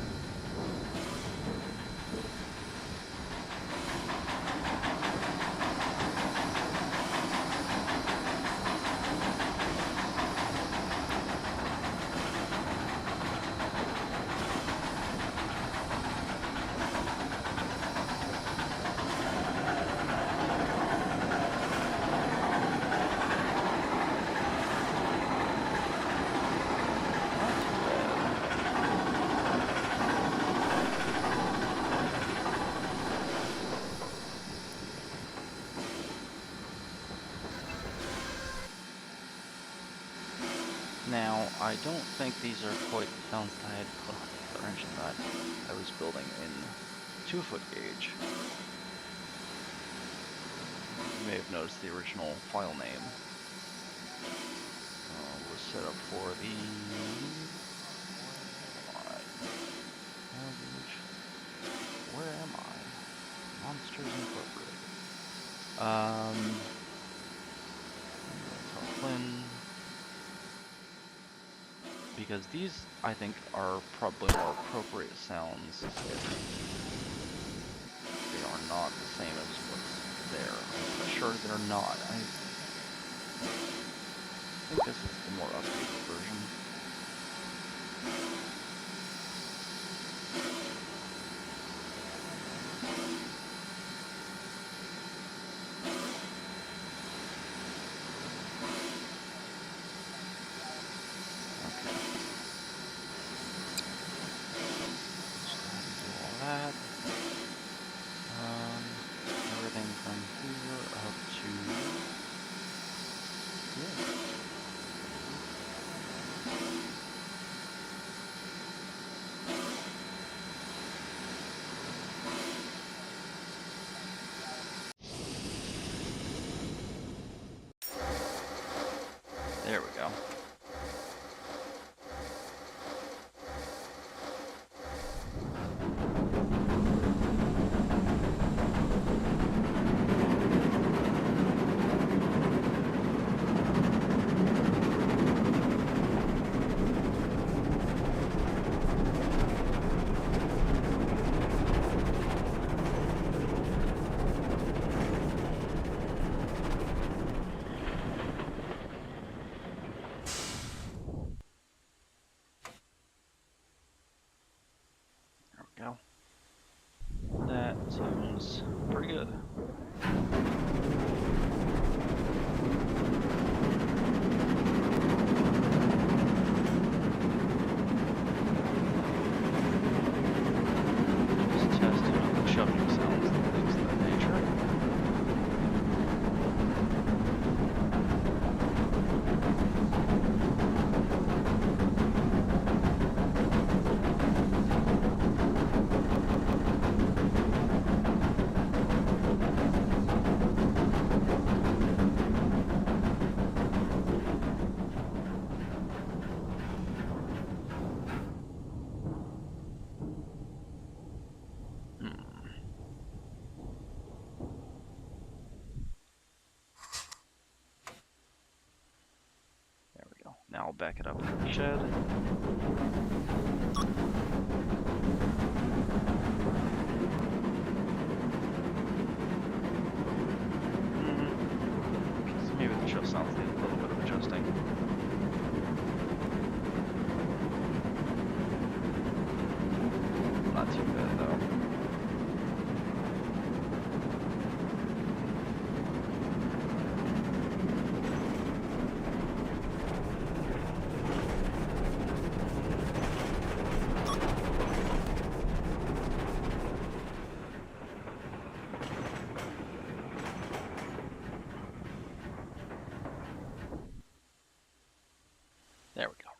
Now, I don't think these are quite the sounds that I had put on the other engine that I was building in 2-foot gauge. You may have noticed the original file name was set up for the where am I? Monsters Incorporated. Because these, I think, are probably more appropriate sounds if they are not the same as what's there. I'm sure they're not. I think this is the more updated version. Everything from here up to here. There we go. Go. That sounds pretty good. Just testing out the chugging sounds and things of that nature. Now I'll back it up to the shed. just sounds need a little bit of adjusting. Not too bad though. There we go.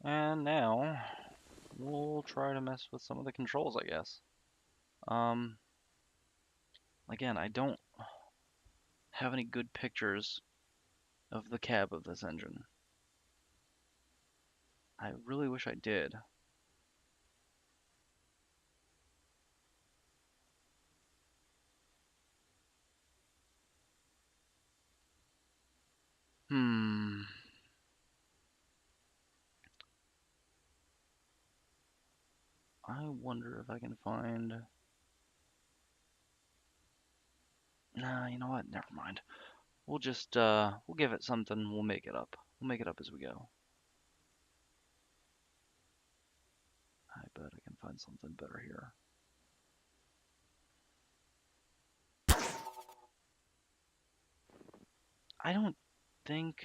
And now we'll try to mess with some of the controls, I guess. Again, I don't have any good pictures of the cab of this engine. I really wish I did. I wonder if I can find... Nah, you know what? Never mind. We'll just, we'll give it something. We'll make it up. We'll make it up as we go. I bet I can find something better here. I don't think...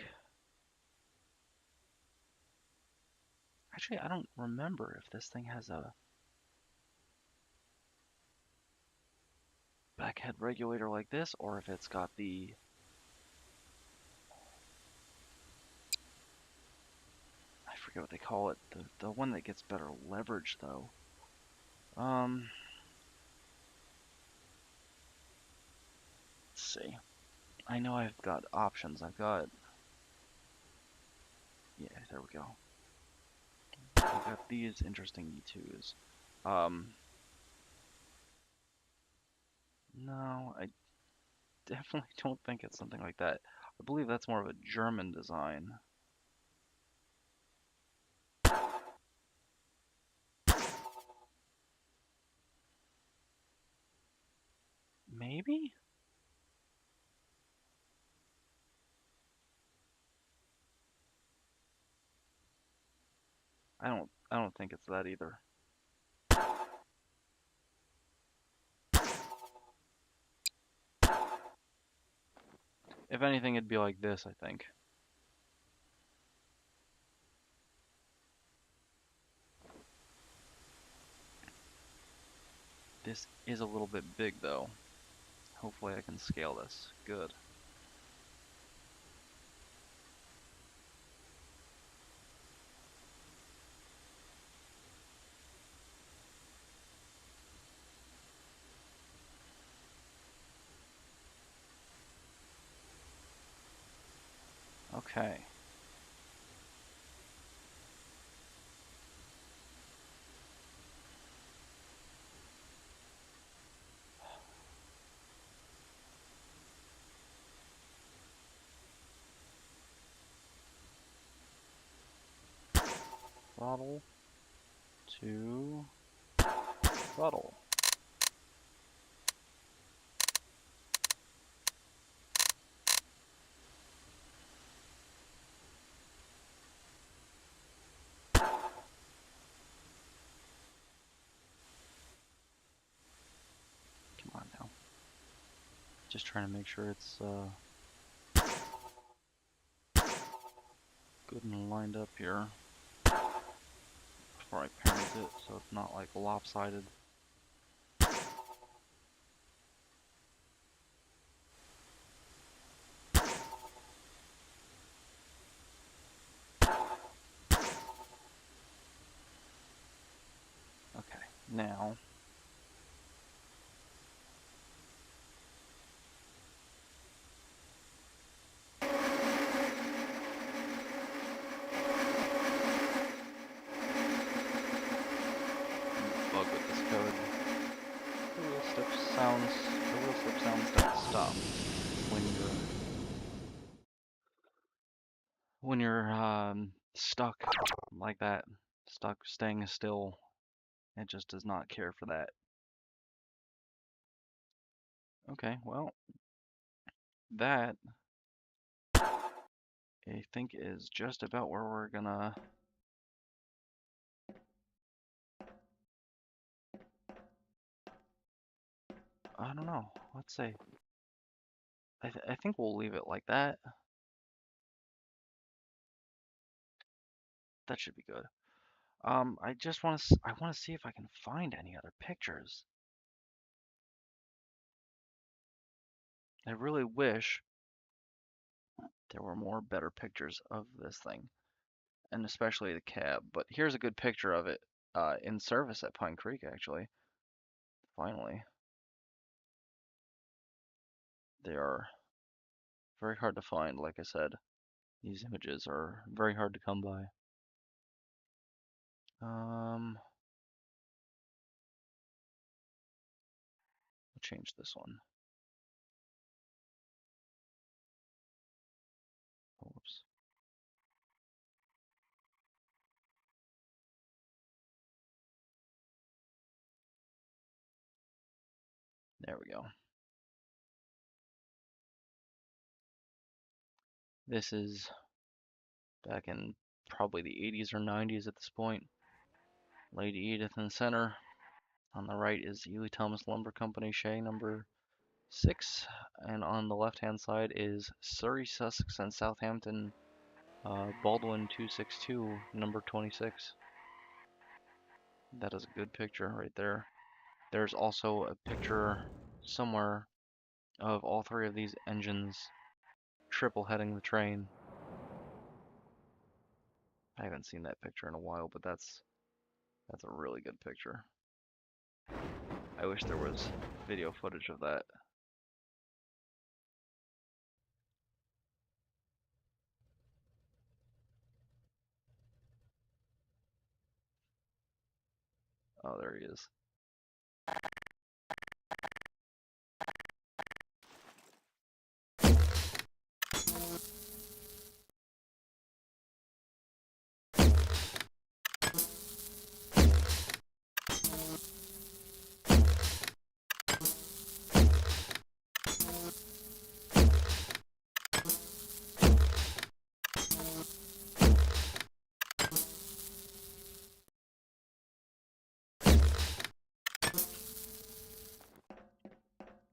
Actually, I don't remember if this thing has a backhead regulator like this, or if it's got the... I forget what they call it. The one that gets better leverage, though. Let's see. I know I've got options. I've got... Yeah, there we go. I've got these interesting E2s. No, I definitely don't think it's something like that. I believe that's more of a German design. Maybe? I don't think it's that either. If anything, it'd be like this, I think. This is a little bit big, though. Hopefully I can scale this. Good. Okay. Throttle to throttle. Come on now. Just trying to make sure it's good and lined up here before I parent it, so it's not like lopsided. Okay, now bug with this code. The wheel slip sounds don't stop when you're stuck like that, staying still It just does not care for that. Okay, well, that I think is just about where we're gonna. I don't know. Let's see. I think we'll leave it like that. That should be good. I just want to. I want to see if I can find any other pictures. I really wish there were more better pictures of this thing, and especially the cab. But here's a good picture of it in service at Pine Creek, actually. Finally, they are very hard to find. Like I said, these images are very hard to come by. We'll change this one. Oh, whoops. There we go. This is back in probably the 80s or 90s at this point. Lady Edith in the center. On the right is Ely Thomas Lumber Company, Shea number 6. And on the left hand side is Surrey, Sussex, and Southampton, Baldwin 262, number 26. That is a good picture right there. There's also a picture somewhere of all three of these engines triple heading the train. I haven't seen that picture in a while, but that's a really good picture. I wish there was video footage of that. Oh, there he is.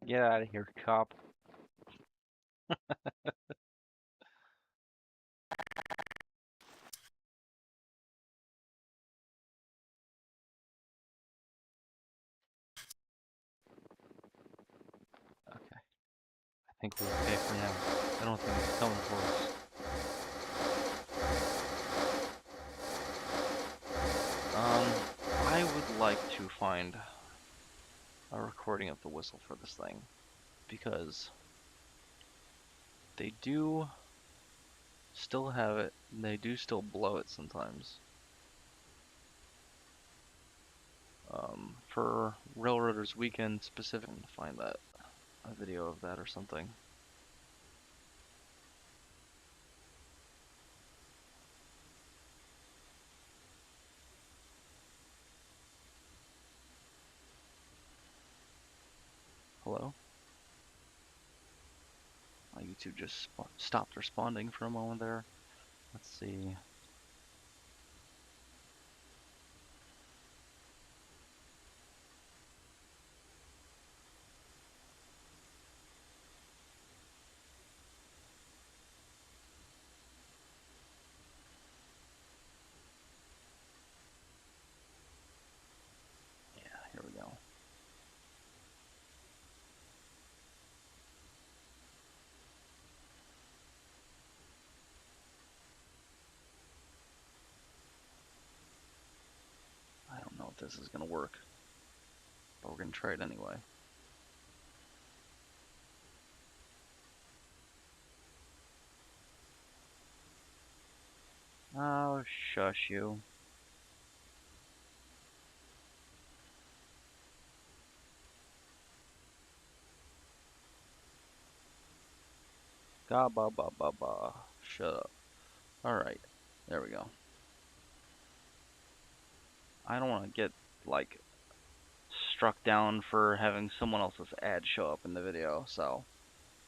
Get out of here, cop. Okay, I think we're okay for now. I don't think it's coming for us. I would like to find a recording of the whistle for this thing, because they do still have it, and they do still blow it sometimes. For Railroaders Weekend specific, to find that, a video of that or something. Hello? My YouTube just stopped responding for a moment there. Let's see. Yeah, here we go. I don't know if this is gonna work, but we're gonna try it anyway. Oh, shush you. Ga ba ba ba ba. Shut up. Alright, there we go. I don't want to get like struck down for having someone else's ad show up in the video, so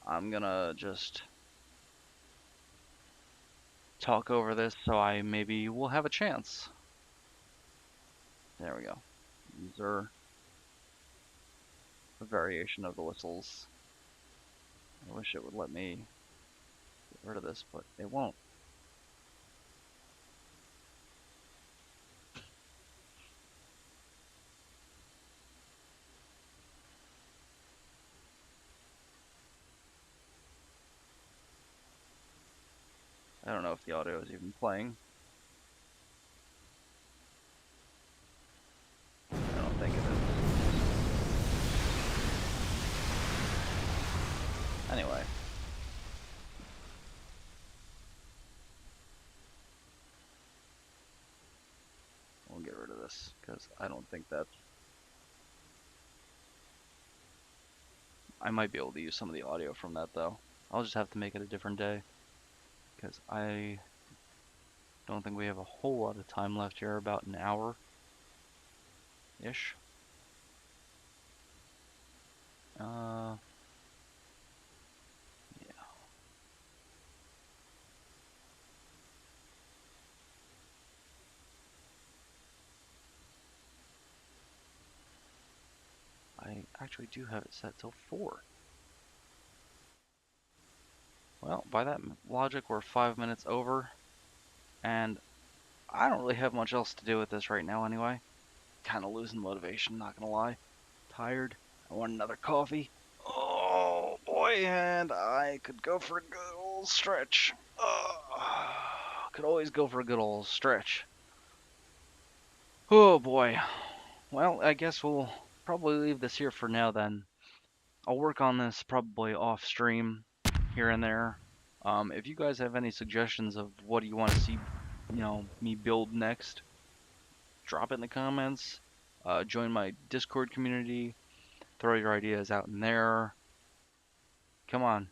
I'm gonna just talk over this so I maybe will have a chance. There we go. These are a variation of the whistles. I wish it would let me get rid of this, but it won't. I don't know if the audio is even playing. I don't think it is. Anyway. We'll get rid of this, because I don't think that's... I might be able to use some of the audio from that, though. I'll just have to make it a different day, because I don't think we have a whole lot of time left here, about an hour-ish. Yeah. I actually do have it set till 4. Well, by that logic, we're 5 minutes over, and I don't really have much else to do with this right now anyway. Kind of losing motivation, not gonna lie. Tired. I want another coffee. Oh boy, and I could go for a good old stretch. Could always go for a good old stretch. Oh boy. Well, I guess we'll probably leave this here for now then. I'll work on this probably off stream here and there. If you guys have any suggestions of what you want to see, me build next, drop it in the comments. Join my Discord community. Throw your ideas out in there. Come on.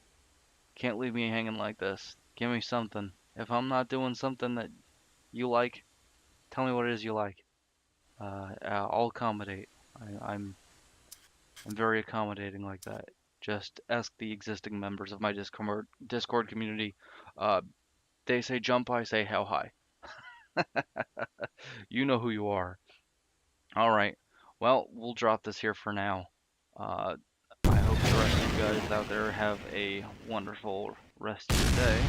Can't leave me hanging like this. Give me something. If I'm not doing something that you like, tell me what it is you like. I'll accommodate. I'm very accommodating like that. Just ask the existing members of my Discord community. Uh, they say jump, I say how high. You know who you are. All right. Well, we'll drop this here for now. Uh, I hope the rest of you guys out there have a wonderful rest of your day.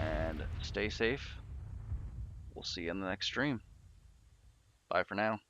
And stay safe. We'll see you in the next stream. Bye for now.